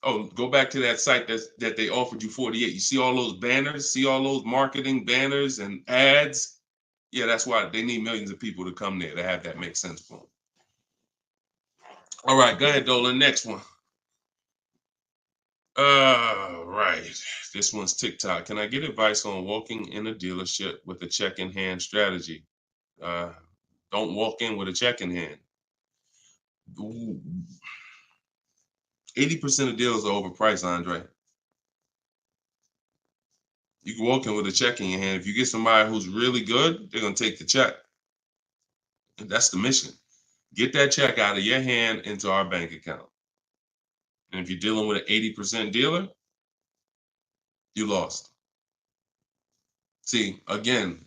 Oh, go back to that site that they offered you 48. You see all those banners, see all those marketing banners and ads? Yeah, that's why they need millions of people to come there to have that make sense for them. All right, go ahead, Dolan. Next one. Right. This one's TikTok. Can I get advice on walking in a dealership with a check in hand strategy? Don't walk in with a check in hand. 80% of deals are overpriced, Andre. You can walk in with a check in your hand. If you get somebody who's really good, they're going to take the check. And that's the mission. Get that check out of your hand into our bank account. And if you're dealing with an 80% dealer, you lost. See, again,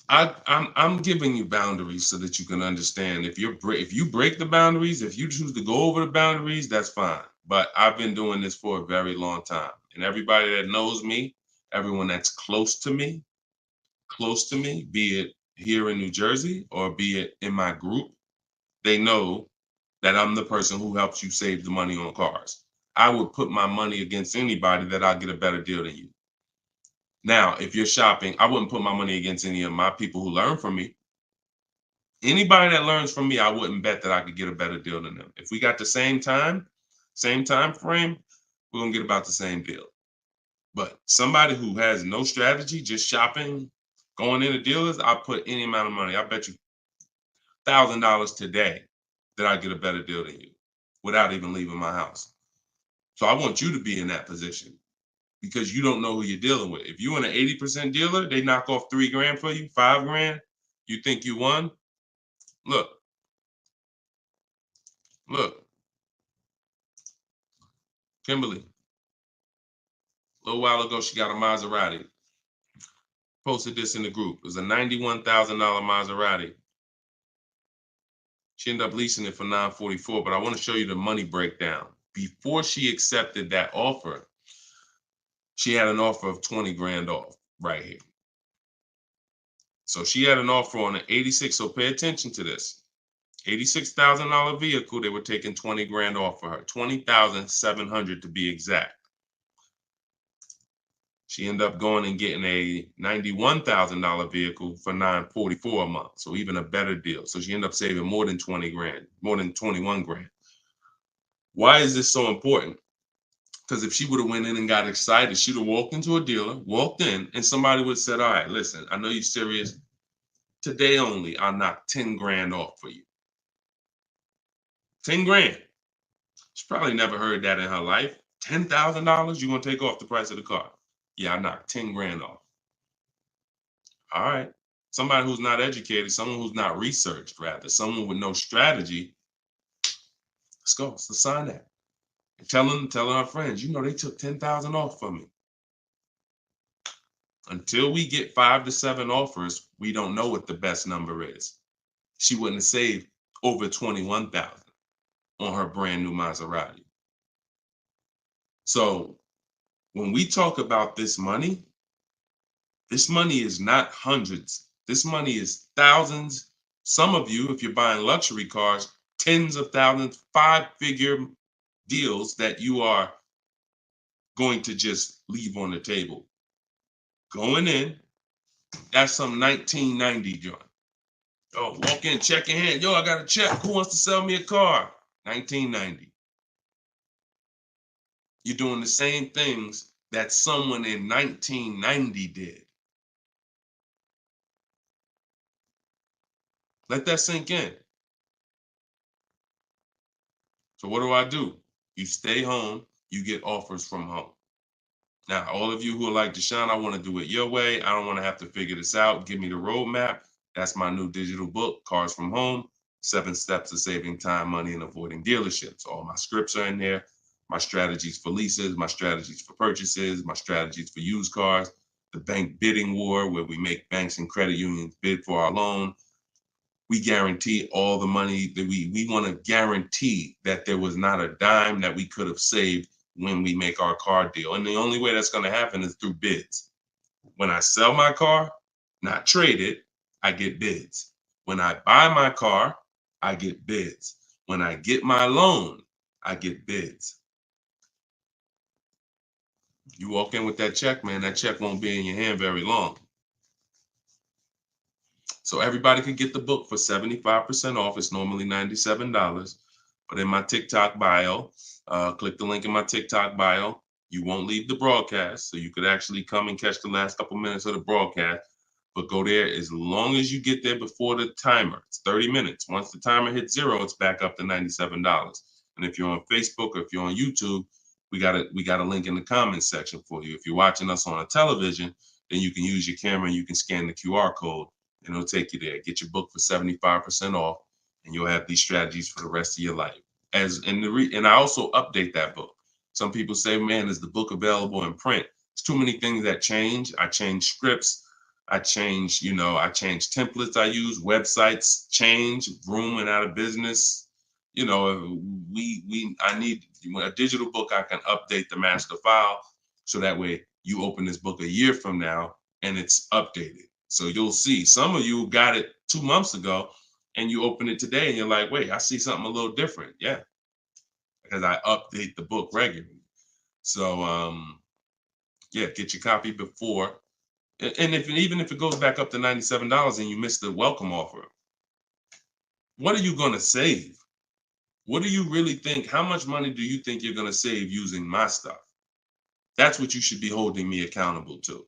I'm giving you boundaries so that you can understand. If you break the boundaries, if you choose to go over the boundaries, that's fine. But I've been doing this for a very long time, and everybody that knows me, everyone that's close to me, be it here in New Jersey or be it in my group, they know that I'm the person who helps you save the money on cars. I would put my money against anybody that I'll get a better deal than you. Now, if you're shopping, I wouldn't put my money against any of my people who learn from me. Anybody that learns from me, I wouldn't bet that I could get a better deal than them. If we got the same time frame, we're gonna get about the same deal. But somebody who has no strategy, just shopping, going into dealers, I'll put any amount of money. I bet you $1,000 today that I get a better deal than you without even leaving my house. So I want you to be in that position because you don't know who you're dealing with. If you're in an 80% dealer, they knock off $3,000 for you, $5,000. You think you won? Look, Kimberly. A little while ago, she got a Maserati. Posted this in the group. It was a $91,000 Maserati. She ended up leasing it for $944, but I want to show you the money breakdown. Before she accepted that offer, she had an offer of 20 grand off right here. So she had an offer on an 86. So pay attention to this. $86,000 vehicle, they were taking 20 grand off for her. 20,700 to be exact. She ended up going and getting a $91,000 vehicle for $944 a month. So even a better deal. So she ended up saving more than 20 grand, more than 21 grand. Why is this so important? Because if she would have went in and got excited, she'd have walked into a dealer, walked in, and somebody would have said, all right, listen, I know you're serious. Today only, I'll knock 10 grand off for you. 10 grand. She probably never heard that in her life. $10,000 you're going to take off the price of the car. Yeah, I knocked 10 grand off. All right. Somebody who's not educated, someone who's not researched, rather, someone with no strategy. Let's go. Let's sign that. And telling our friends, you know, they took 10,000 off from me. Until we get 5 to 7 offers, we don't know what the best number is. She wouldn't have saved over 21,000 on her brand new Maserati. So when we talk about this money is not hundreds. This money is thousands. Some of you, if you're buying luxury cars, tens of thousands, 5-figure deals that you are going to just leave on the table. Going in, that's some 1990 joint. Oh, walk in, check in hand. Yo, I got a check. Who wants to sell me a car? 1990. You're doing the same things that someone in 1990 did. Let that sink in. So what do? You stay home, you get offers from home. Now, all of you who are like, Deshone, I want to do it your way. I don't want to have to figure this out. Give me the roadmap. That's my new digital book, Cars from Home, 7 Steps to Saving Time, Money, and Avoiding Dealerships. All my scripts are in there. My strategies for leases, my strategies for purchases, my strategies for used cars, the bank bidding war, where we make banks and credit unions bid for our loan. We guarantee all the money that we want to guarantee that there was not a dime that we could have saved when we make our car deal. And the only way that's going to happen is through bids. When I sell my car, not trade it, I get bids. When I buy my car, I get bids. When I get my loan, I get bids. You walk in with that check, man, that check won't be in your hand very long. So everybody could get the book for 75% off. It's normally $97. But in my TikTok bio, click the link in my TikTok bio. You won't leave the broadcast, so you could actually come and catch the last couple minutes of the broadcast. But go there as long as you get there before the timer. It's 30 minutes. Once the timer hits 0, it's back up to $97. And if you're on Facebook or if you're on YouTube, we got a link in the comments section for you. If you're watching us on a television, then you can use your camera and you can scan the QR code and it'll take you there. Get your book for 75% off, and you'll have these strategies for the rest of your life. And I also update that book. Some people say, man, is the book available in print? There's too many things that change. I change scripts. I change templates I use, websites change, Vroom went out of business. I need a digital book. I can update the master file so that way you open this book a year from now and it's updated. So you'll see some of you got it 2 months ago and you open it today and you're like, wait, I see something a little different. Yeah, because I update the book regularly. So yeah, get your copy before. And even if it goes back up to $97 and you miss the welcome offer, what are you going to save? What do you really think? How much money do you think you're going to save using my stuff? That's what you should be holding me accountable to.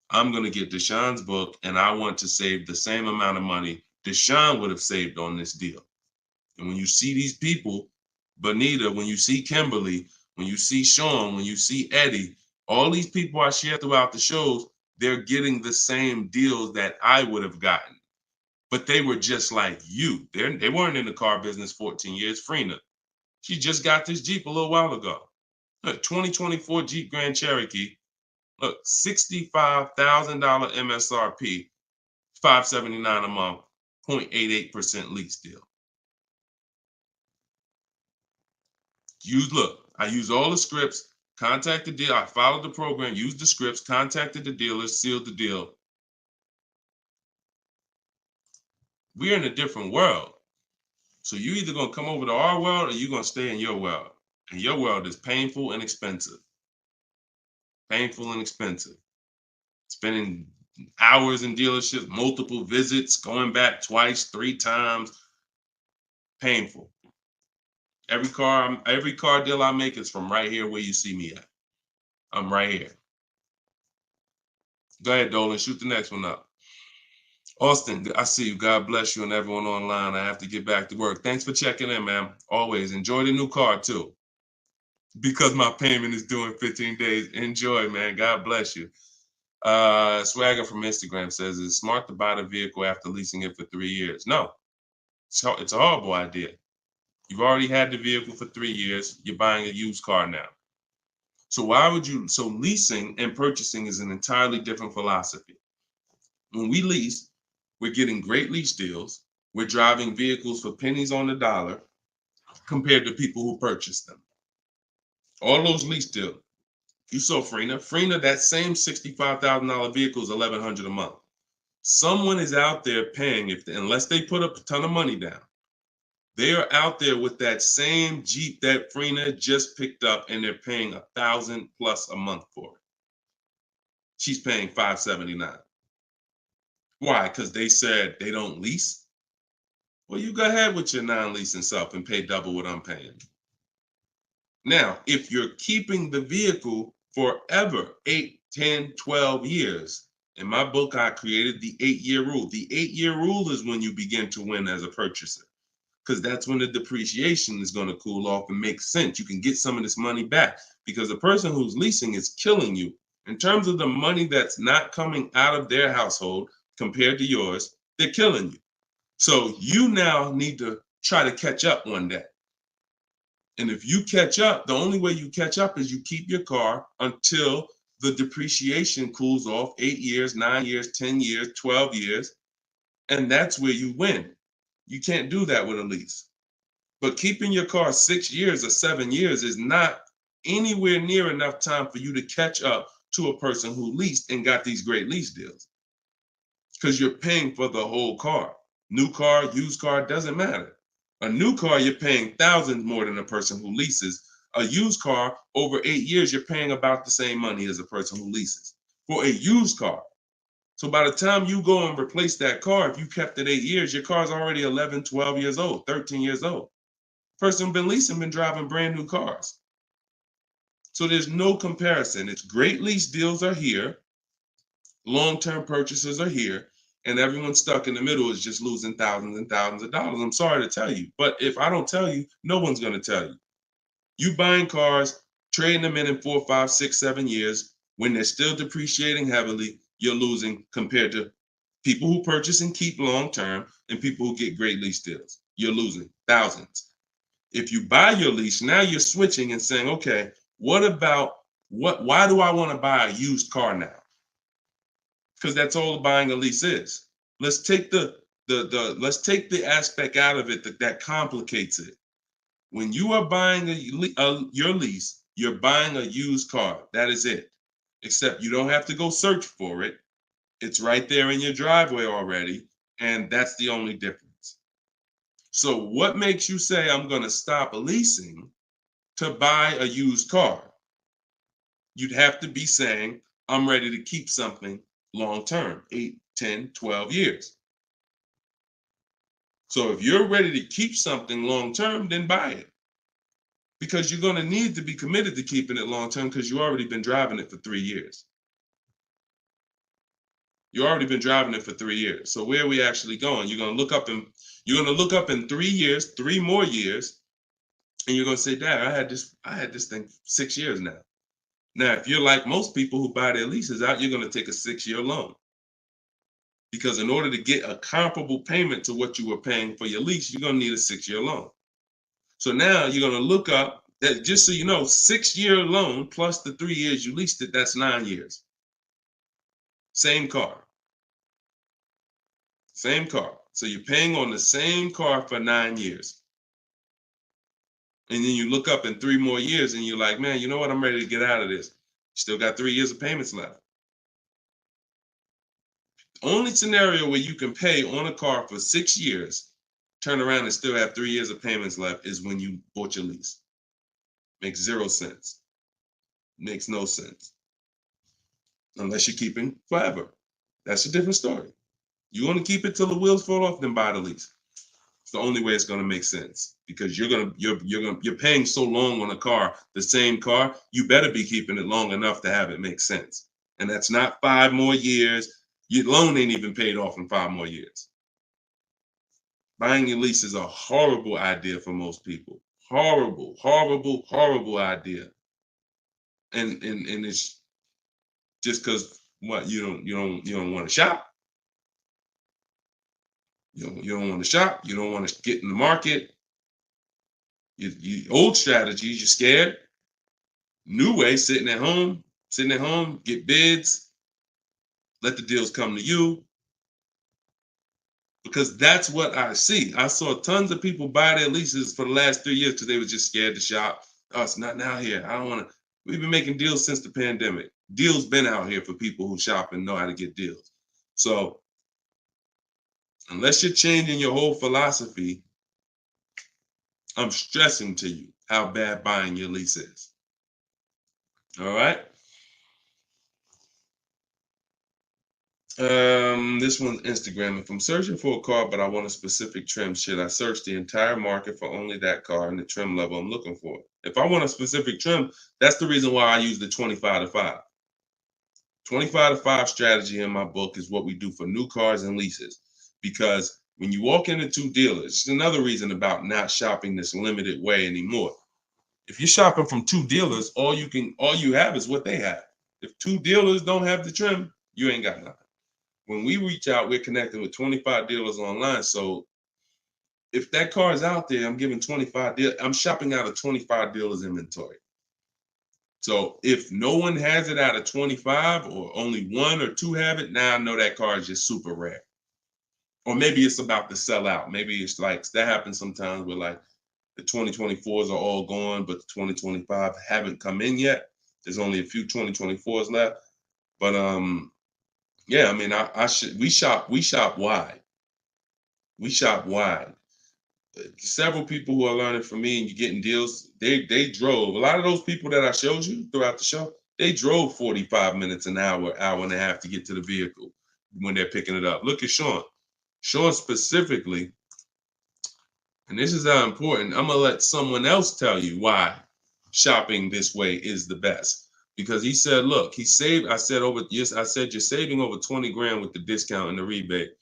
I'm going to get Deshone's book, and I want to save the same amount of money Deshone would have saved on this deal. And when you see these people, Bonita, when you see Kimberly, when you see Sean, when you see Eddie, all these people I share throughout the shows, they're getting the same deals that I would have gotten. But they were just like you. They weren't in the car business 14 years. Frina, she just got this Jeep a little while ago. Look, 2024 Jeep Grand Cherokee. Look, $65,000 MSRP, $579 a month, 0.88% lease deal. I use all the scripts, contacted the dealer, I followed the program, used the scripts, contacted the dealer, sealed the deal. We're in a different world. So you either gonna come over to our world or you're gonna stay in your world. And your world is painful and expensive. Painful and expensive. Spending hours in dealerships, multiple visits, going back twice, 3 times. Painful. Every car deal I make is from right here where you see me at. I'm right here. Go ahead, Dolan, shoot the next one up. Austin, I see you. God bless you and everyone online. I have to get back to work. Thanks for checking in, man. Always enjoy the new car too. Because my payment is due in 15 days. Enjoy, man. God bless you. Swagger from Instagram says, it's smart to buy the vehicle after leasing it for 3 years. No, it's a horrible idea. You've already had the vehicle for 3 years. You're buying a used car now. So leasing and purchasing is an entirely different philosophy. When we lease, we're getting great lease deals. We're driving vehicles for pennies on the dollar compared to people who purchase them. All those lease deals. You saw Frina, that same $65,000 vehicle is $1,100 a month. Someone is out there paying, unless they put up a ton of money down, they are out there with that same Jeep that Frina just picked up and they're paying $1,000 plus a month for it. She's paying $579. Why? Because they said they don't lease? Well, you go ahead with your non-leasing stuff and pay double what I'm paying. Now, if you're keeping the vehicle forever, 8, 10, 12 years, in my book, I created the 8-year rule. The 8-year rule is when you begin to win as a purchaser, because that's when the depreciation is going to cool off and make sense. You can get some of this money back because the person who's leasing is killing you. In terms of the money that's not coming out of their household compared to yours, they're killing you. So you now need to try to catch up one day. And if you catch up, the only way you catch up is you keep your car until the depreciation cools off 8 years, 9 years, 10 years, 12 years. And that's where you win. You can't do that with a lease. But keeping your car 6 years or 7 years is not anywhere near enough time for you to catch up to a person who leased and got these great lease deals. Because you're paying for the whole car. New car, used car, doesn't matter. A new car, you're paying thousands more than a person who leases. A used car, over 8 years, you're paying about the same money as a person who leases for a used car. So by the time you go and replace that car, if you kept it 8 years, your car's already 11, 12 years old, 13 years old. Person been leasing, been driving brand new cars. So there's no comparison. It's great lease deals are here, long-term purchases are here, and everyone stuck in the middle is just losing thousands and thousands of dollars. I'm sorry to tell you, but if I don't tell you, no one's going to tell you. You buying cars, trading them in 4, 5, 6, 7 years, when they're still depreciating heavily, you're losing compared to people who purchase and keep long-term and people who get great lease deals. You're losing thousands. If you buy your lease, now you're switching and saying, okay, why do I want to buy a used car now? Because that's all buying a lease is. Let's take let's take the aspect out of it that complicates it. When you are buying your lease, you're buying a used car. That is it. Except you don't have to go search for it. It's right there in your driveway already, and that's the only difference. So what makes you say I'm going to stop leasing to buy a used car? You'd have to be saying I'm ready to keep something long term, 8, 10, 12 years. So if you're ready to keep something long term, then buy it. Because you're going to need to be committed to keeping it long term because you've already been driving it for 3 years. You've already been driving it for 3 years. So where are we actually going? You're going to look up in 3 years, 3 more years, and you're going to say, Dad, I had this thing 6 years now. Now, if you're like most people who buy their leases out, you're going to take a 6-year loan. Because in order to get a comparable payment to what you were paying for your lease, you're going to need a 6-year loan. So now you're going to look up that, just so you know, 6-year loan plus the 3 years you leased it, that's 9 years. Same car. Same car. So you're paying on the same car for 9 years. And then you look up in 3 more years and you're like, man, you know what? I'm ready to get out of this. Still got 3 years of payments left. Only scenario where you can pay on a car for 6 years, turn around and still have 3 years of payments left is when you bought your lease. Makes 0 sense. Makes no sense. Unless you're keeping forever. That's a different story. You want to keep it till the wheels fall off, then buy the lease. It's the only way it's going to make sense because you're paying so long on a car, the same car, you better be keeping it long enough to have it make sense. And that's not 5 more years. Your loan ain't even paid off in 5 more years. Buying your lease is a horrible idea for most people. Horrible, horrible, horrible idea. And it's just because what you don't want to shop. You don't want to shop. You don't want to get in the market. Old strategies, you're scared. New way, sitting at home, get bids, let the deals come to you. Because that's what I see. I saw tons of people buy their leases for the last 3 years because they were just scared to shop. Oh, it's not now here. I don't want to. We've been making deals since the pandemic. Deals been out here for people who shop and know how to get deals. So unless you're changing your whole philosophy, I'm stressing to you how bad buying your lease is. All right. This one's Instagram. If I'm searching for a car, but I want a specific trim, should I search the entire market for only that car and the trim level I'm looking for? If I want a specific trim, that's the reason why I use the 25 to 5. 25 to 5 strategy in my book is what we do for new cars and leases. Because when you walk into 2 dealers, it's another reason about not shopping this limited way anymore. If you're shopping from 2 dealers, all you have is what they have. If 2 dealers don't have the trim, you ain't got nothing. When we reach out, we're connecting with 25 dealers online. So if that car is out there, I'm giving 25 dealers. I'm shopping out of 25 dealers inventory. So if no one has it out of 25 or only 1 or 2 have it, now I know that car is just super rare. Or maybe it's about to sell out. Maybe it's like that happens sometimes where like the 2024s are all gone, but the 2025 haven't come in yet. There's only a few 2024s left. But yeah, I mean, we shop wide. We shop wide. Several people who are learning from me and you're getting deals, they drove. A lot of those people that I showed you throughout the show, they drove 45 minutes, an hour and a half to get to the vehicle when they're picking it up. Look at Sean. Sean specifically And this is how important. I'm gonna let someone else tell you why shopping this way is the best. Because he said, look, he saved. I said I said you're saving over 20 grand with the discount and the rebate.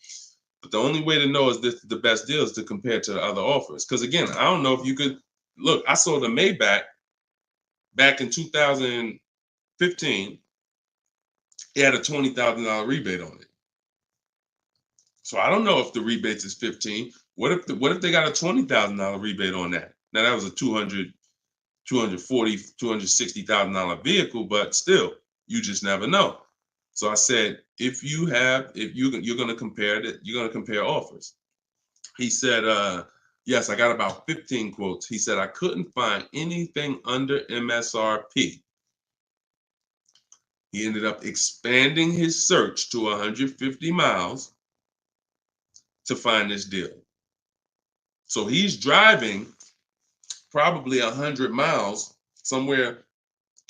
But the only way to know is this the best deal is to compare to the other offers. Because again, I don't know if you could look. I sold a Maybach back in 2015. It had a $20,000 rebate on it. So I don't know if the rebates is 15. What if they got a $20,000 rebate on that? Now that was a $260,000 vehicle, but still, you just never know. So I said, if you're gonna compare it, you're gonna compare offers. He said, yes, I got about 15 quotes. He said I couldn't find anything under MSRP. He ended up expanding his search to 150 miles to find this deal. So he's driving probably 100 miles somewhere.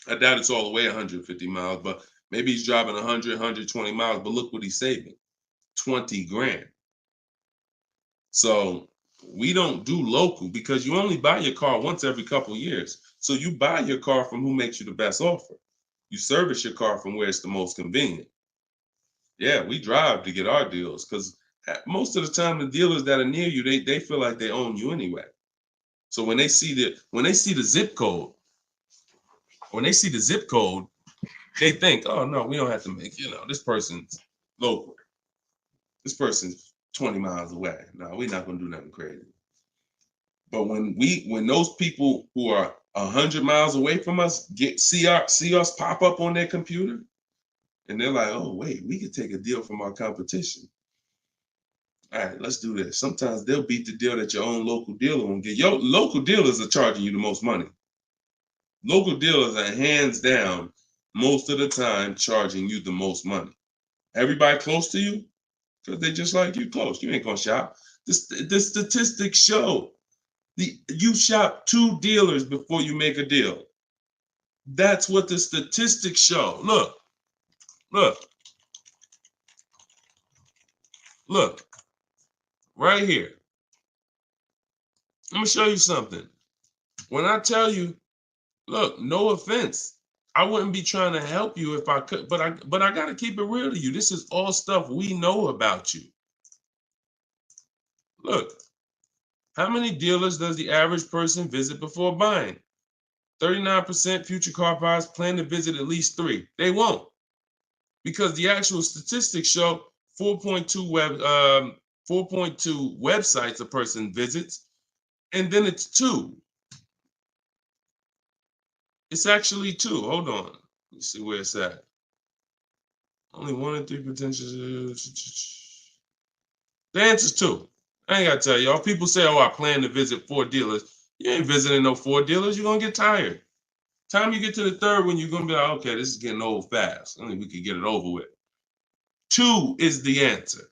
I doubt it's all the way 150 miles, but maybe he's driving 100, 120 miles. But look what he's saving, 20 grand. So we don't do local because you only buy your car once every couple of years. So you buy your car from who makes you the best offer. You service your car from where it's the most convenient. Yeah, we drive to get our deals because most of the time the dealers that are near you, they feel like they own you anyway. So when they see the zip code, they think, oh no, we don't have to make, this person's local. This person's 20 miles away. No, we're not gonna do nothing crazy. But when those people who are 100 miles away from us see us pop up on their computer, and they're like, oh wait, we could take a deal from our competition. All right, let's do this. Sometimes they'll beat the deal that your own local dealer won't get. Your local dealers are charging you the most money. Local dealers are hands down most of the time charging you the most money. Everybody close to you, because they just like you close. You ain't gonna shop. The statistics show you shop 2 dealers before you make a deal. That's what the statistics show. Look, right here. Let me show you something. When I tell you, look, no offense, I wouldn't be trying to help you if I could, but I gotta keep it real to you. This is all stuff we know about you. Look, how many dealers does the average person visit before buying? 39% future car buyers plan to visit at least 3. They won't, because the actual statistics show 4.2 websites a person visits, and then it's 2. It's actually 2. Hold on. Let's see where it's at. Only 1 in 3 potential. The answer's 2. I ain't got to tell y'all. People say, oh, I plan to visit 4 dealers. You ain't visiting no 4 dealers. You're going to get tired. Time you get to the 3rd one, you're going to be like, okay, this is getting old fast. I think we could get it over with. 2 is the answer.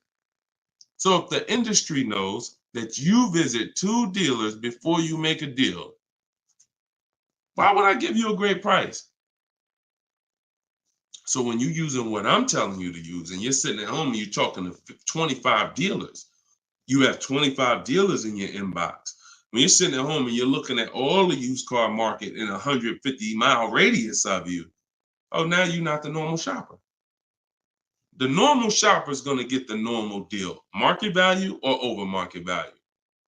So if the industry knows that you visit 2 dealers before you make a deal, why would I give you a great price? So when you're using what I'm telling you to use and you're sitting at home and you're talking to 25 dealers, you have 25 dealers in your inbox. When you're sitting at home and you're looking at all the used car market in a 150-mile radius of you, oh, now you're not the normal shopper. The normal shopper is going to get the normal deal, market value or over market value.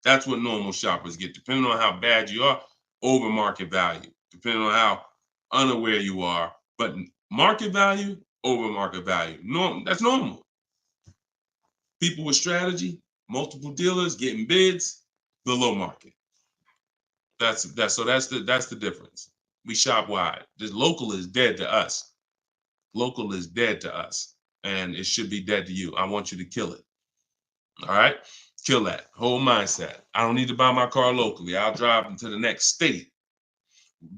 That's what normal shoppers get, depending on how bad you are, over market value, depending on how unaware you are. But market value, over market value, that's normal. People with strategy, multiple dealers getting bids, below market. That's the difference. We shop wide. This local is dead to us. Local is dead to us, and it should be dead to you. I want you to kill it. All right, kill that whole mindset. I don't need to buy my car locally. I'll drive into the next state.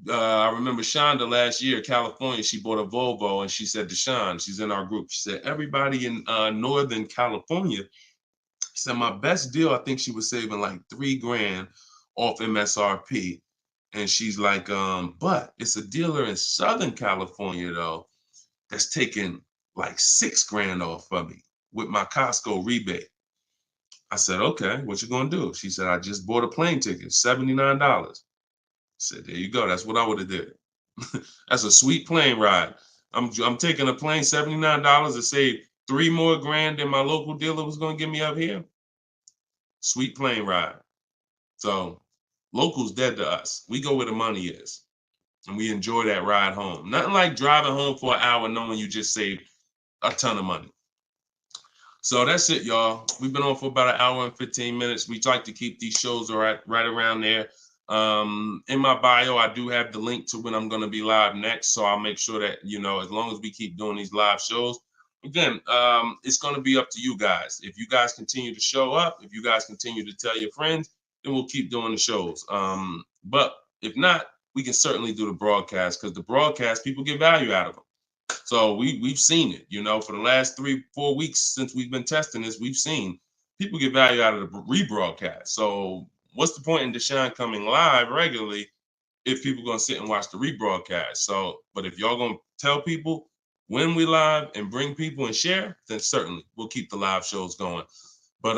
I remember Shonda last year, California. She bought a Volvo, and she said to Sean, she's in our group. She said everybody in Northern California. She said my best deal. I think she was saving like $3 grand off MSRP. And she's like, but it's a dealer in Southern California, though, that's taking like $6 grand off of me with my Costco rebate. I said, okay, what you gonna do? She said, I just bought a plane ticket, $79. I said, there you go. That's what I would have did. That's a sweet plane ride. I'm taking a plane, $79 to save 3 more grand than my local dealer was gonna give me up here. Sweet plane ride. So local's dead to us. We go where the money is. And we enjoy that ride home. Nothing like driving home for an hour knowing you just saved a ton of money. So that's it, y'all. We've been on for about an hour and 15 minutes. We like to keep these shows right around there. In my bio, I do have the link to when I'm going to be live next. So I'll make sure that, as long as we keep doing these live shows, again, it's going to be up to you guys. If you guys continue to show up, if you guys continue to tell your friends, then we'll keep doing the shows. But if not, we can certainly do the broadcast, because the broadcast, people get value out of them. So we've seen it, for the last 3-4 weeks since we've been testing this, we've seen people get value out of the rebroadcast. So what's the point in Deshone coming live regularly if people are going to sit and watch the rebroadcast? So, but if y'all going to tell people when we live and bring people and share, then certainly we'll keep the live shows going. But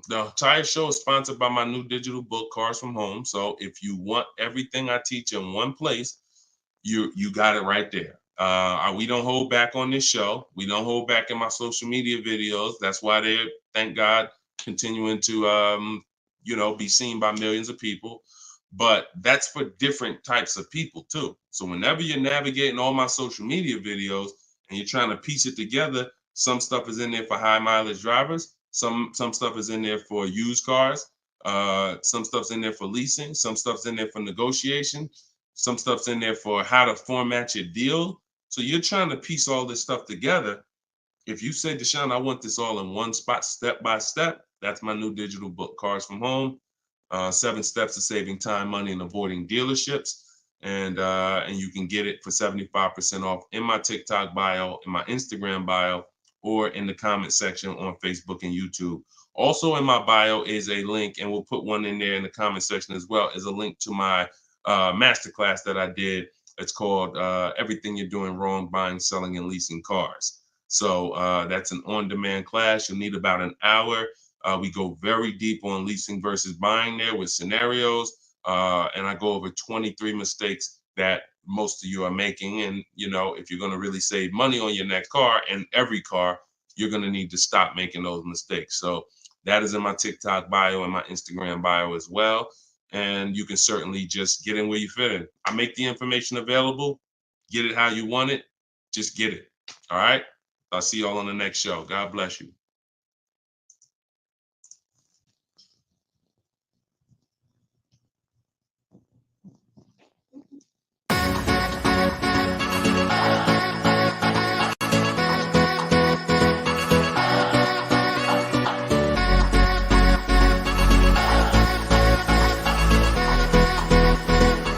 the entire show is sponsored by my new digital book, Cars from Home. So if you want everything I teach in one place, you got it right there. We don't hold back on this show. We don't hold back in my social media videos. That's why they're, thank God, continuing to be seen by millions of people. But that's for different types of people too. So whenever you're navigating all my social media videos and you're trying to piece it together, some stuff is in there for high mileage drivers. Some stuff is in there for used cars. Some stuff's in there for leasing. Some stuff's in there for negotiation. Some stuff's in there for how to format your deal. So you're trying to piece all this stuff together. If you say, Deshone, I want this all in one spot, step by step, that's my new digital book, Cars from Home. 7 steps to saving time, money, and avoiding dealerships. And you can get it for 75% off in my TikTok bio, in my Instagram bio, or in the comment section on Facebook and YouTube. Also in my bio is a link, and we'll put one in there in the comment section as well, is a link to my masterclass that I did. It's called Everything You're Doing Wrong Buying, Selling, and Leasing Cars. So that's an on-demand class. You'll need about an hour. We go very deep on leasing versus buying there with scenarios. And I go over 23 mistakes that most of you are making. And, if you're going to really save money on your next car and every car, you're going to need to stop making those mistakes. So that is in my TikTok bio and my Instagram bio as well. And you can certainly just get in where you fit in. I make the information available. Get it how you want it. Just get it. All right. I'll see y'all on the next show. God bless you.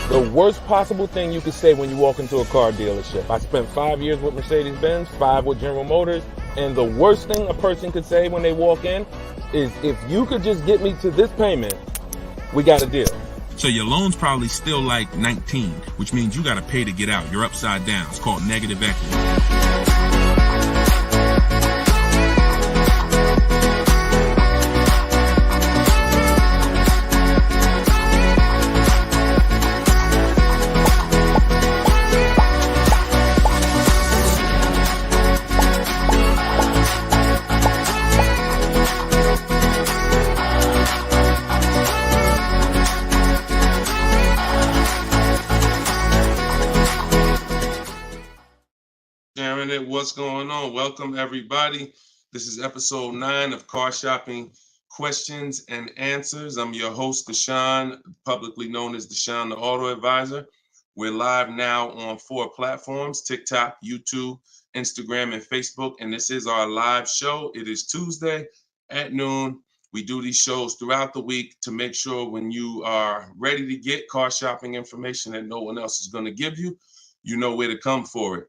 The worst possible thing you could say when you walk into a car dealership. I spent 5 years with Mercedes-Benz, 5 with General Motors, and the worst thing a person could say when they walk in is, if you could just get me to this payment, we got a deal. So your loan's probably still like 19, which means you got to pay to get out. You're upside down. It's called negative equity. What's going on? Welcome, everybody. This is episode 9 of Car Shopping Questions and Answers. I'm your host, Deshone, publicly known as Deshone the Auto Advisor. We're live now on 4 platforms: TikTok, YouTube, Instagram, and Facebook. And this is our live show. It is Tuesday at noon. We do these shows throughout the week to make sure when you are ready to get car shopping information that no one else is going to give you, you know where to come for it.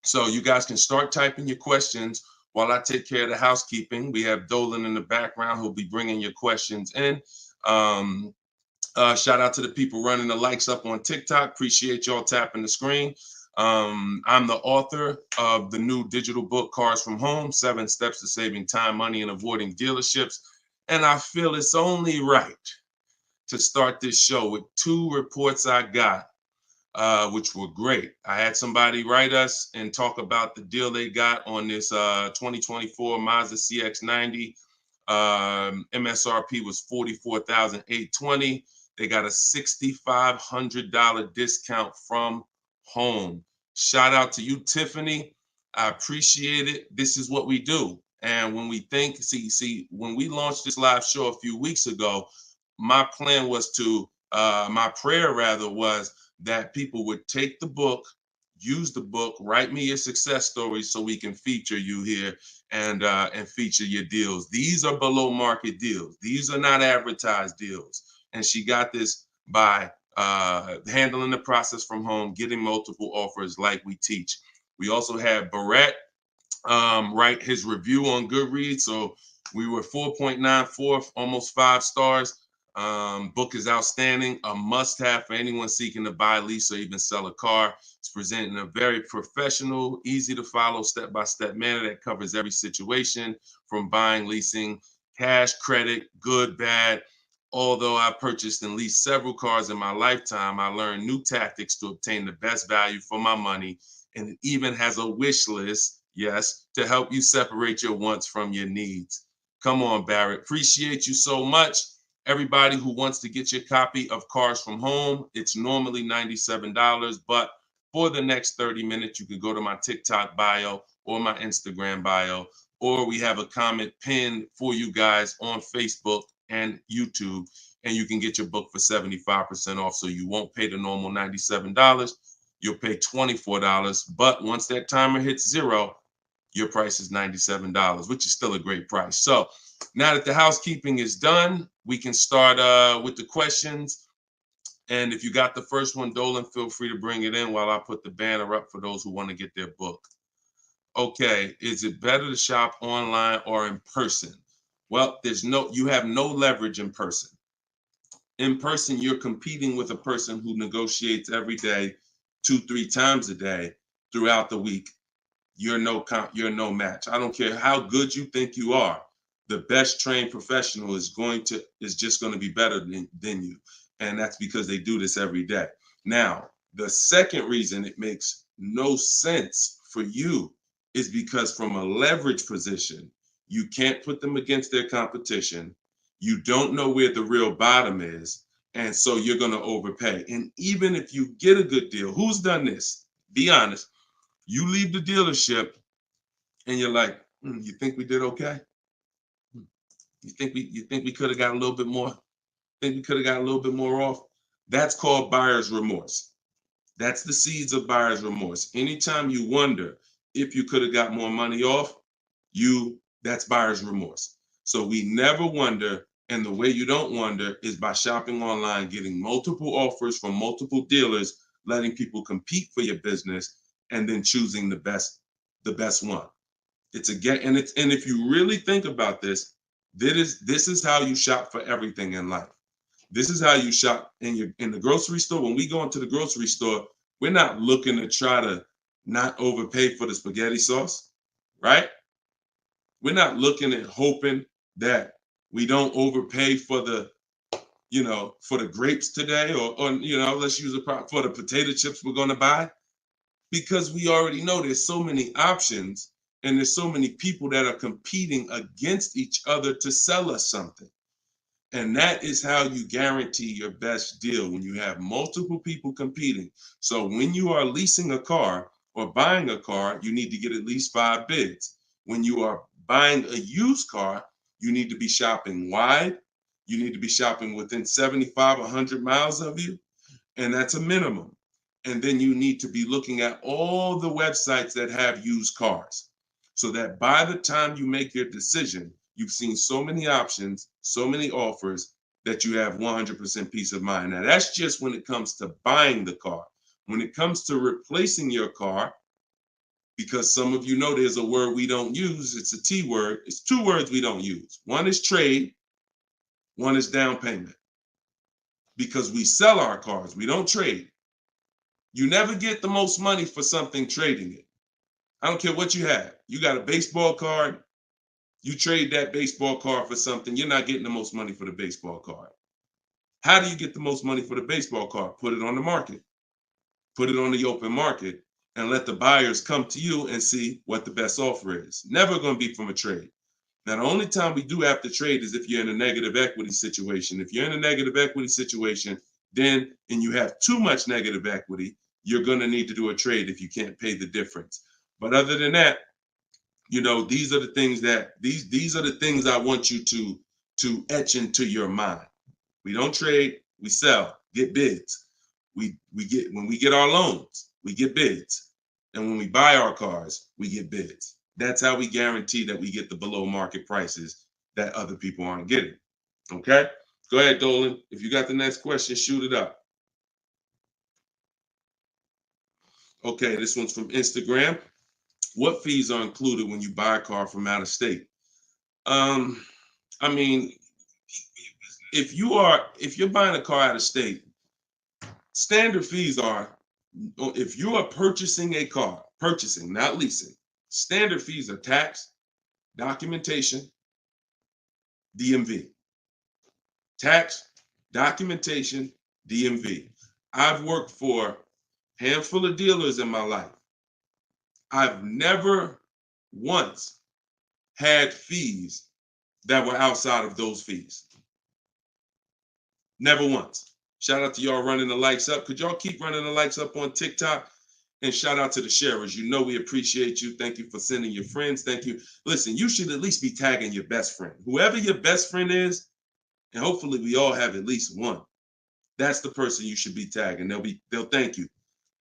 So you guys can start typing your questions while I take care of the housekeeping. We have Dolan in the background who'll be bringing your questions in. Shout out to the people running the likes up on TikTok. Appreciate y'all tapping the screen. I'm the author of the new digital book, Cars from Home, 7 Steps to Saving Time, Money, and Avoiding Dealerships. And I feel it's only right to start this show with 2 reports I got, which were great. I had somebody write us and talk about the deal they got on this 2024 Mazda CX-90. MSRP was $44,820. They got a $6,500 discount from home. Shout out to you, Tiffany. I appreciate it. This is what we do. And when we think, when we launched this live show a few weeks ago, my plan was my prayer rather was that people would take the book, use the book, write me your success stories so we can feature you here and feature your deals. These are below market deals. These are not advertised deals. And she got this by handling the process from home, getting multiple offers like we teach. We also had Barrett write his review on Goodreads. So we were 4.94, almost 5 stars. Book is outstanding, a must-have for anyone seeking to buy, lease, or even sell a car. It's presented in a very professional, easy-to-follow, step-by-step manner that covers every situation from buying, leasing, cash, credit, good, bad. Although I've purchased and leased several cars in my lifetime, I learned new tactics to obtain the best value for my money, and it even has a wish list, yes, to help you separate your wants from your needs. Come on, Barrett. Appreciate you so much. Everybody who wants to get your copy of Cars from Home, it's normally $97, but for the next 30 minutes, you can go to my TikTok bio or my Instagram bio, or we have a comment pinned for you guys on Facebook and YouTube, and you can get your book for 75% off. So you won't pay the normal $97. You'll pay $24. But once that timer hits 0, your price is $97, which is still a great price. So now that the housekeeping is done, we can start with the questions. And if you got the first one, Dolan, feel free to bring it in while I put the banner up for those who want to get their book. Okay, is it better to shop online or in person? Well, you have no leverage in person. In person, you're competing with a person who negotiates every day, 2-3 times a day throughout the week. You're no match. I don't care how good you think you are. The best trained professional is just going to be better than you. And that's because they do this every day. Now, the second reason it makes no sense for you is because from a leverage position, you can't put them against their competition. You don't know where the real bottom is. And so you're going to overpay. And even if you get a good deal, who's done this? Be honest. You leave the dealership and you're like, you think we did okay? You think we could have got a little bit more? Think we could have got a little bit more off? That's called buyer's remorse. That's the seeds of buyer's remorse. Anytime you wonder if you could have got more money off, that's buyer's remorse. So we never wonder, and the way you don't wonder is by shopping online, getting multiple offers from multiple dealers, letting people compete for your business, and then choosing the best one. And if you really think about this, this is how you shop for everything in life. This is how you shop in the grocery store. When we go into the grocery store, we're not looking to try to not overpay for the spaghetti sauce, right? We're not looking at hoping that we don't overpay for the grapes today, or let's use for the potato chips we're going to buy, because we already know there's so many options and there's so many people that are competing against each other to sell us something. And that is how you guarantee your best deal, when you have multiple people competing. So when you are leasing a car or buying a car, you need to get at least 5 bids. When you are buying a used car, you need to be shopping wide. You need to be shopping within 75, 100 miles of you. And that's a minimum. And then you need to be looking at all the websites that have used cars, so that by the time you make your decision, you've seen so many options, so many offers, that you have 100% peace of mind. Now, that's just when it comes to buying the car. When it comes to replacing your car, because some of you know there's a word we don't use, it's a T word. It's 2 words we don't use. One is trade, one is down payment. Because we sell our cars, we don't trade. You never get the most money for something trading it. I don't care what you have. You got a baseball card, You trade that baseball card for something, you're not getting the most money for the baseball card. How do you get the most money for the baseball card? Put it on the market. Put it on the open market and let the buyers come to you and see what the best offer is. Never going to be from a trade. Now, the only time we do have to trade is if you're in a negative equity situation. If you're in a negative equity situation, then, and you have too much negative equity, you're going to need to do a trade if you can't pay the difference. But other than that, you know, these are the things that these are the things I want you to etch into your mind. We don't trade, we sell, get bids. We get, when we get our loans, we get bids. And when we buy our cars, we get bids. That's how we guarantee that we get the below market prices that other people aren't getting. Okay? Go ahead, Dolan. If you got the next question, shoot it up. Okay, this one's from Instagram. What fees are included when you buy a car from out of state? I mean, if you're buying a car out of state, standard fees are, if you are purchasing a car, purchasing, not leasing, standard fees are tax, documentation, DMV. Tax, documentation, DMV. I've worked for a handful of dealers in my life. I've never once had fees that were outside of those fees. Never once. Shout out to y'all running the likes up. Could y'all keep running the likes up on TikTok? And shout out to the sharers. You know we appreciate you. Thank you for sending your friends. Thank you. Listen, you should at least be tagging your best friend. Whoever your best friend is, and hopefully we all have at least one. That's the person you should be tagging. They'll thank you.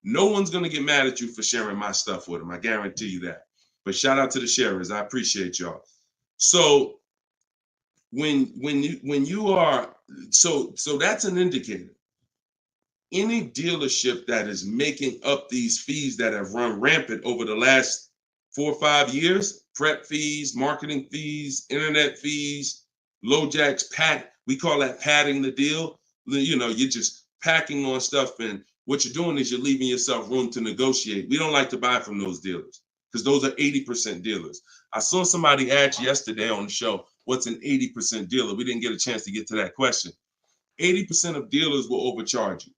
No one's gonna get mad at you for sharing my stuff with them. I guarantee you that. But shout out to the sharers. I appreciate y'all. So when you are, so that's an indicator. Any dealership that is making up these fees that have run rampant over the last 4 or 5 years, prep fees, marketing fees, internet fees, low jacks, we call that padding the deal. You know, you're just packing on stuff, and what you're doing is you're leaving yourself room to negotiate. We don't like to buy from those dealers because those are 80% dealers. I saw somebody ask yesterday on the show, what's an 80% dealer? We didn't get a chance to get to that question. 80% of dealers will overcharge you.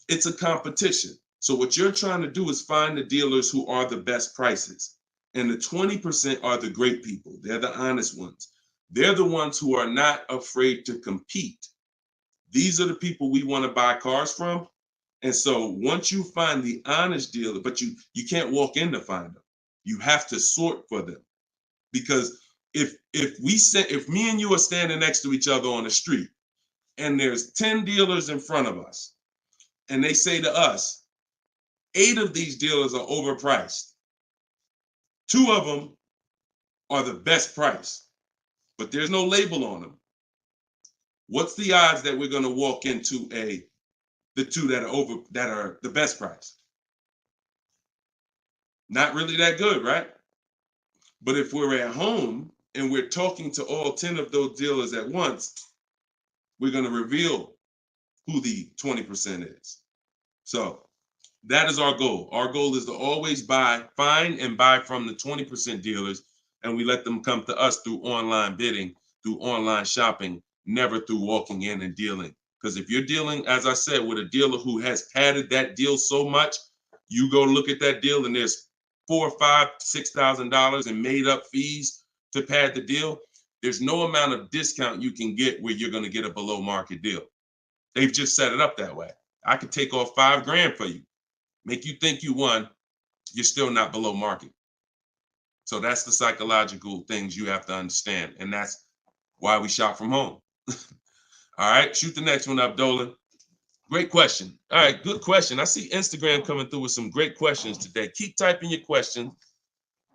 It's a competition. So what you're trying to do is find the dealers who are the best prices. And the 20% are the great people. They're the honest ones. They're the ones who are not afraid to compete. These are the people we want to buy cars from. And so once you find the honest dealer, but you can't walk in to find them. You have to sort for them. Because if me and you are standing next to each other on the street and there's 10 dealers in front of us, and they say to us, 8 of these dealers are overpriced. 2 of them are the best price, but there's no label on them. What's the odds that we're going to walk into the 2 that are the best price? Not really that good, right? But if we're at home and we're talking to all 10 of those dealers at once, we're going to reveal who the 20% is. So that is our goal. Our goal is to always find and buy from the 20% dealers, and we let them come to us through online bidding, through online shopping, never through walking in and dealing. Because if you're dealing, as I said, with a dealer who has padded that deal so much, you go look at that deal and there's $4,000, $5,000, $6,000 in made up fees to pad the deal. There's no amount of discount you can get where you're going to get a below market deal. They've just set it up that way. I could take off $5,000 for you, make you think you won. You're still not below market. So that's the psychological things you have to understand. And that's why we shop from home. All right, shoot the next one up, Dolan. Great question. All right, good question. I see Instagram coming through with some great questions today. Keep typing your questions.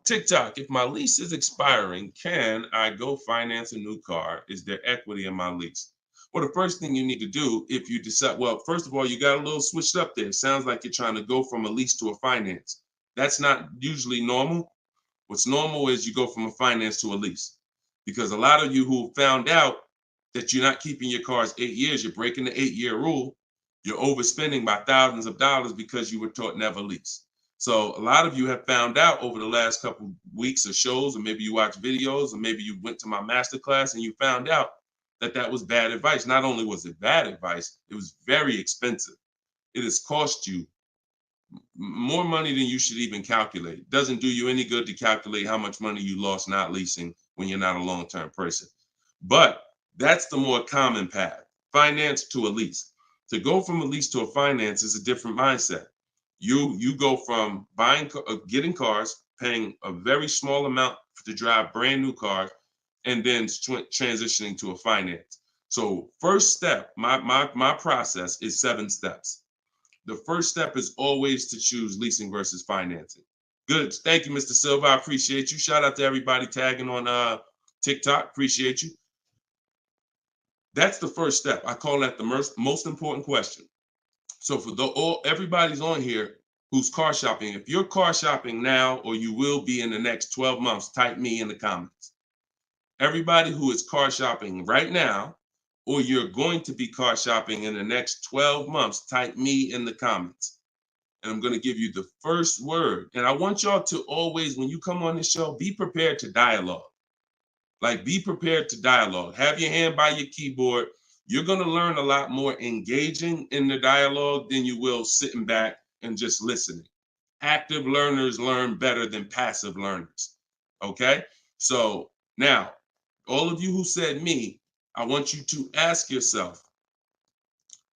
TikTok, if my lease is expiring, can I go finance a new car? Is there equity in my lease? Well, the first thing you need to do if you decide, well, first of all, you got a little switched up there. It sounds like you're trying to go from a lease to a finance. That's not usually normal. What's normal is you go from a finance to a lease. Because a lot of you who found out that you're not keeping your cars 8 years, you're breaking the 8-year rule, you're overspending by thousands of dollars because you were taught never lease. So a lot of you have found out over the last couple weeks of shows, or maybe you watch videos, or maybe you went to my masterclass and you found out that that was bad advice. Not only was it bad advice, it was very expensive. It has cost you more money than you should even calculate. It doesn't do you any good to calculate how much money you lost not leasing when you're not a long-term person. But that's the more common path, finance to a lease. To go from a lease to a finance is a different mindset. You go from getting cars, paying a very small amount to drive brand new cars, and then transitioning to a finance. So first step, my process is 7 steps. The first step is always to choose leasing versus financing. Good. Thank you, Mr. Silva. I appreciate you. Shout out to everybody tagging on TikTok. Appreciate you. That's the first step. I call that the most important question. So for everybody's on here who's car shopping, if you're car shopping now or you will be in the next 12 months, type me in the comments. Everybody who is car shopping right now, or you're going to be car shopping in the next 12 months, type me in the comments. And I'm going to give you the first word. And I want y'all to always, when you come on this show, be prepared to dialogue. Like, be prepared to dialogue. Have your hand by your keyboard. You're going to learn a lot more engaging in the dialogue than you will sitting back and just listening. Active learners learn better than passive learners. Okay? So now, all of you who said me, I want you to ask yourself,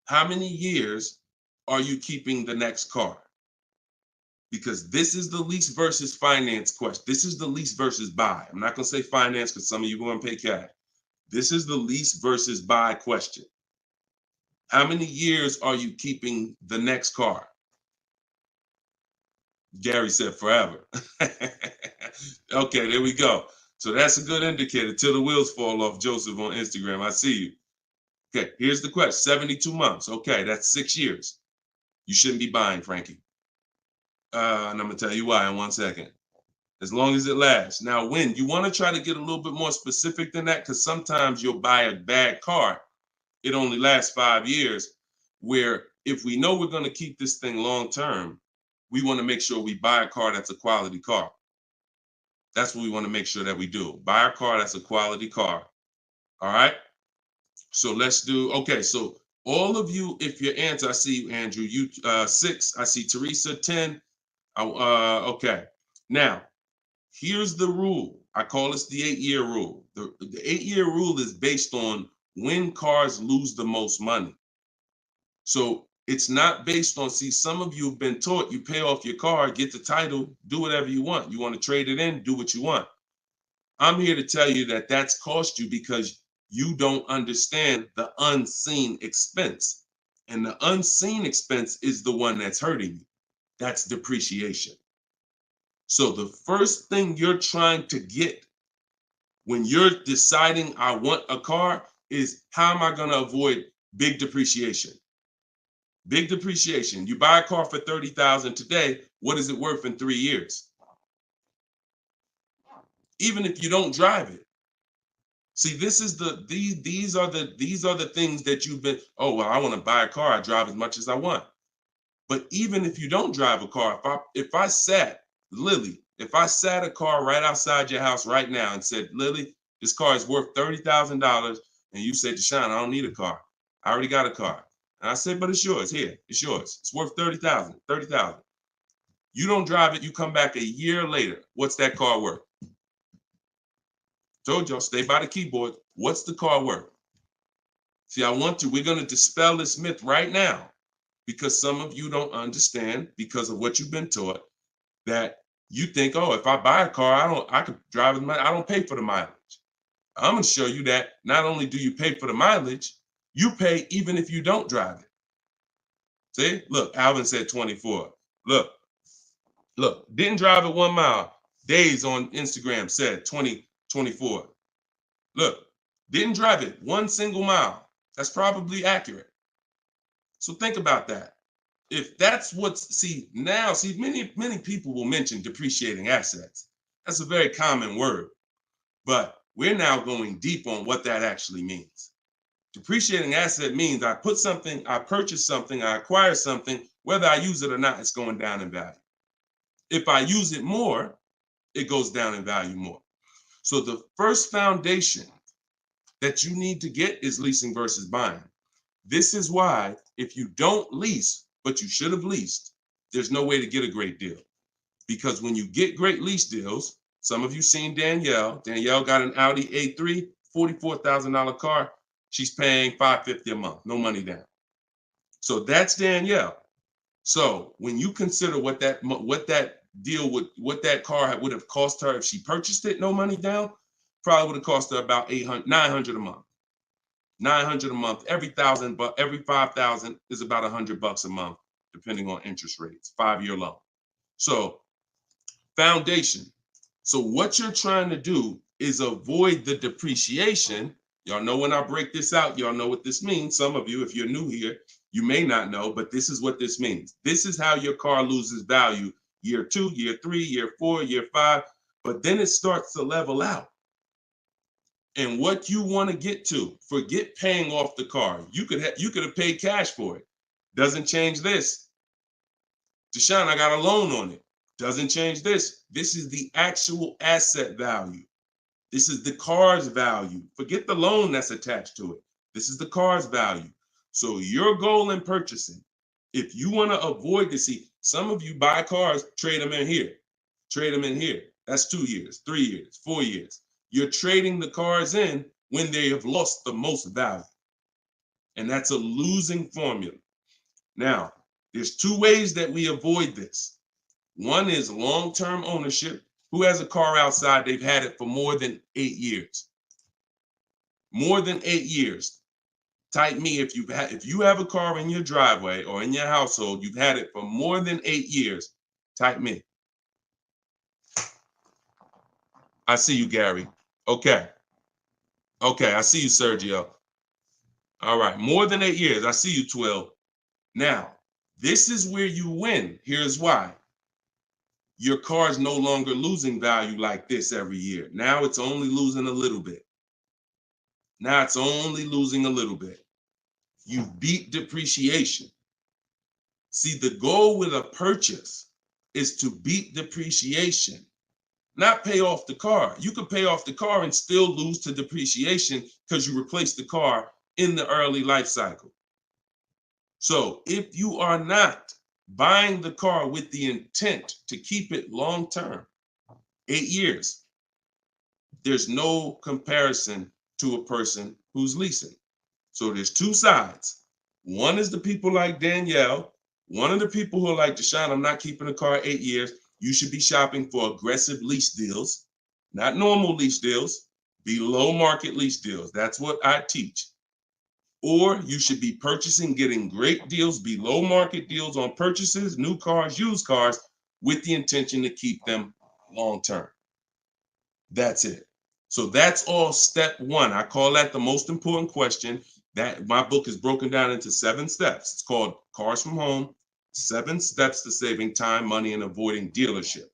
how many years are you keeping the next car? Because this is the lease versus finance question. This is the lease versus buy. I'm not going to say finance because some of you are going to pay cash. This is the lease versus buy question. How many years are you keeping the next car? Gary said forever. Okay, there we go. So that's a good indicator till the wheels fall off, Joseph on Instagram. I see you. Okay, here's the question. 72 months. Okay, that's 6 years. You shouldn't be buying, Frankie. And I'm going to tell you why in 1 second. As long as it lasts. Now, when you want to try to get a little bit more specific than that, because sometimes you'll buy a bad car. It only lasts 5 years, where if we know we're going to keep this thing long term, we want to make sure we buy a car that's a quality car. That's what we want to make sure that we do. Buy a car that's a quality car. All right. So let's do, okay. So all of you, if your answer, I see you, Andrew, you 6, I see Teresa 10. Okay. Now, here's the rule. I call this the 8-year rule. The 8-year rule is based on when cars lose the most money. So it's not based on, see, some of you have been taught you pay off your car, get the title, do whatever you want. You want to trade it in, do what you want. I'm here to tell you that that's cost you because you don't understand the unseen expense. And the unseen expense is the one that's hurting you. That's depreciation. So the first thing you're trying to get when you're deciding I want a car is, how am I going to avoid big depreciation? Big depreciation. You buy a car for $30,000 today. What is it worth in 3 years? Even if you don't drive it. See, this is these are the things that you've been, oh, well, I want to buy a car. I drive as much as I want. But even if you don't drive a car, if I sat a car right outside your house right now and said, Lily, this car is worth $30,000, and you said, Deshone, I don't need a car. I already got a car. And I said, but it's yours. Here, it's yours. It's worth $30,000. You don't drive it. You come back a year later. What's that car worth? Told y'all, stay by the keyboard. What's the car worth? See, we're going to dispel this myth right now, because some of you don't understand, because of what you've been taught, that you think, oh, if I buy a car, I could drive it. I don't pay for the mileage. I'm going to show you that not only do you pay for the mileage, you pay even if you don't drive it. See, look, Alvin said 24. Look, didn't drive it 1 mile. Days on Instagram said 24. Look, didn't drive it 1 single mile. That's probably accurate. So think about that. If that's many people will mention depreciating assets. That's a very common word, but we're now going deep on what that actually means. Depreciating asset means I purchase something, I acquire something, whether I use it or not, it's going down in value. If I use it more, it goes down in value more. So the first foundation that you need to get is leasing versus buying. This is why if you don't lease, but you should have leased, there's no way to get a great deal. Because when you get great lease deals, some of you seen Danielle. Danielle got an Audi A3, $44,000 car. She's paying $550 a month, no money down. So that's Danielle. So when you consider what that deal would, what that car would have cost her if she purchased it, no money down, probably would have cost her about $900 a month. $900 a month. Every 1,000, but every 5,000 is about $100 a month, depending on interest rates. 5-year loan. So foundation. So what you're trying to do is avoid the depreciation. Y'all know when I break this out, y'all know what this means. Some of you, if you're new here, you may not know, but this is what this means. This is how your car loses value year 2, year 3, year 4, year 5, but then it starts to level out. And what you want to get to, forget paying off the car. You could have paid cash for it. Doesn't change this. Deshone, I got a loan on it. Doesn't change this. This is the actual asset value. This is the car's value. Forget the loan that's attached to it. This is the car's value. So your goal in purchasing, if you want to avoid this, see, some of you buy cars, trade them in here. Trade them in here. That's 2 years, 3 years, 4 years. You're trading the cars in when they have lost the most value. And that's a losing formula. Now, there's 2 ways that we avoid this. One is long-term ownership. Who has a car outside? They've had it for more than 8 years. More than 8 years. Type me if you have a car in your driveway or in your household, you've had it for more than 8 years. Type me. I see you, Gary. Okay. Okay, I see you, Sergio. All right, more than 8 years. I see you, Twill. Now, this is where you win. Here's why. Your car is no longer losing value like this every year. Now it's only losing a little bit. Now it's only losing a little bit. You beat depreciation. See, the goal with a purchase is to beat depreciation, not pay off the car. You could pay off the car and still lose to depreciation because you replaced the car in the early life cycle. So if you are not buying the car with the intent to keep it long term, 8 years, there's no comparison to a person who's leasing. So there's 2 sides. One is the people like Danielle. One of the people who are like, Deshone, I'm not keeping a car 8 years. You should be shopping for aggressive lease deals, not normal lease deals, below market lease deals. That's what I teach. Or you should be purchasing, getting great deals, below market deals on purchases, new cars, used cars, with the intention to keep them long term. That's it. So that's all step 1. I call that the most important question. That my book is broken down into 7 steps. It's called Cars from Home, 7 Steps to Saving Time, Money, and Avoiding Dealership.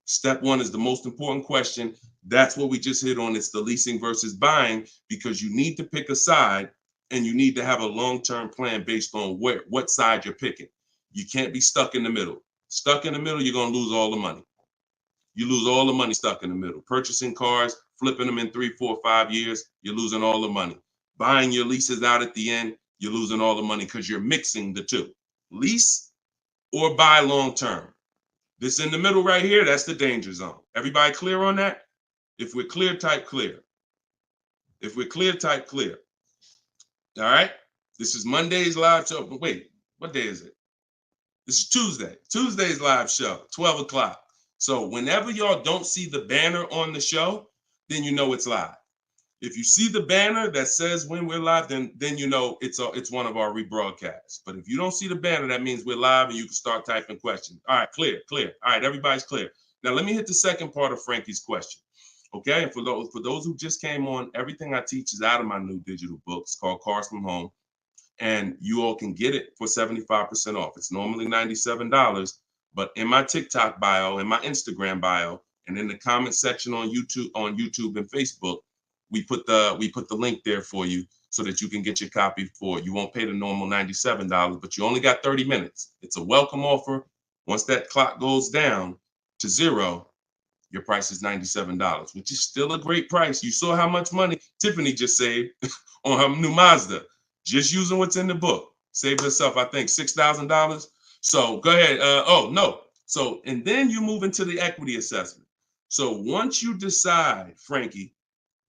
Step 1 is the most important question. That's what we just hit on. It's the leasing versus buying, because you need to pick a side and you need to have a long-term plan based on what side you're picking. You can't be stuck in the middle. Stuck in the middle, you're going to lose all the money. You lose all the money stuck in the middle. Purchasing cars, flipping them in 3, 4, 5 years, you're losing all the money. Buying your leases out at the end, you're losing all the money because you're mixing the 2. Lease or buy long-term. This in the middle right here, that's the danger zone. Everybody clear on that? If we're clear, type clear. If we're clear, type clear. All right? This is Monday's live show. But wait, what day is it? This is Tuesday. Tuesday's live show, 12 o'clock. So whenever y'all don't see the banner on the show, then you know it's live. If you see the banner that says when we're live, then you know it's one of our rebroadcasts. But if you don't see the banner, that means we're live and you can start typing questions. All right, clear. All right, everybody's clear. Now let me hit the second part of Frankie's question. Okay, and for those who just came on, everything I teach is out of my new digital book. It's called Cars from Home. And you all can get it for 75% off. It's normally $97, but in my TikTok bio, in my Instagram bio, and in the comment section on YouTube and Facebook, we put the link there for you so that you can get your copy for it. You won't pay the normal $97, but you only got 30 minutes. It's a welcome offer. Once that clock goes down, to 0, your price is $97, which is still a great price. You saw how much money Tiffany just saved on her new Mazda, just using what's in the book. Saved herself, I think, $6,000. So go ahead. Oh, no. So, and then you move into the equity assessment. So once you decide, Frankie,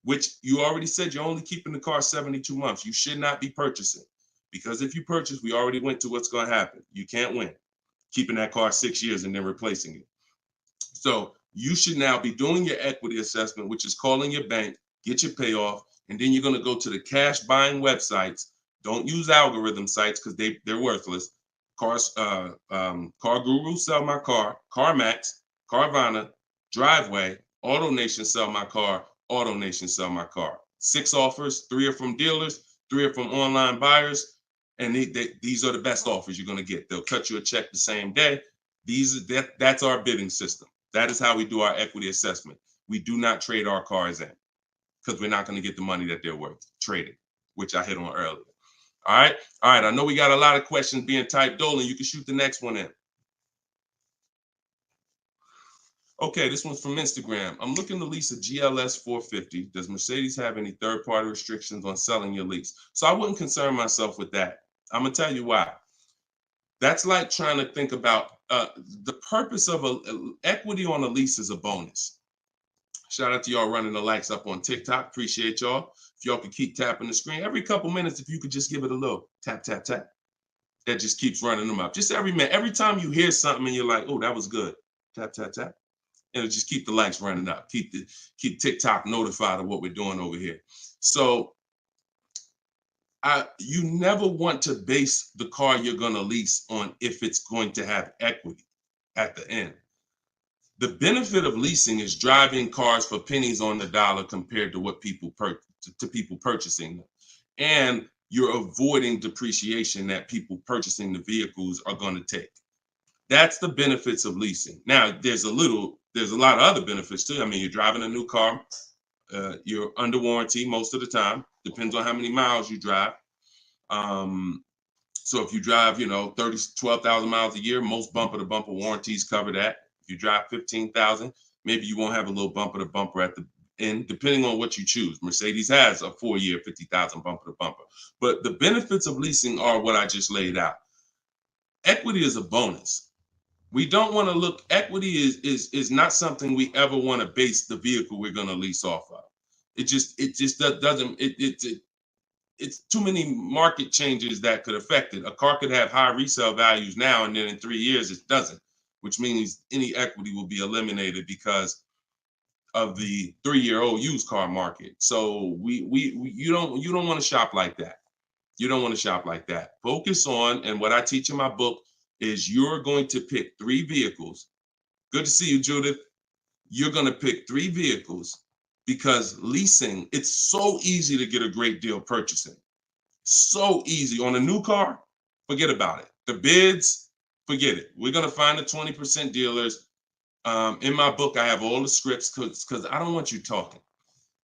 which you already said you're only keeping the car 72 months, you should not be purchasing. Because if you purchase, we already went to what's going to happen. You can't win keeping that car 6 years and then replacing it. So you should now be doing your equity assessment, which is calling your bank, get your payoff, and then you're going to go to the cash buying websites. Don't use algorithm sites because they're worthless. Car Guru, Sell My Car, CarMax, Carvana, Driveway, AutoNation, Sell My Car, AutoNation, Sell My Car. 6 offers, 3 are from dealers, 3 are from online buyers, and these are the best offers you're going to get. They'll cut you a check the same day. That's our bidding system. That is how we do our equity assessment. We do not trade our cars in because we're not going to get the money that they're worth trading, which I hit on earlier. All right. I know we got a lot of questions being typed. Dolan, you can shoot the next one in. Okay, this one's from Instagram. I'm looking to lease a GLS 450. Does Mercedes have any third-party restrictions on selling your lease? So I wouldn't concern myself with that. I'm going to tell you why. That's like trying to think about the purpose of equity on a lease is a bonus. Shout out to y'all running the likes up on TikTok. Appreciate y'all. If y'all could keep tapping the screen every couple minutes, if you could just give it a little tap, tap, tap. That just keeps running them up. Just every minute. Every time you hear something and you're like, oh, that was good. Tap, tap, tap. And it'll just keep the likes running up. Keep TikTok notified of what we're doing over here. So you never want to base the car you're going to lease on if it's going to have equity at the end. The benefit of leasing is driving cars for pennies on the dollar compared to what people purchasing them. And you're avoiding depreciation that people purchasing the vehicles are going to take. That's the benefits of leasing. Now, there's a lot of other benefits too. I mean, you're driving a new car. You're under warranty most of the time. Depends on how many miles you drive. So if you drive, 12,000 miles a year, most bumper to bumper warranties cover that. If you drive 15,000, maybe you won't have a little bumper to bumper at the end, depending on what you choose. Mercedes has a 4-year 50,000 bumper to bumper. But the benefits of leasing are what I just laid out. Equity is a bonus. We don't want to look, equity is not something we ever want to base the vehicle we're going to lease off of. It just doesn't, it's too many market changes that could affect it. A car could have high resale values now, and then in 3 years it doesn't, which means any equity will be eliminated because of the 3-year-old used car market. So you don't want to shop like that. You don't want to shop like that. Focus on, and what I teach in my book is you're going to pick 3 vehicles. Good to see you, Judith. You're going to pick 3 vehicles because leasing, it's so easy to get a great deal purchasing. So easy. On a new car, forget about it. The bids, forget it. We're going to find the 20% dealers. In my book, I have all the scripts because I don't want you talking.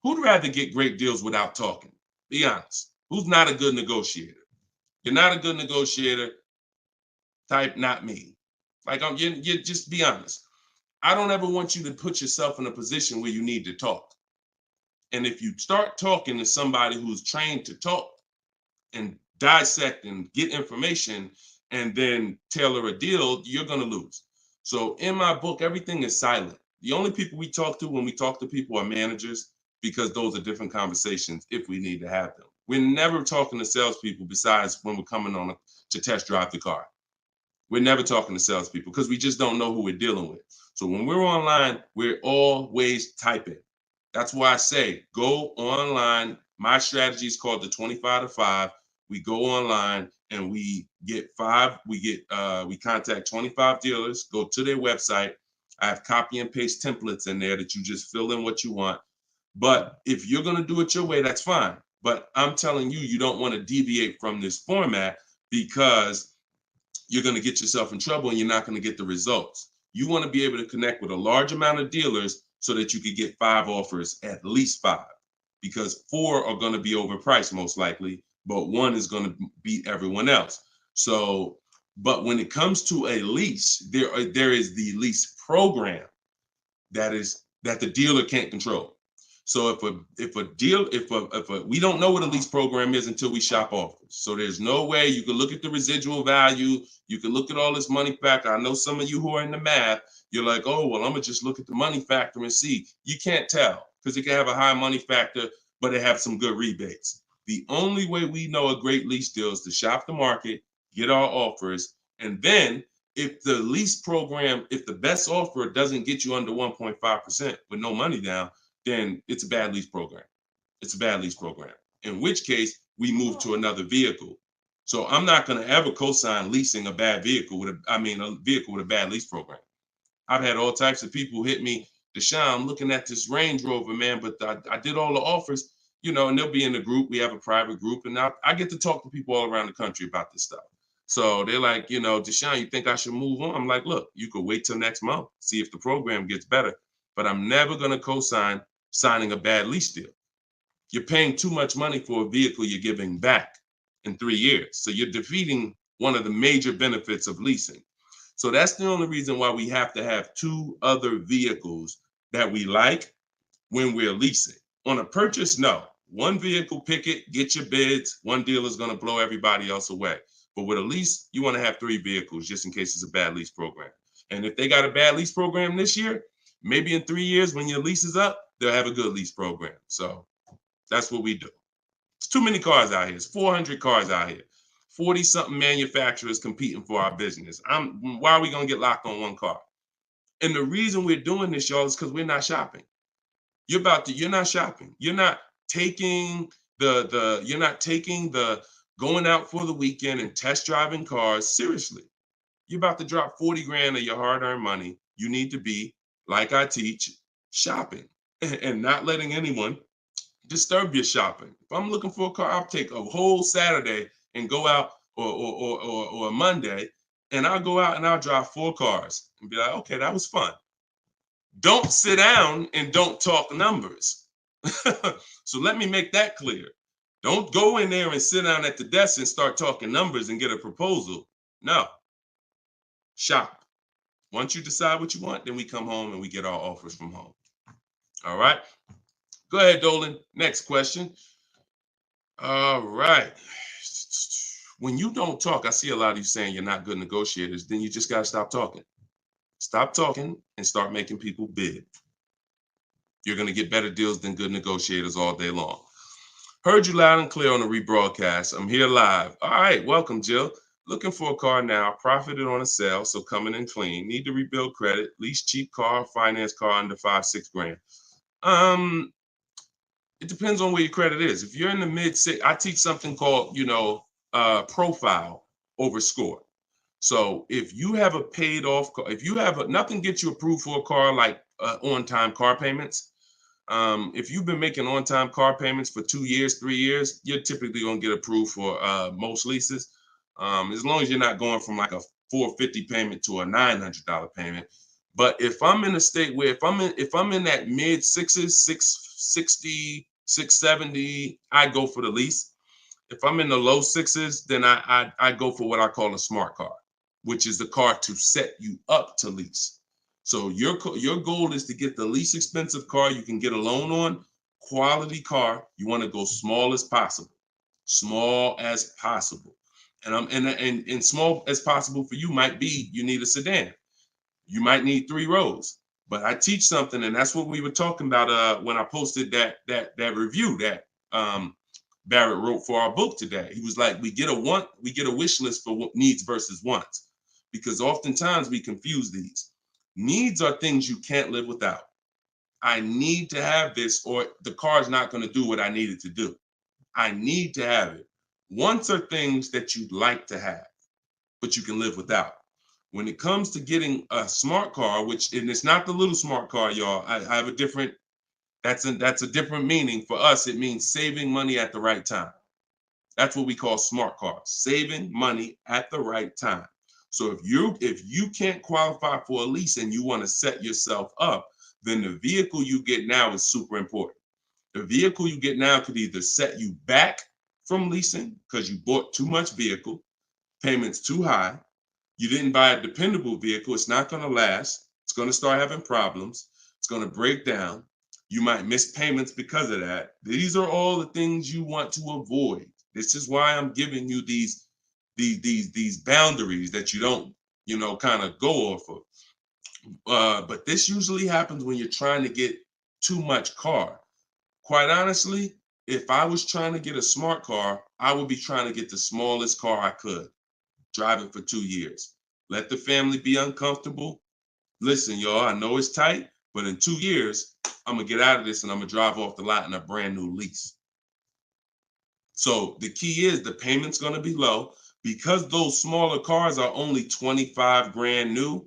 Who'd rather get great deals without talking? Be honest. Who's not a good negotiator? You're not a good negotiator. Type not me. Like you just be honest. I don't ever want you to put yourself in a position where you need to talk. And if you start talking to somebody who's trained to talk and dissect and get information and then tailor a deal, you're going to lose. So in my book, everything is silent. The only people we talk to when we talk to people are managers, because those are different conversations if we need to have them. We're never talking to salespeople besides when we're coming on to test drive the car. We're never talking to salespeople because we just don't know who we're dealing with. So when we're online, we're always typing. That's why I say go online. My strategy is called the 25 to 5. We go online and we contact 25 dealers, go to their website. I have copy and paste templates in there that you just fill in what you want. But if you're going to do it your way, that's fine. But I'm telling you, you don't want to deviate from this format because you're going to get yourself in trouble and you're not going to get the results. You want to be able to connect with a large amount of dealers so that you could get 5 offers, at least 5, because 4 are going to be overpriced most likely, but 1 is going to beat everyone else. So, but when it comes to a lease, there is the lease program. that the dealer can't control. So if we don't know what a lease program is until we shop offers. So there's no way you can look at the residual value. You can look at all this money factor. I know some of you who are in the math, you're like, oh, well, I'm gonna just look at the money factor and see. You can't tell because it can have a high money factor, but it have some good rebates. The only way we know a great lease deal is to shop the market, get our offers, and then if the lease program, if the best offer doesn't get you under 1.5% with no money down, then it's a bad lease program. It's a bad lease program. In which case, we move to another vehicle. So I'm not going to ever co-sign leasing a bad vehicle a vehicle with a bad lease program. I've had all types of people hit me, Deshone, I'm looking at this Range Rover, man, but I did all the offers, and they'll be in the group. We have a private group, and I get to talk to people all around the country about this stuff. So they're like, Deshone, you think I should move on? I'm like, look, you could wait till next month, see if the program gets better, but I'm never going to co-sign signing a bad lease deal. You're paying too much money for a vehicle you're giving back in 3 years. So you're defeating one of the major benefits of leasing. So that's the only reason why we have to have 2 other vehicles that we like when we're leasing. On a purchase, no. One vehicle, pick it, get your bids. One dealer is going to blow everybody else away. But with a lease, you want to have 3 vehicles just in case it's a bad lease program. And if they got a bad lease program this year, maybe in 3 years when your lease is up, they'll have a good lease program. So that's what we do. It's too many cars out here. It's 400 cars out here. 40-something manufacturers competing for our business. Why are we going to get locked on one car? And the reason we're doing this, y'all, is because we're not shopping. You're not shopping. You're not taking the going out for the weekend and test driving cars seriously. You're about to drop 40 grand of your hard-earned money. You need to be, like I teach, shopping and not letting anyone disturb your shopping. If I'm looking for a car, I'll take a whole Saturday and go out or a Monday, and I'll go out and I'll drive 4 cars and be like, okay, that was fun. Don't sit down and don't talk numbers. So let me make that clear. Don't go in there and sit down at the desk and start talking numbers and get a proposal. No. Shop. Once you decide what you want, then we come home and we get our offers from home. All right. Go ahead, Dolan. Next question. All right. When you don't talk, I see a lot of you saying you're not good negotiators. Then you just got to stop talking. Stop talking and start making people bid. You're going to get better deals than good negotiators all day long. Heard you loud and clear on the rebroadcast. I'm here live. All right. Welcome, Jill. Looking for a car now. Profited on a sale, so coming in clean. Need to rebuild credit. Lease cheap car, finance car under 5-6 grand. It depends on where your credit is. If you're in the mid-6, I teach something called, profile over score. So if you have a paid off car, if you have nothing gets you approved for a car like on-time car payments. If you've been making on-time car payments for 2 years, 3 years, you're typically gonna get approved for most leases. As long as you're not going from like a $450 payment to a $900 payment. But if I'm in a state where if I'm in that mid-6s, 660, 670, I go for the lease. If I'm in the low 6s, then I go for what I call a smart car, which is the car to set you up to lease. So your goal is to get the least expensive car you can get a loan on, quality car. You want to go small as possible, and small as possible for you might be you need a sedan. You might need 3 rows. But I teach something, and that's what we were talking about when I posted that review that Barrett wrote for our book today. He was like, we get a wish list for needs versus wants, because oftentimes we confuse these. Needs are things you can't live without. I need to have this, or the car's not going to do what I need it to do. I need to have it. Wants are things that you'd like to have, but you can live without. When it comes to getting a smart car, and it's not the little smart car, y'all. I have a different. That's a different meaning for us. It means saving money at the right time. That's what we call smart cars. Saving money at the right time. So if you can't qualify for a lease and you want to set yourself up, then the vehicle you get now is super important. The vehicle you get now could either set you back from leasing because you bought too much vehicle, payments too high. You didn't buy a dependable vehicle. It's not going to last. It's going to start having problems. It's going to break down. You might miss payments because of that. These are all the things you want to avoid. This is why I'm giving you these boundaries that you don't, kind of go off of. But this usually happens when you're trying to get too much car. Quite honestly, if I was trying to get a smart car, I would be trying to get the smallest car I could, drive it for 2 years. Let the family be uncomfortable. Listen, y'all, I know it's tight, but in 2 years, I'm gonna get out of this and I'm gonna drive off the lot in a brand new lease. So the key is the payment's gonna be low because those smaller cars are only 25 grand new,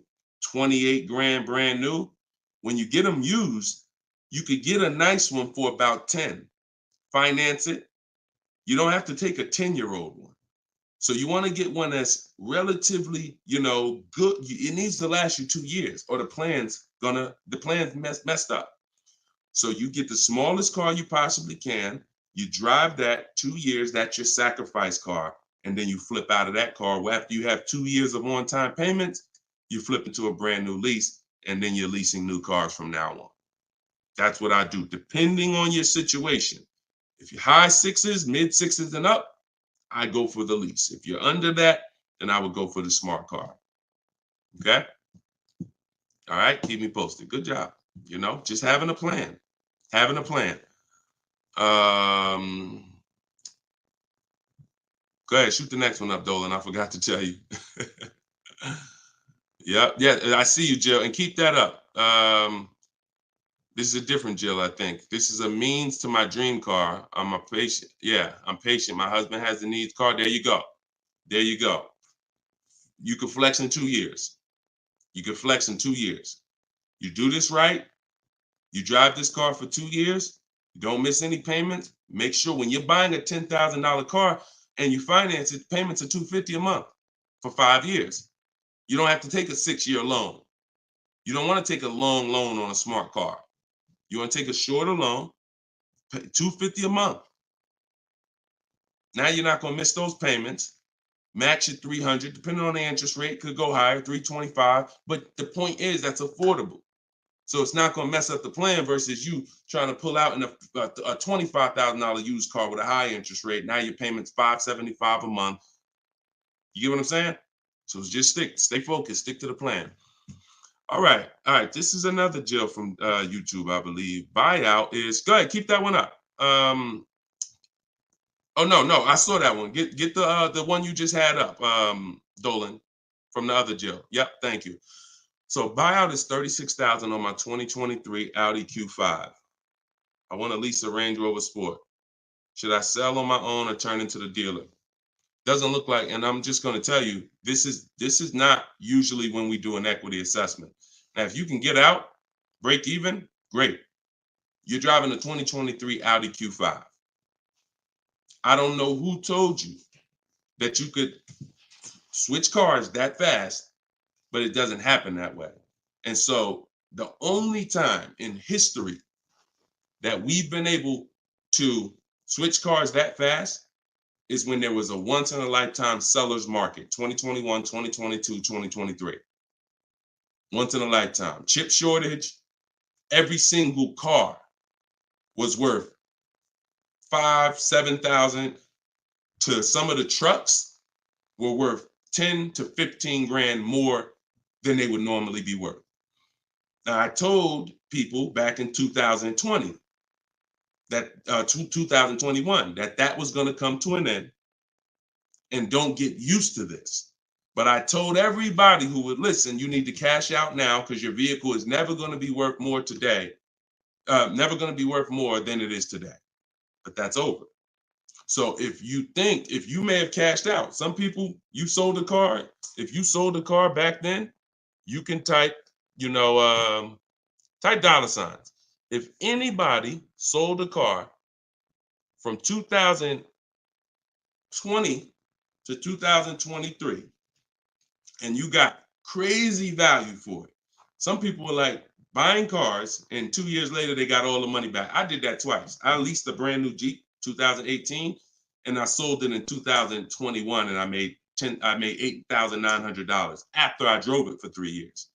28 grand brand new. When you get them used, you could get a nice one for about 10. Finance it. You don't have to take a 10-year-old one. So you want to get one that's relatively, good. It needs to last you 2 years, or the plan's messed up. So you get the smallest car you possibly can. You drive that 2 years. That's your sacrifice car, and then you flip out of that car. Well, after you have 2 years of on-time payments, you flip into a brand new lease, and then you're leasing new cars from now on. That's what I do, depending on your situation. If you're high sixes, mid sixes, and up, I go for the lease. If you're under that, then I would go for the smart car. Okay? All right, keep me posted. Good job. Just having a plan. Having a plan. Go ahead, shoot the next one up, Dolan. I forgot to tell you. Yeah, I see you, Jill, and keep that up. This is a different Jill, I think. This is a means to my dream car. I'm a patient. Yeah, I'm patient. My husband has the needs car. There you go. There you go. You can flex in 2 years. You can flex in 2 years. You do this right. You drive this car for 2 years. You don't miss any payments. Make sure when you're buying a $10,000 car and you finance it, payments are $250 a month for 5 years. You don't have to take a 6-year loan. You don't want to take a long loan on a smart car. You want to take a shorter loan, pay $250 a month. Now you're not going to miss those payments. Max at 300, depending on the interest rate, could go higher, 325. But the point is that's affordable. So it's not going to mess up the plan versus you trying to pull out in a $25,000 used car with a high interest rate. Now your payment's $575 a month. You get what I'm saying? So just stay focused, stick to the plan. All right. This is another Jill from YouTube, I believe. Buyout is, go ahead, keep that one up. Oh no, I saw that one. Get the one you just had up, Dolan, from the other Jill. Yep, thank you. So buyout is $36,000 on my 2023 Audi Q5. I want to lease a Range Rover Sport. Should I sell on my own or turn into the dealer? Doesn't look like, and I'm just going to tell you, this is not usually when we do an equity assessment. Now, if you can get out, break even, great. You're driving a 2023 Audi Q5. I don't know who told you that you could switch cars that fast, but it doesn't happen that way. And so the only time in history that we've been able to switch cars that fast is when there was a once in a lifetime seller's market, 2021, 2022, 2023. Once in a lifetime. Chip shortage, every single car was worth 5,000, 7,000. To some of the trucks were worth 10 to 15 grand more than they would normally be worth. Now, I told people back in 2020 that 2021 that was going to come to an end, and don't get used to this. But I told everybody who would listen, you need to cash out now because your vehicle is never going to be worth more today, never going to be worth more than it is today. But that's over. So if you may have cashed out, some people, you sold a car. If you sold a car back then, you can type, type dollar signs. If anybody sold a car from 2020 to 2023, and you got crazy value for it. Some people were like buying cars, and 2 years later, they got all the money back. I did that twice. I leased a brand new Jeep, 2018, and I sold it in 2021, and I made $8,900 after I drove it for 3 years.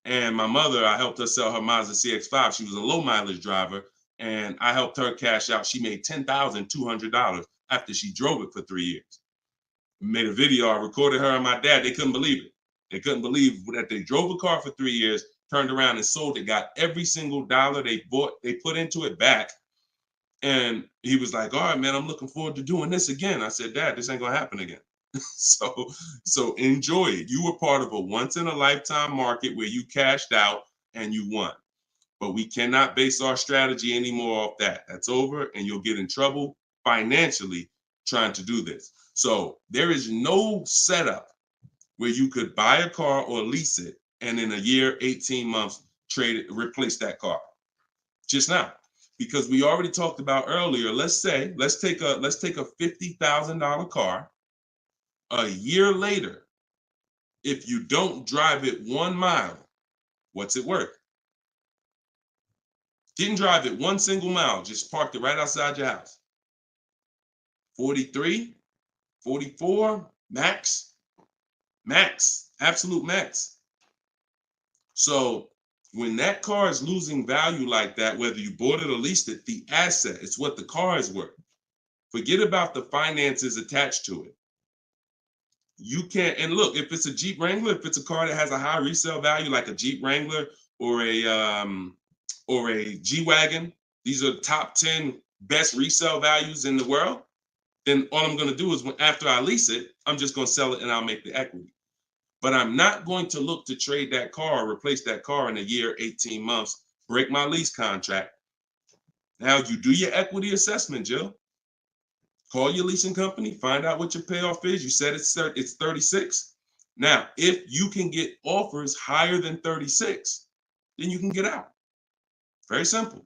And my mother, I helped her sell her Mazda CX-5. She was a low mileage driver, and I helped her cash out. She made $10,200 after she drove it for 3 years. Made a video. I recorded her and my dad. They couldn't believe it. They couldn't believe that they drove a car for 3 years, turned around and sold it, got every single dollar they put into it back. And he was like, all right, man, I'm looking forward to doing this again. I said, Dad, this ain't gonna happen again. So enjoy it. You were part of a once in a lifetime market where you cashed out and you won. But we cannot base our strategy anymore off that. That's over, and you'll get in trouble financially trying to do this. So there is no setup where you could buy a car or lease it and in a year, 18 months, trade it, replace that car. Just not. Because we already talked about earlier, let's take a $50,000 car. A year later, if you don't drive it 1 mile, what's it worth? Didn't drive it 1 single mile, just parked it right outside your house. 43, 44, max, absolute max. So when that car is losing value like that, whether you bought it or leased it, the asset, it's what the car is worth. Forget about the finances attached to it. You can't, and look, if it's a Jeep Wrangler, if it's a car that has a high resale value, like a Jeep Wrangler or a G-Wagon, these are top 10 best resale values in the world, then all I'm gonna do is after I lease it, I'm just gonna sell it and I'll make the equity. But I'm not going to look to trade that car or replace that car in a year, 18 months, break my lease contract. Now you do your equity assessment, Jill. Call your leasing company, find out what your payoff is. You said it's 36. Now, if you can get offers higher than 36, then you can get out. Very simple.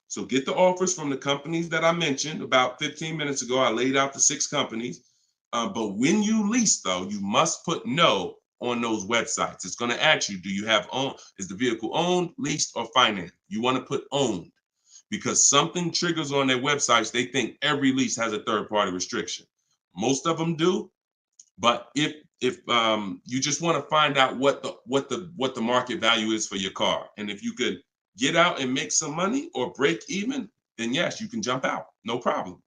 So get the offers from the companies that I mentioned about 15 minutes ago. I laid out the 6 companies. But when you lease, though, you must put no on those websites. It's going to ask you, do you have is the vehicle owned, leased, or financed? You want to put owned, because something triggers on their websites. They think every lease has a third-party restriction. Most of them do, but if you just want to find out what the market value is for your car, and if you could get out and make some money or break even, then yes, you can jump out, no problem.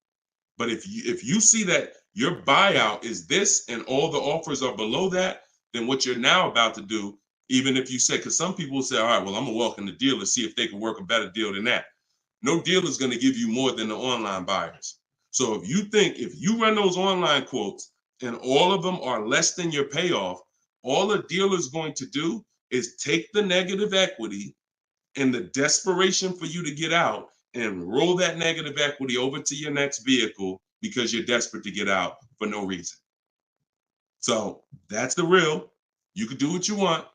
But if you see that your buyout is this and all the offers are below that, then what you're now about to do, even if you say, because some people will say, all right, well, I'm gonna walk in the dealer, see if they can work a better deal than that. No dealer is going to give you more than the online buyers. So if you run those online quotes and all of them are less than your payoff, all a dealer is going to do is take the negative equity and the desperation for you to get out and roll that negative equity over to your next vehicle because you're desperate to get out for no reason. So that's the real. You can do what you want.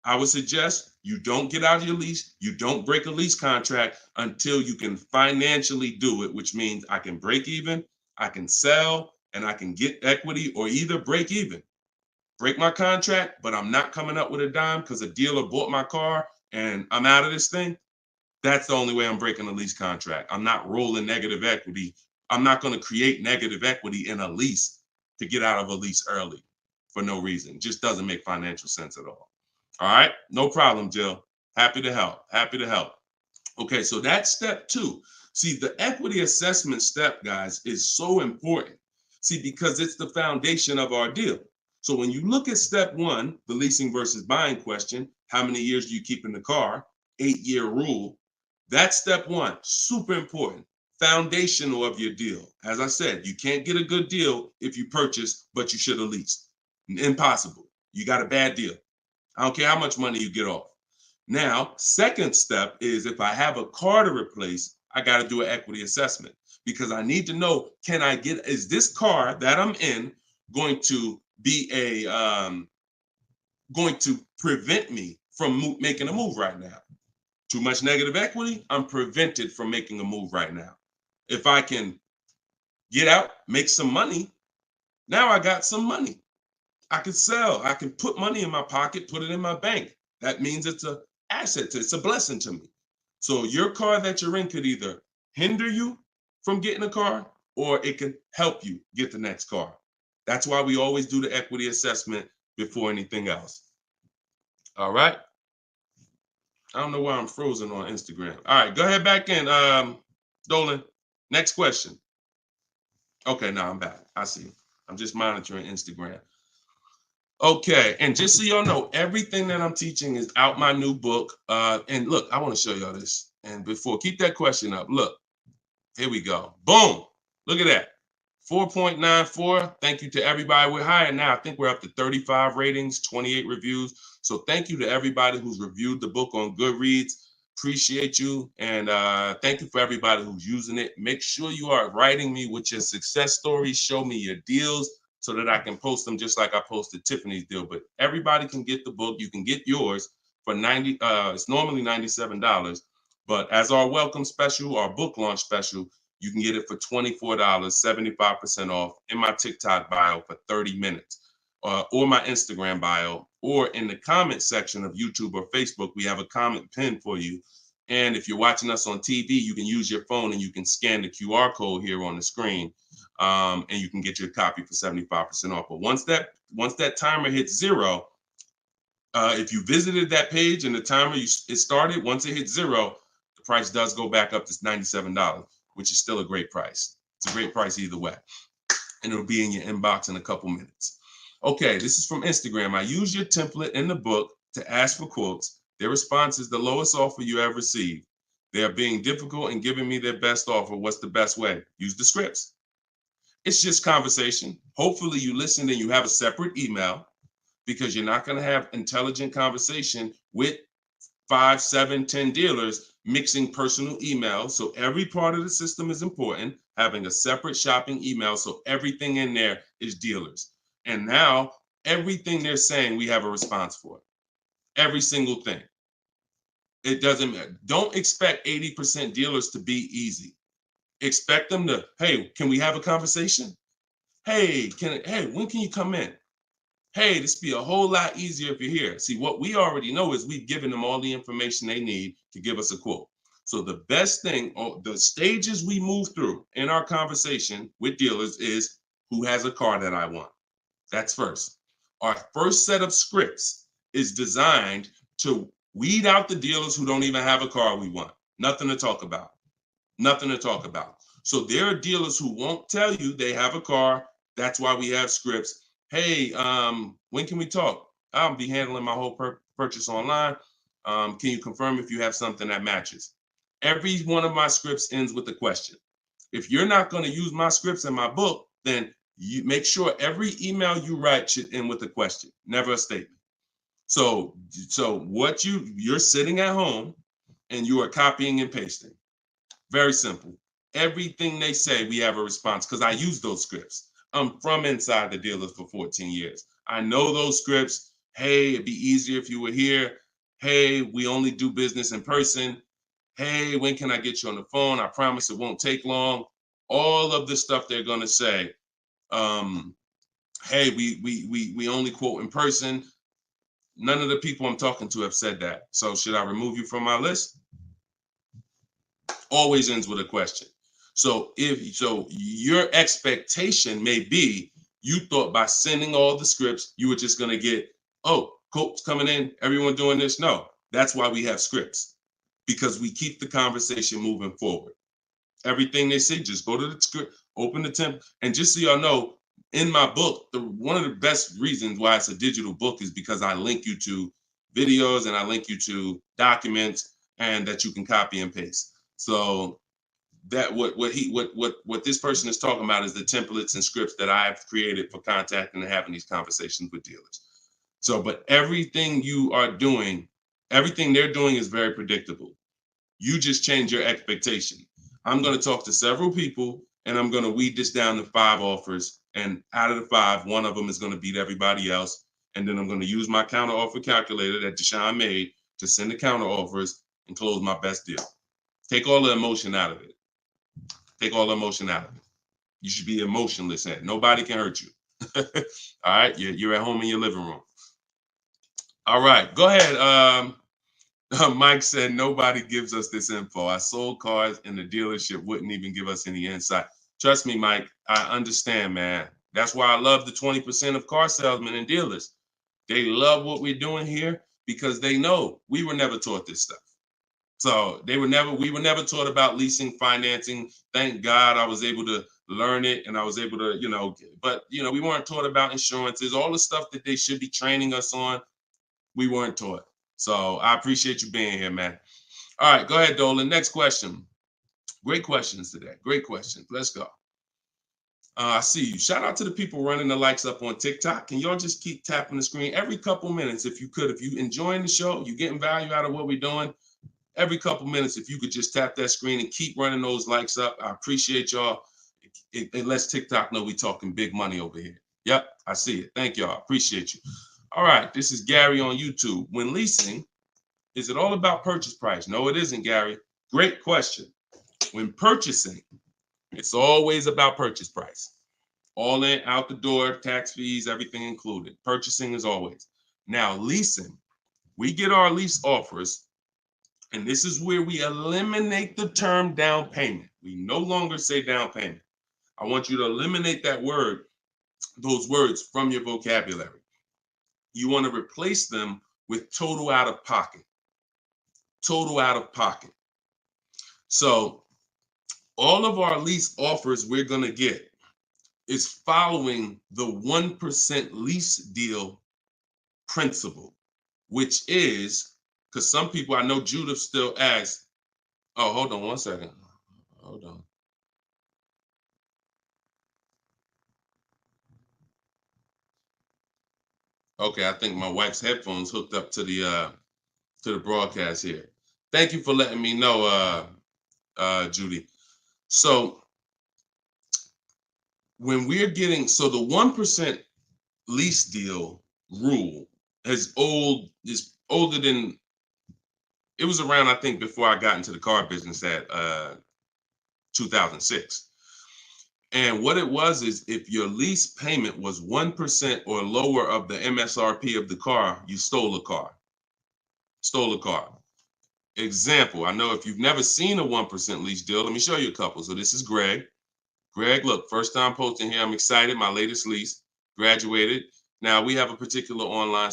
I would suggest you don't get out of your lease. You don't break a lease contract until you can financially do it, which means I can break even, I can sell, and I can get equity, or either break even. Break my contract, but I'm not coming up with a dime because a dealer bought my car and I'm out of this thing. That's the only way I'm breaking a lease contract. I'm not rolling negative equity. I'm not going to create negative equity in a lease to get out of a lease early for no reason. It just doesn't make financial sense at all. All right, no problem, Jill. Happy to help. Happy to help. Okay, so that's step 2. See, the equity assessment step, guys, is so important. See, because it's the foundation of our deal. So when you look at step 1, the leasing versus buying question, how many years do you keep in the car? 8-year rule. That's step 1, super important. Foundational of your deal. As I said, you can't get a good deal if you purchase, but you should have leased. Impossible. You got a bad deal. I don't care how much money you get off. Now, second step is if I have a car to replace, I got to do an equity assessment because I need to know, is this car that I'm in going to be going to prevent me from making a move right now? Too much negative equity, I'm prevented from making a move right now. If I can get out, make some money, now I got some money. I can sell. I can put money in my pocket, put it in my bank. That means it's an asset. It's a blessing to me. So your car that you're in could either hinder you from getting a car or it can help you get the next car. That's why we always do the equity assessment before anything else. All right. I don't know why I'm frozen on Instagram. All right, go ahead back in, Dolan. Next question. Okay, now I'm back. I see. I'm just monitoring Instagram. Okay, and just so y'all know, everything that I'm teaching is out my new book. And look, I want to show y'all this. And before, keep that question up. Look, here we go. Boom. Look at that. 4.94. Thank you to everybody. We're higher now. I think we're up to 35 ratings, 28 reviews. So thank you to everybody who's reviewed the book on Goodreads. Appreciate you. And thank you for everybody who's using it. Make sure you are writing me with your success stories. Show me your deals so that I can post them just like I posted Tiffany's deal. But everybody can get the book. You can get yours for $90. It's normally $97. But as our welcome special, our book launch special, you can get it for $24, 75% off in my TikTok bio for 30 minutes, or my Instagram bio, or in the comment section of YouTube or Facebook. We have a comment pin for you. And if you're watching us on TV, you can use your phone and you can scan the QR code here on the screen, and you can get your copy for 75% off. But once that timer hits 0, if you visited that page and the timer it started, once it hits 0, the price does go back up to $97, which is still a great price. It's a great price either way. And it'll be in your inbox in a couple minutes. Okay, this is from Instagram. I use your template in the book to ask for quotes. Their response is the lowest offer you ever received. They are being difficult and giving me their best offer. What's the best way? Use the scripts. It's just conversation. Hopefully you listen and you have a separate email, because you're not going to have intelligent conversation with 5, 7, 10 dealers mixing personal emails. So every part of the system is important, having a separate shopping email. So everything in there is dealers. And now everything they're saying, we have a response for. Every single thing. It doesn't matter. Don't expect 80% dealers to be easy. Expect them to, hey, can we have a conversation? Hey, when can you come in? Hey, this be a whole lot easier if you're here. See, what we already know is we've given them all the information they need to give us a quote. So the best thing, or the stages we move through in our conversation with dealers, is who has a car that I want. That's first. Our first set of scripts is designed to weed out the dealers who don't even have a car we want. Nothing to talk about. Nothing to talk about. So there are dealers who won't tell you they have a car. That's why we have scripts. Hey, when can we talk? I'll be handling my whole purchase online. Can you confirm if you have something that matches? Every one of my scripts ends with a question. If you're not going to use my scripts in my book, then you make sure every email you write should end with a question, never a statement. So what you're sitting at home and you are copying and pasting. Very simple. Everything they say, we have a response, because I use those scripts. I'm from inside the dealers for 14 years. I know those scripts. Hey, it'd be easier if you were here. Hey, we only do business in person. Hey, when can I get you on the phone? I promise it won't take long. All of the stuff they're going to say. Hey, we only quote in person. None of the people I'm talking to have said that. So should I remove you from my list? Always ends with a question. So your expectation may be, you thought by sending all the scripts, you were just going to get, oh, quotes coming in, everyone doing this. No, that's why we have scripts, because we keep the conversation moving forward. Everything they say, just go to the script, open the template. And just so y'all know, in my book, one of the best reasons why it's a digital book is because I link you to videos and I link you to documents, and that you can copy and paste. So that what this person is talking about is the templates and scripts that I've created for contacting and having these conversations with dealers. So, but everything you are doing, everything they're doing is very predictable. You just change your expectation. I'm going to talk to several people and I'm going to weed this down to 5 offers. And out of the 5, one of them is going to beat everybody else. And then I'm going to use my counter offer calculator that Deshone made to send the counter offers and close my best deal. Take all the emotion out of it. Take all the emotion out of it. You should be emotionless. Nobody can hurt you. All right, you're at home in your living room. All right, go ahead. Mike said nobody gives us this info. I sold cars and the dealership wouldn't even give us any insight. Trust me, Mike, I understand, man. That's why I love the 20% of car salesmen and dealers. They love what we're doing here because they know we were never taught this stuff. So we were never taught about leasing, financing. Thank God I was able to learn it, and I was able to, but we weren't taught about insurances, all the stuff that they should be training us on. We weren't taught. So I appreciate you being here, man. All right, go ahead, Dolan. Next question. Great questions today. Great questions. Let's go. I see you. Shout out to the people running the likes up on TikTok. Can y'all just keep tapping the screen every couple minutes if you could? If you enjoying the show, you getting value out of what we're doing, every couple minutes, if you could just tap that screen and keep running those likes up. I appreciate y'all. It lets TikTok know we talking big money over here. Yep, I see it. Thank y'all. Appreciate you. All right, this is Gary on YouTube. When leasing, is it all about purchase price? No, it isn't, Gary. Great question. When purchasing, it's always about purchase price. All in, out the door, tax fees, everything included. Purchasing is always. Now, leasing, we get our lease offers, and this is where we eliminate the term down payment. We no longer say down payment. I want you to eliminate that word, those words from your vocabulary. You want to replace them with total out of pocket. Total out of pocket. So all of our lease offers we're going to get is following the 1% lease deal principle, which is, because some people, I know Judith still asks, oh, hold on one second. Hold on. Okay, I think my wife's headphones hooked up to the broadcast here. Thank you for letting me know, Judy. So when we're getting, so the 1% lease deal rule is older than, it was around, I think, before I got into the car business at 2006. And what it was is if your lease payment was 1% or lower of the MSRP of the car, you stole a car. Stole a car. Example, I know if you've never seen a 1% lease deal, let me show you a couple. So this is Greg. Greg, look, first time posting here. I'm excited. My latest lease, graduated. Now we have a particular online,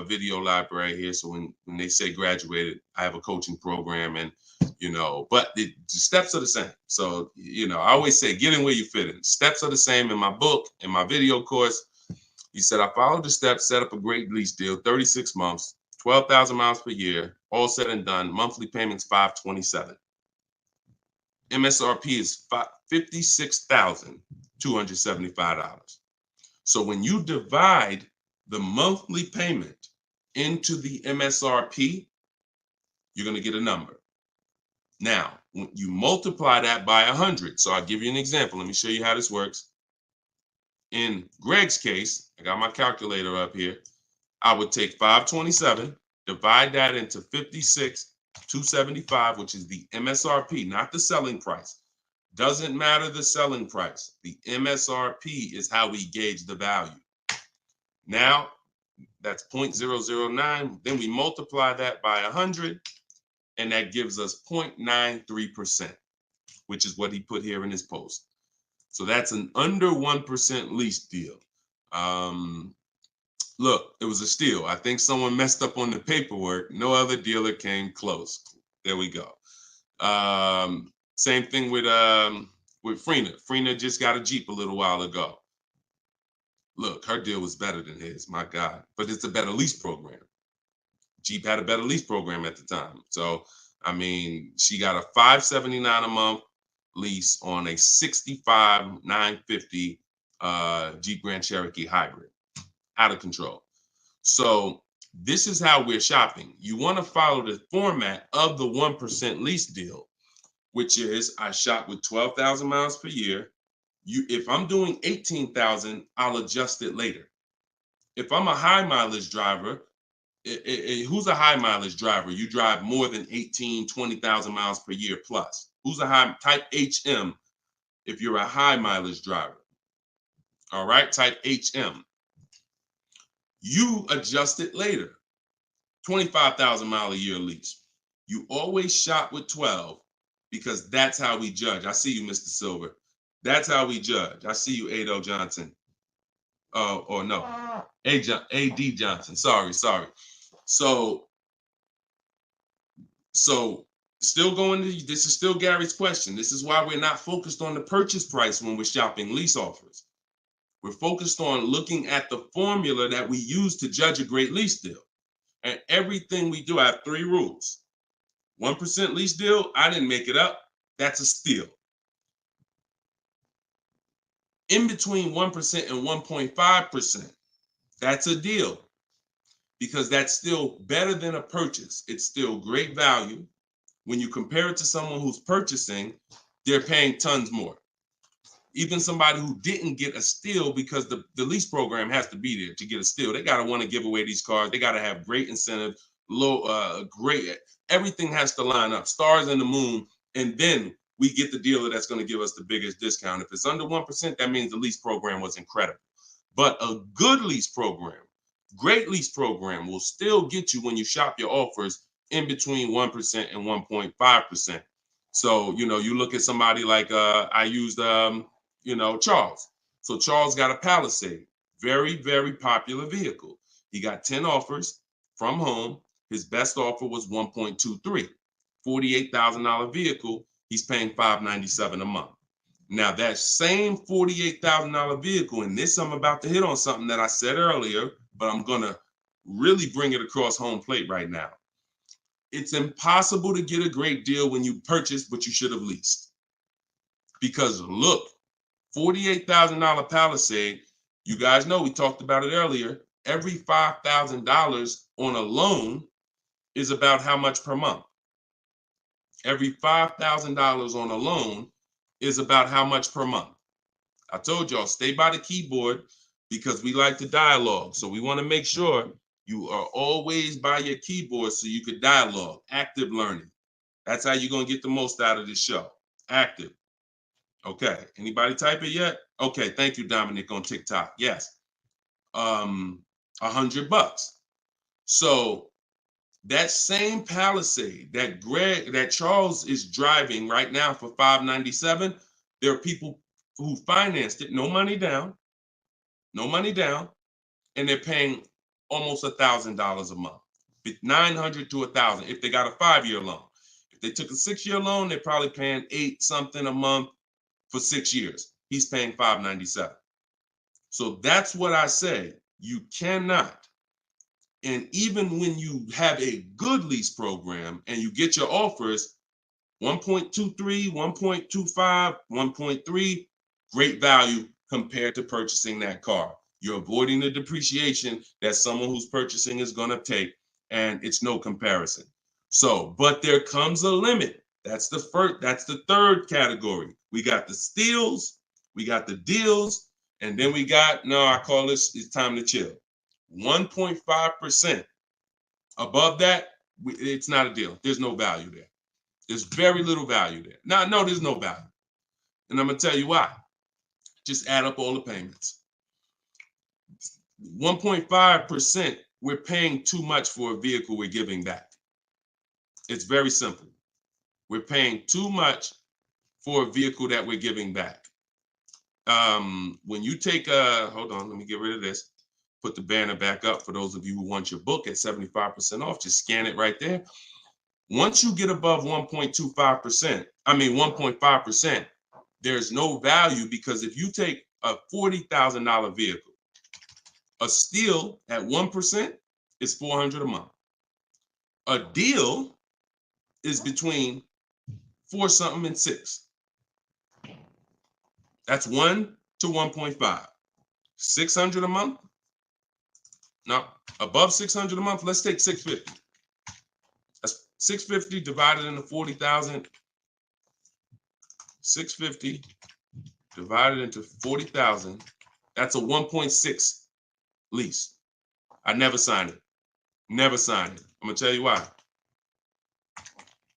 video library here. So when they say graduated, I have a coaching program, and but the steps are the same. So I always say, get in where you fit in. Steps are the same in my book, in my video course. He said, I followed the steps, set up a great lease deal, 36 months, 12,000 miles per year, all said and done. Monthly payments $527. MSRP is $56,275. So when you divide the monthly payment into the MSRP, you're going to get a number. Now, when you multiply that by 100, so I'll give you an example. Let me show you how this works. In Greg's case, I got my calculator up here. I would take 527, divide that into 56,275, which is the MSRP, not the selling price. Doesn't matter the selling price. The MSRP is how we gauge the value. Now, that's 0.009. Then we multiply that by 100, and that gives us 0.93%, which is what he put here in his post. So that's an under 1% lease deal. Look, it was a steal. I think someone messed up on the paperwork. No other dealer came close. There we go. Same thing with Freena. Freena just got a Jeep a little while ago. Look, her deal was better than his, my God. But it's a better lease program. Jeep had a better lease program at the time. So, I mean, she got a $579 a month lease on a 65,950 Jeep Grand Cherokee hybrid. Out of control. So this is how we're shopping. You want to follow the format of the 1% lease deal, which is I shop with 12,000 miles per year. If I'm doing 18,000, I'll adjust it later. If I'm a high mileage driver, who's a high mileage driver? You drive more than 20,000 miles per year plus. Who's a high type HM if you're a high mileage driver? All right, type HM. You adjust it later. 25,000 mile a year lease. You always shop with 12 because that's how we judge. I see you, Mr. Silver. That's how we judge. I see you, Ado Johnson. Or no, AD Johnson. Sorry. So still going to, this is still Gary's question. This is why we're not focused on the purchase price when we're shopping lease offers. We're focused on looking at the formula that we use to judge a great lease deal. And everything we do, I have 3 rules. 1% lease deal, I didn't make it up. That's a steal. In between 1% and 1.5%, that's a deal, because that's still better than a purchase. It's still great value. When you compare it to someone who's purchasing, they're paying tons more. Even somebody who didn't get a steal, because the lease program has to be there to get a steal. They got to want to give away these cars. They got to have great incentive, great, everything has to line up, stars in the moon, and then we get the dealer that's going to give us the biggest discount. If it's under 1%, that means the lease program was incredible. But a good lease program, great lease program, will still get you, when you shop your offers, in between 1% and 1.5%. So, you look at somebody like, I used, Charles. So Charles got a Palisade, very, very popular vehicle. He got 10 offers from home. His best offer was 1.23, $48,000 vehicle. He's paying $597 a month. Now that same $48,000 vehicle, and this, I'm about to hit on something that I said earlier, but I'm gonna really bring it across home plate right now. It's impossible to get a great deal when you purchase, but you should have leased. Because look, $48,000 Palisade, you guys know, we talked about it earlier, every $5,000 on a loan is about how much per month? Every $5,000 on a loan is about how much per month? I told y'all, stay by the keyboard, because we like to dialogue. So we want to make sure you are always by your keyboard so you could dialogue. Active learning. That's how you're going to get the most out of this show. Active. Okay. Anybody type it yet? Okay. Thank you, Dominic, on TikTok. Yes. $100. So that same Palisade that Charles is driving right now for $597, there are people who financed it, no money down, and they're paying almost $1,000 a month, $900 to $1,000 if they got a 5-year loan. If they took a 6-year loan, they're probably paying $8 something a month for 6 years. He's paying $597. So that's what I say. You cannot. And even when you have a good lease program and you get your offers, 1.23, 1.25, 1.3, great value compared to purchasing that car. You're avoiding the depreciation that someone who's purchasing is going to take, and it's no comparison. So, but there comes a limit. That's the third category. We got the steals, we got the deals, and then we got, I call this, it's time to chill. 1.5%. Above that, it's not a deal. There's no value there. There's very little value there. Now, no, there's no value. And I'm going to tell you why. Just add up all the payments. 1.5%, we're paying too much for a vehicle we're giving back. It's very simple. We're paying too much for a vehicle that we're giving back. When you take hold on, let me get rid of this. Put the banner back up for those of you who want your book at 75% off. Just scan it right there. Once you get above 1.5%, there's no value, because if you take a $40,000 vehicle, a steal at 1% is $400 a month. A deal is between 4 something and 6. That's 1 to 1.5. 600 a month. Now, above 600 a month, let's take 650. That's 650 divided into 40,000. 650 divided into 40,000. That's a 1.6 lease. I never signed it. Never signed it. I'm gonna tell you why.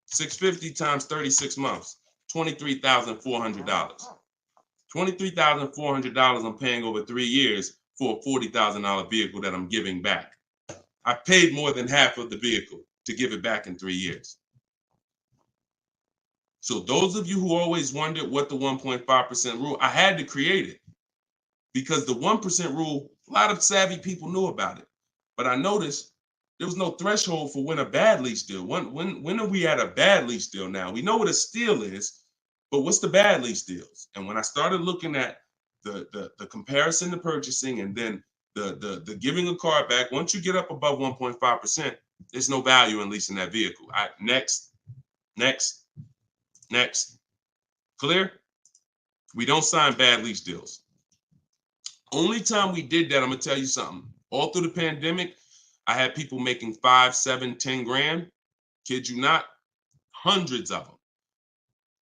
650 times 36 months, $23,400. $23,400 I'm paying over 3 years for a $40,000 vehicle that I'm giving back. I paid more than half of the vehicle to give it back in 3 years. So those of you who always wondered what the 1.5% rule, I had to create it, because the 1% rule, a lot of savvy people knew about it. But I noticed There was no threshold for when a bad lease deal. When are we at a bad lease deal now? We know what a steal is, but what's the bad lease deals? And when I started looking at the comparison to purchasing and then the giving a car back, once you get up above 1.5%, there's no value in leasing that vehicle. Next. Clear? We don't sign bad lease deals. Only time we did that, I'm gonna tell you something. All through the pandemic, I had people making 5, 7, 10 grand. Kid you not, hundreds of them.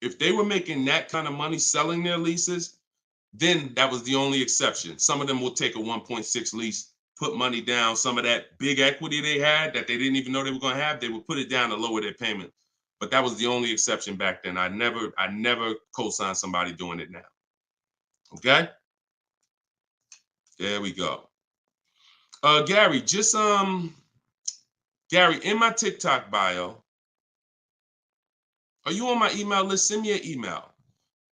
If they were making that kind of money selling their leases, then that was the only exception. Some of them will take a 1.6 lease, put money down. Some of that big equity they had that they didn't even know they were going to have, they would put it down to lower their payment. But that was the only exception back then. I never co-signed somebody doing it now. Okay? There we go. Gary, Gary, in my TikTok bio, are you on my email list? Send me an email.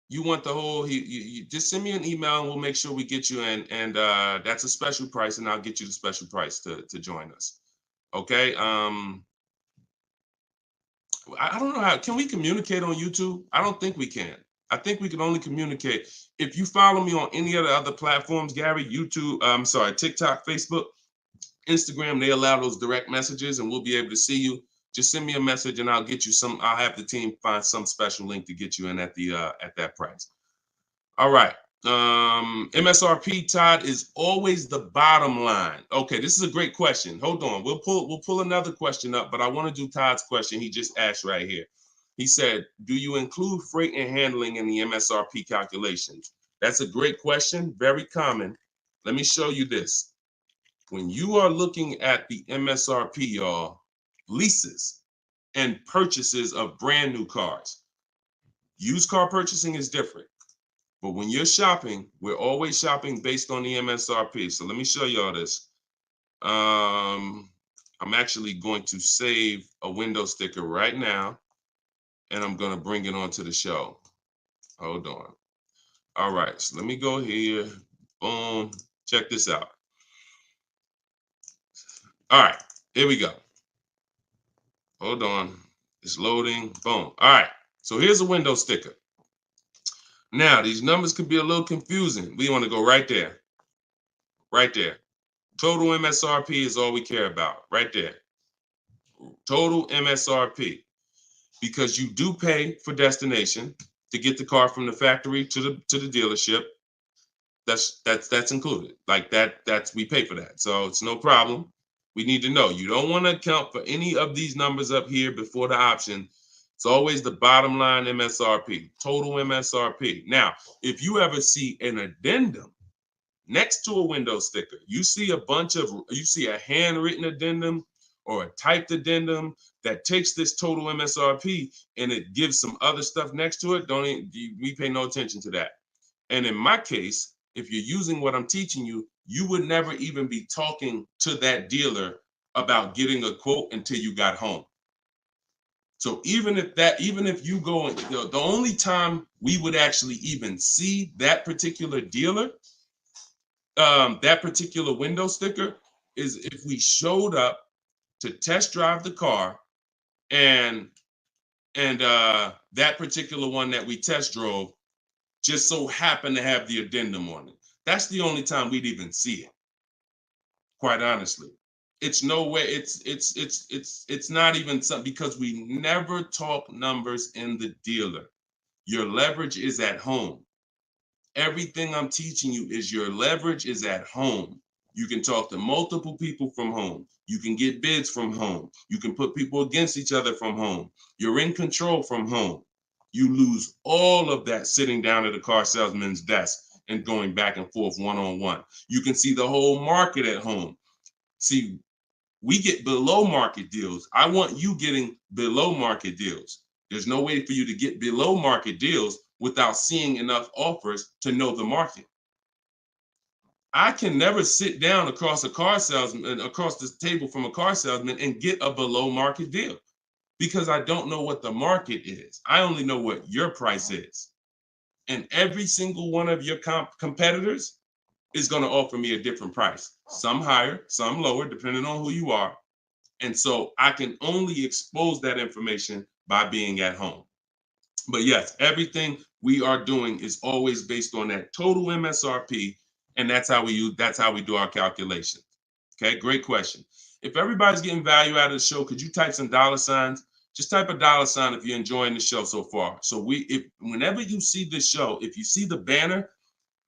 You want the whole, you just send me an email and we'll make sure we get you in. And that's a special price, and I'll get you the special price to join us. Okay. I don't know how, can we communicate on YouTube? I don't think we can. I think we can only communicate. If you follow me on any of the other platforms, Gary, YouTube, TikTok, Facebook, Instagram, they allow those direct messages and we'll be able to see you. Just send me a message and I'll get you I'll have the team find some special link to get you in at that price. All right. MSRP, Todd, is always the bottom line. Okay, this is a great question. Hold on. We'll pull another question up, but I want to do Todd's question he just asked right here. He said, do you include freight and handling in the MSRP calculations? That's a great question. Very common. Let me show you this. When you are looking at the MSRP, y'all, leases and purchases of brand new cars, used car purchasing is different. But when you're shopping, we're always shopping based on the MSRP. So let me show y'all this. I'm actually going to save a window sticker right now, and I'm going to bring it onto the show. Hold on. All right, so let me go here. Boom. Check this out. All right, here we go. Hold on. It's loading. Boom. All right, so here's a window sticker. Now, these numbers can be a little confusing. We want to go right there. Right there. Total MSRP is all we care about. Right there. Total MSRP. Because you do pay for destination to get the car from the factory to the dealership. That's included. Like that's we pay for that. So it's no problem. We need to know. You don't want to account for any of these numbers up here before the option. It's always the bottom line MSRP, total MSRP. Now, if you ever see an addendum next to a window sticker, you see a handwritten addendum or a typed addendum that takes this total MSRP and it gives some other stuff next to it, we pay no attention to that. And in my case, if you're using what I'm teaching you, you would never even be talking to that dealer about getting a quote until you got home. So even if you go, the only time we would actually even see that particular dealer, that particular window sticker, is if we showed up to test drive the car and that particular one that we test drove just so happened to have the addendum on it. That's the only time we'd even see it. Quite honestly. It's no way, it's not even something, because we never talk numbers in the dealer. Your leverage is at home. Everything I'm teaching you is your leverage is at home. You can talk to multiple people from home. You can get bids from home. You can put people against each other from home. You're in control from home. You lose all of that sitting down at a car salesman's desk and going back and forth one-on-one. You can see the whole market at home. See, we get below market deals. I want you getting below market deals. There's no way for you to get below market deals without seeing enough offers to know the market. I can never sit down across the table from a car salesman and get a below market deal because I don't know what the market is. I only know what your price is. And every single one of your competitors is going to offer me a different price. Some higher, some lower, depending on who you are. And so I can only expose that information by being at home. But yes, everything we are doing is always based on that total MSRP, and that's how we do our calculations. Okay, great question. If everybody's getting value out of the show, could you type some dollar signs? Just type a dollar sign if you're enjoying the show so far. So if whenever you see this show, if you see the banner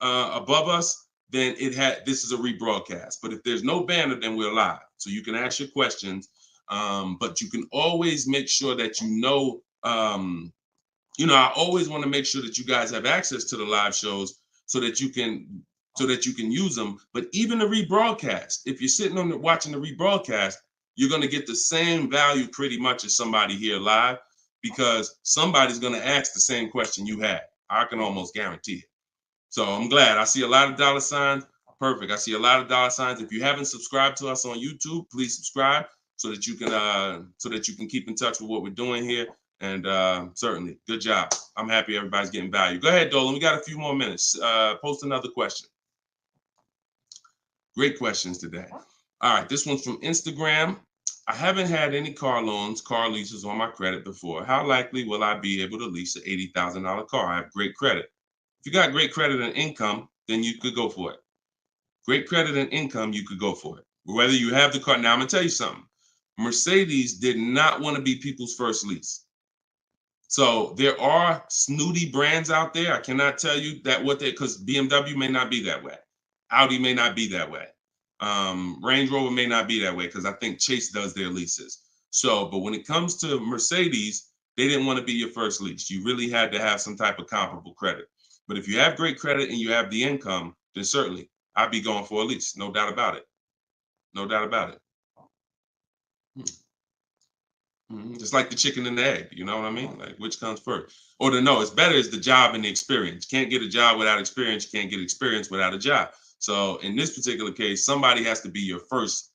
above us, then this is a rebroadcast. But if there's no banner, then we're live. So you can ask your questions, but you can always make sure that I always want to make sure that you guys have access to the live shows so that you can use them. But even the rebroadcast, if you're sitting on watching the rebroadcast, you're going to get the same value pretty much as somebody here live, because somebody's going to ask the same question you had. I can almost guarantee it. So I'm glad. I see a lot of dollar signs. Perfect. I see a lot of dollar signs. If you haven't subscribed to us on YouTube, please subscribe so that you can keep in touch with what we're doing here. And certainly, good job. I'm happy everybody's getting value. Go ahead, Dolan. We got a few more minutes. Post another question. Great questions today. All right, this one's from Instagram. I haven't had any car leases on my credit before. How likely will I be able to lease an $80,000 car? I have great credit. If you got great credit and income, then you could go for it. Great credit and income, you could go for it. Whether you have the car. Now, I'm going to tell you something. Mercedes did not want to be people's first lease. So there are snooty brands out there. I cannot tell you that because BMW may not be that way. Audi may not be that way. Range Rover may not be that way, because I think Chase does their leases. So, but when it comes to Mercedes, they didn't want to be your first lease. You really had to have some type of comparable credit. But if you have great credit and you have the income, then certainly I'd be going for a lease. No doubt about it. No doubt about it. Just like the chicken and the egg, you know what I mean? Like, which comes first? Or it's better is the job and the experience. You can't get a job without experience. You can't get experience without a job. So in this particular case, somebody has to be your first,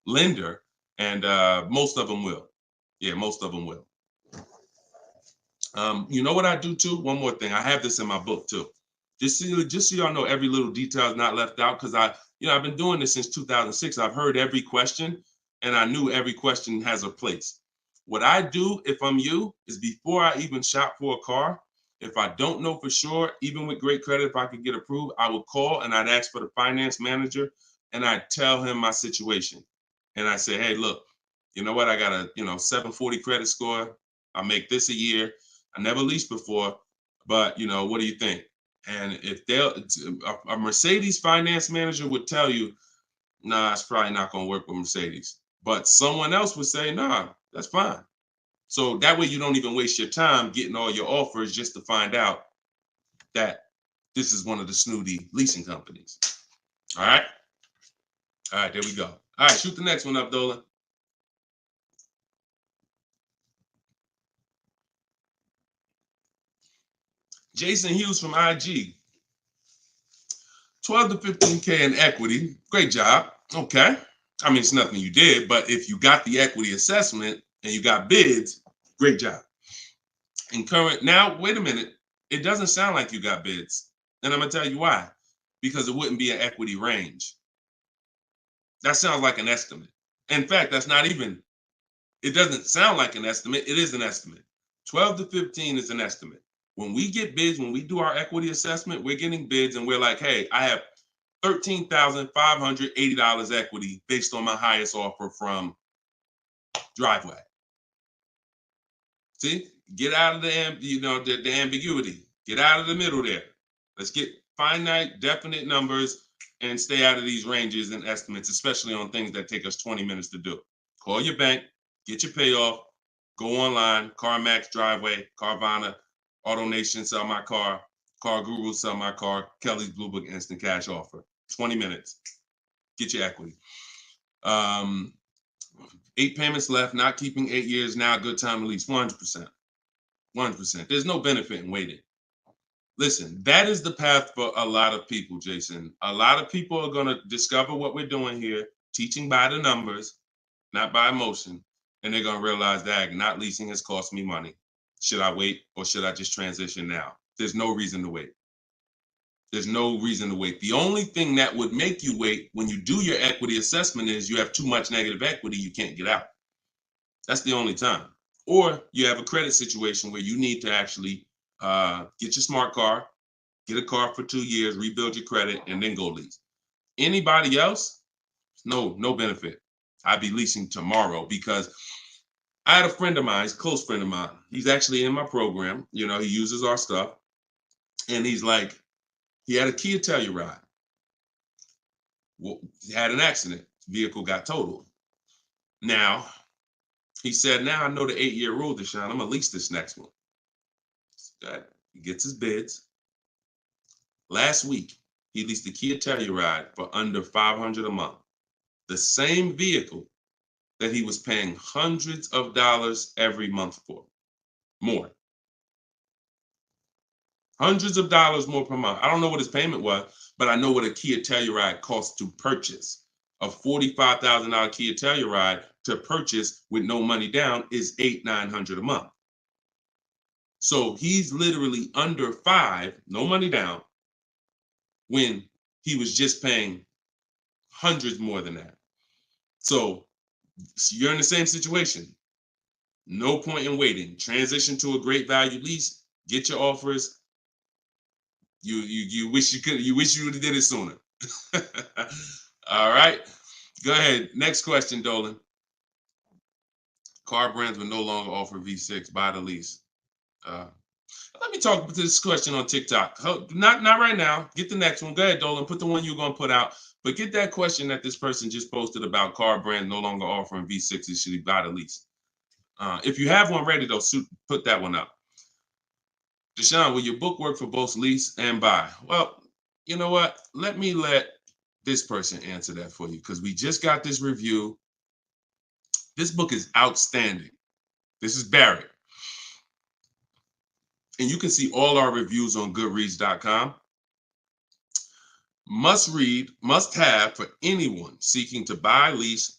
lender, and most of them will. Yeah, most of them will. You know what I do too? One more thing. I have this in my book too. Just so y'all know, every little detail is not left out, because I've been doing this since 2006. I've heard every question, and I knew every question has a place. What I do, if I'm you, is before I even shop for a car, if I don't know for sure, even with great credit, if I could get approved, I would call and I'd ask for the finance manager, and I'd tell him my situation. And I say, hey, look, you know what? I got a 740 credit score. I make this a year. I never leased before, but what do you think? And if a Mercedes finance manager would tell you, nah, it's probably not going to work with Mercedes. But someone else would say, nah, that's fine. So that way you don't even waste your time getting all your offers just to find out that this is one of the snooty leasing companies. All right. All right, there we go. All right, shoot the next one up, Dolan. Jason Hughes from IG. 12 to 15K in equity. Great job. Okay. I mean, it's nothing you did, but if you got the equity assessment and you got bids, great job. Now, wait a minute. It doesn't sound like you got bids. And I'm going to tell you why. Because it wouldn't be an equity range. That sounds like an estimate. In fact, it doesn't sound like an estimate. It is an estimate. 12 to 15 is an estimate. When we get bids, when we do our equity assessment, we're getting bids and we're like, hey, I have $13,580 equity based on my highest offer from Driveway. See, get out of the ambiguity. Get out of the middle there. Let's get finite, definite numbers and stay out of these ranges and estimates, especially on things that take us 20 minutes to do. Call your bank, get your payoff, go online, CarMax, Driveway, Carvana, AutoNation, sell my car, Car Guru, sell my car, Kelly's Blue Book, instant cash offer. 20 minutes. Get your equity. 8 payments left, not keeping 8 years, now a good time to lease. 100%. 100%. There's no benefit in waiting. Listen, that is the path for a lot of people, Jason. A lot of people are going to discover what we're doing here, teaching by the numbers, not by emotion. And they're going to realize that not leasing has cost me money. Should I wait or should I just transition now? There's no reason to wait. There's no reason to wait. The only thing that would make you wait when you do your equity assessment is you have too much negative equity, you can't get out. That's the only time. Or you have a credit situation where you need to actually get your smart car, get a car for 2 years, rebuild your credit, and then go lease. Anybody else, no benefit. I'd be leasing tomorrow because I had a friend of mine, he's a close friend of mine. He's actually in my program. You know, he uses our stuff. And he's like, he had a Kia Telluride. Well, he had an accident. Vehicle got totaled. Now, he said, now I know the 8-year rule, Deshone. I'm going to lease this next one. He gets his bids. Last week, he leased the Kia Telluride for under $500 a month. The same vehicle that he was paying hundreds of dollars every month for. More. Hundreds of dollars more per month. I don't know what his payment was, but I know what a Kia Telluride costs to purchase. A $45,000 Kia Telluride to purchase with no money down is $800-900 a month. So he's literally under $5, no money down, when he was just paying hundreds more than that. So you're in the same situation. No point in waiting. Transition to a great value lease. Get your offers. You wish you could. You wish you would have did it sooner. All right. Go ahead. Next question, Dolan. Car brands will no longer offer V6. Buy the lease. Let me talk to this question on TikTok. Not right now. Get the next one. Go ahead, Dolan. Put the one you're going to put out. But get that question that this person just posted about car brands no longer offering V6s. Should he buy the lease? If you have one ready, though, put that one up. Deshone, will your book work for both lease and buy? Well, you know what? Let this person answer that for you because we just got this review. This book is outstanding. This is Barrett. And you can see all our reviews on goodreads.com. Must read, must have for anyone seeking to buy, lease,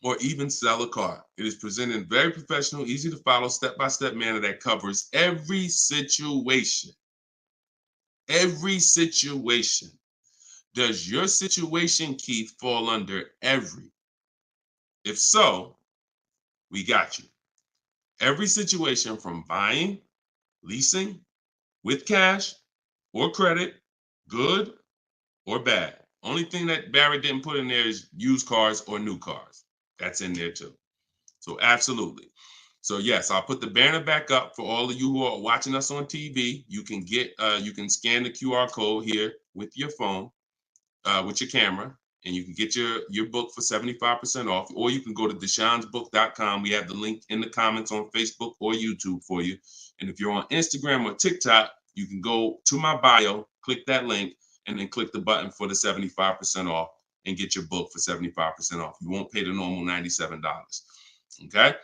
or even sell a car. It is presented in very professional, easy to follow, step-by-step manner that covers every situation. Every situation. Does your situation, Keith, fall under every? If so, we got you. Every situation from buying, leasing, with cash or credit, good or bad. Only thing that Barrett didn't put in there is used cars or new cars. That's in there too. So absolutely. So yes, I'll put the banner back up for all of you who are watching us on TV. You can you can scan the QR code here with your phone, with your camera, and you can get your book for 75% off, or you can go to deshonesbook.com. We have the link in the comments on Facebook or YouTube for you. And if you're on Instagram or TikTok, you can go to my bio, click that link, and then click the button for the 75% off and get your book for 75% off. You won't pay the normal $97. Okay?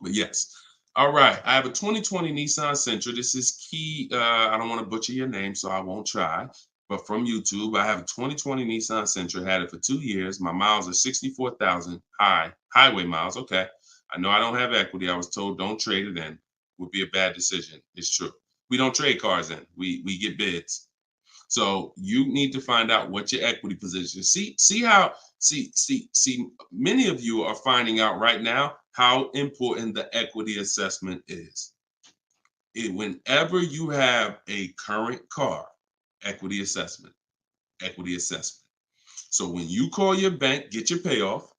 But yes. All right. I have a 2020 Nissan Sentra. This is Key. I don't want to butcher your name, so I won't try. But from YouTube, I have a 2020 Nissan Sentra. Had it for 2 years. My miles are 64,000 highway miles. Okay. I know I don't have equity. I was told don't trade it in. Would be a bad decision. It's true. We don't trade cars in. We get bids. So you need to find out what your equity position is. See, many of you are finding out right now how important the equity assessment is. Whenever you have a current car, equity assessment. So when you call your bank, get your payoff,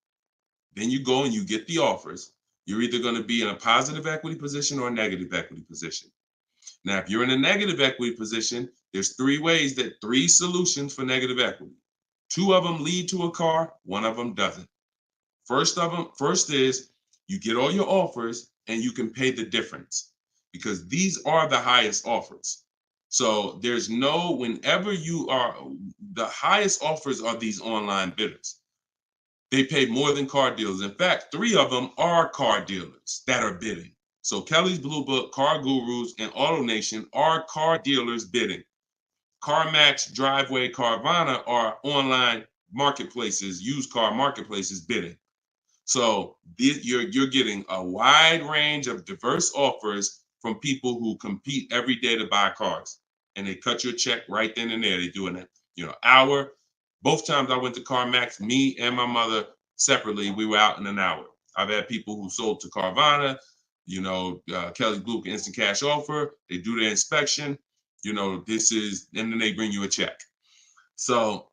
then you go and you get the offers, you're either going to be in a positive equity position or a negative equity position. Now, if you're in a negative equity position, there's three solutions for negative equity. 2 of them lead to a car, 1 of them doesn't. First is you get all your offers and you can pay the difference because these are the highest offers. So whenever you are, the highest offers are these online bidders. They pay more than car dealers. In fact, 3 of them are car dealers that are bidding. So Kelly's Blue Book, Car Gurus, and AutoNation are car dealers bidding. CarMax, Driveway, Carvana are online marketplaces, used car marketplaces bidding. So you're getting a wide range of diverse offers from people who compete every day to buy cars. and they cut your check right then and there. They do an hour. Both times I went to CarMax, me and my mother separately, we were out in an hour. I've had people who sold to Carvana, Kelly Blue Instant Cash Offer. They do their inspection. And then they bring you a check. So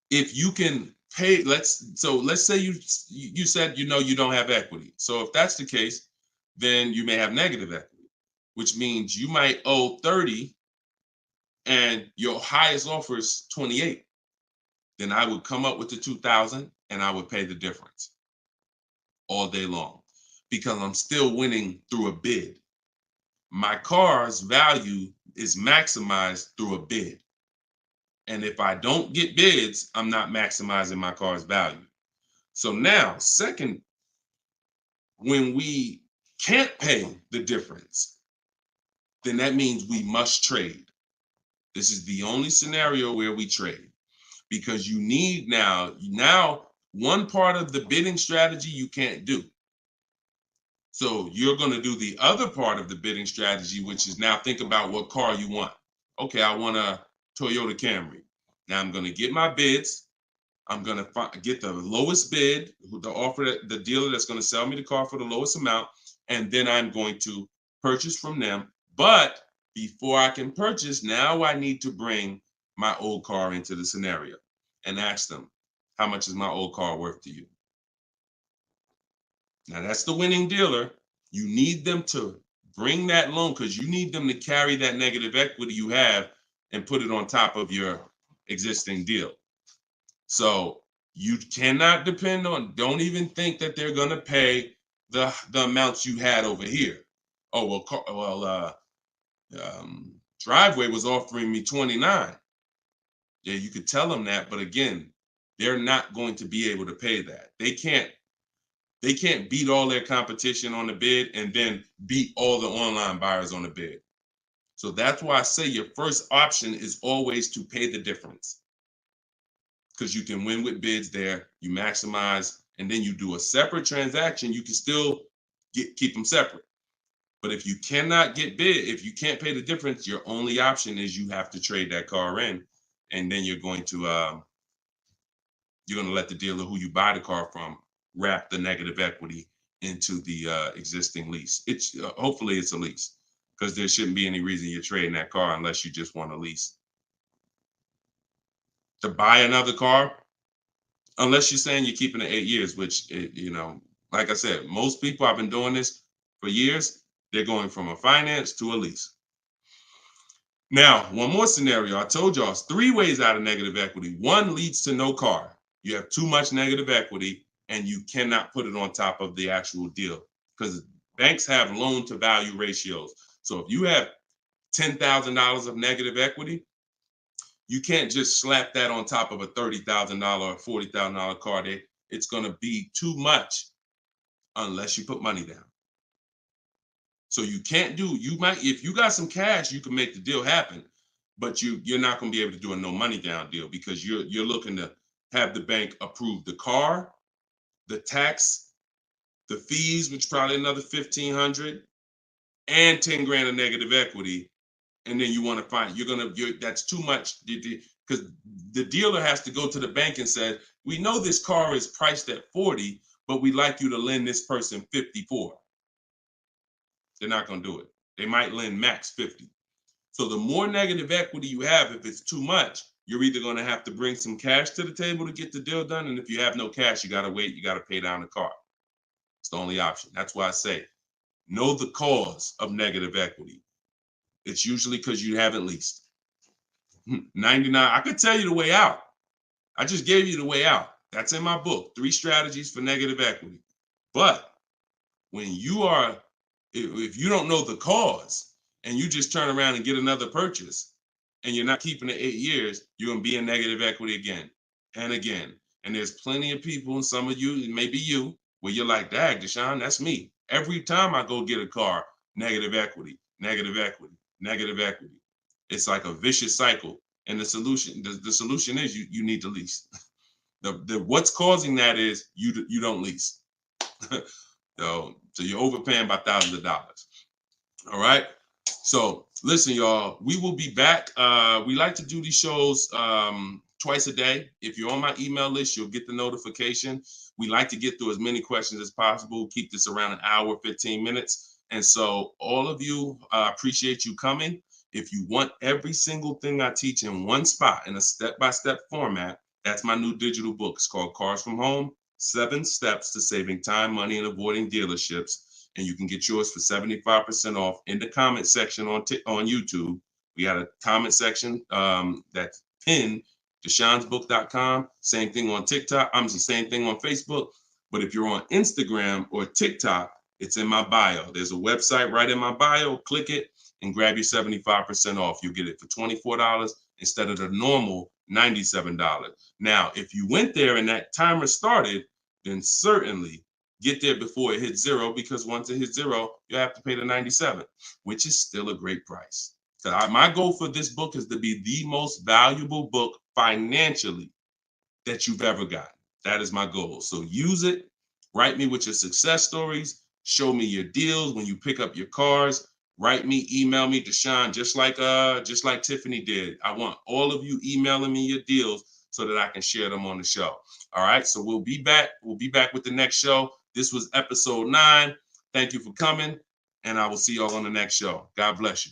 if you can pay, let's say you said you don't have equity. So if that's the case, then you may have negative equity, which means you might owe 30 and your highest offer is 28. Then I would come up with the 2,000 and I would pay the difference all day long because I'm still winning through a bid. My car's value is maximized through a bid. And if I don't get bids, I'm not maximizing my car's value. So now, second, when we can't pay the difference, then that means we must trade. This is the only scenario where we trade because you need now one part of the bidding strategy you can't do. So you're going to do the other part of the bidding strategy, which is now think about what car you want. Okay, I want a Toyota Camry. Now I'm going to get my bids. I'm going to get the lowest bid, the dealer that's going to sell me the car for the lowest amount, and then I'm going to purchase from them. But before I can purchase, now I need to bring my old car into the scenario and ask them, how much is my old car worth to you? Now that's the winning dealer. You need them to bring that loan because you need them to carry that negative equity you have and put it on top of your existing deal. So you cannot depend on, don't even think that they're going to pay the amounts you had over here. Oh, Driveway was offering me 29. Yeah, you could tell them that, but again, they're not going to be able to pay that. They can't beat all their competition on the bid and then beat all the online buyers on the bid. So that's why I say your first option is always to pay the difference. Because you can win with bids there, you maximize, and then you do a separate transaction, you can still keep them separate. But if you cannot get bid, if you can't pay the difference, your only option is you have to trade that car in, and then you're going to let the dealer who you buy the car from wrap the negative equity into the existing lease. It's hopefully it's a lease because there shouldn't be any reason you're trading that car unless you just want a lease. To buy another car, unless you're saying you're keeping it 8 years, which, like I said, most people, I've been doing this for years, they're going from a finance to a lease. Now, one more scenario. I told y'all it's 3 ways out of negative equity. One leads to no car. You have too much negative equity and you cannot put it on top of the actual deal because banks have loan to value ratios. So if you have $10,000 of negative equity, you can't just slap that on top of a $30,000 or $40,000 car. It's going to be too much unless you put money down. So you can't if you got some cash, you can make the deal happen, but you're not going to be able to do a no money down deal because you're looking to have the bank approve the car, the tax, the fees, which probably another $1,500, and 10 grand of negative equity. And then you want to find that's too much because the dealer has to go to the bank and say, we know this car is priced at 40, but we'd like you to lend this person 54. They're not going to do it. They might lend max 50. So the more negative equity you have, if it's too much, you're either going to have to bring some cash to the table to get the deal done. And if you have no cash, you got to wait. You got to pay down the car. It's the only option. That's why I say, know the cause of negative equity. It's usually because you haven't leased. 99, I could tell you the way out. I just gave you the way out. That's in my book, 3 strategies for negative equity. But when if you don't know the cause and you just turn around and get another purchase and you're not keeping it 8 years, you're going to be in negative equity again and again. And there's plenty of people, and some of you, it may be you, where you're like, dag, Deshone, that's me. Every time I go get a car, negative equity, negative equity, negative equity. It's like a vicious cycle. And the solution is you need to lease. What's causing that is you don't lease. So you're overpaying by thousands of dollars. All right. So listen, y'all, we will be back. We like to do these shows twice a day. If you're on my email list, you'll get the notification. We like to get through as many questions as possible, keep this around an hour, 15 minutes. And so all of you, appreciate you coming. If you want every single thing I teach in one spot in a step-by-step format, that's my new digital book. It's called Cars from Home, 7 Steps to Saving Time, Money, and Avoiding Dealerships. And you can get yours for 75% off in the comment section on YouTube. We got a comment section that's pinned, deshonsbook.com. Same thing on TikTok. I'm the same thing on Facebook. But if you're on Instagram or TikTok, it's in my bio. There's a website right in my bio. Click it and grab your 75% off. You'll get it for $24 instead of the normal $97. Now, if you went there and that timer started, then certainly get there before it hits zero, because once it hits zero, you have to pay the $97, which is still a great price. So my goal for this book is to be the most valuable book financially that you've ever gotten. That is my goal. So use it. Write me with your success stories. Show me your deals when you pick up your cars. Write me, email me, Deshone, just like Tiffany did. I want all of you emailing me your deals so that I can share them on the show. All right. So we'll be back. We'll be back with the next show. This was episode 9. Thank you for coming, and I will see y'all on the next show. God bless you.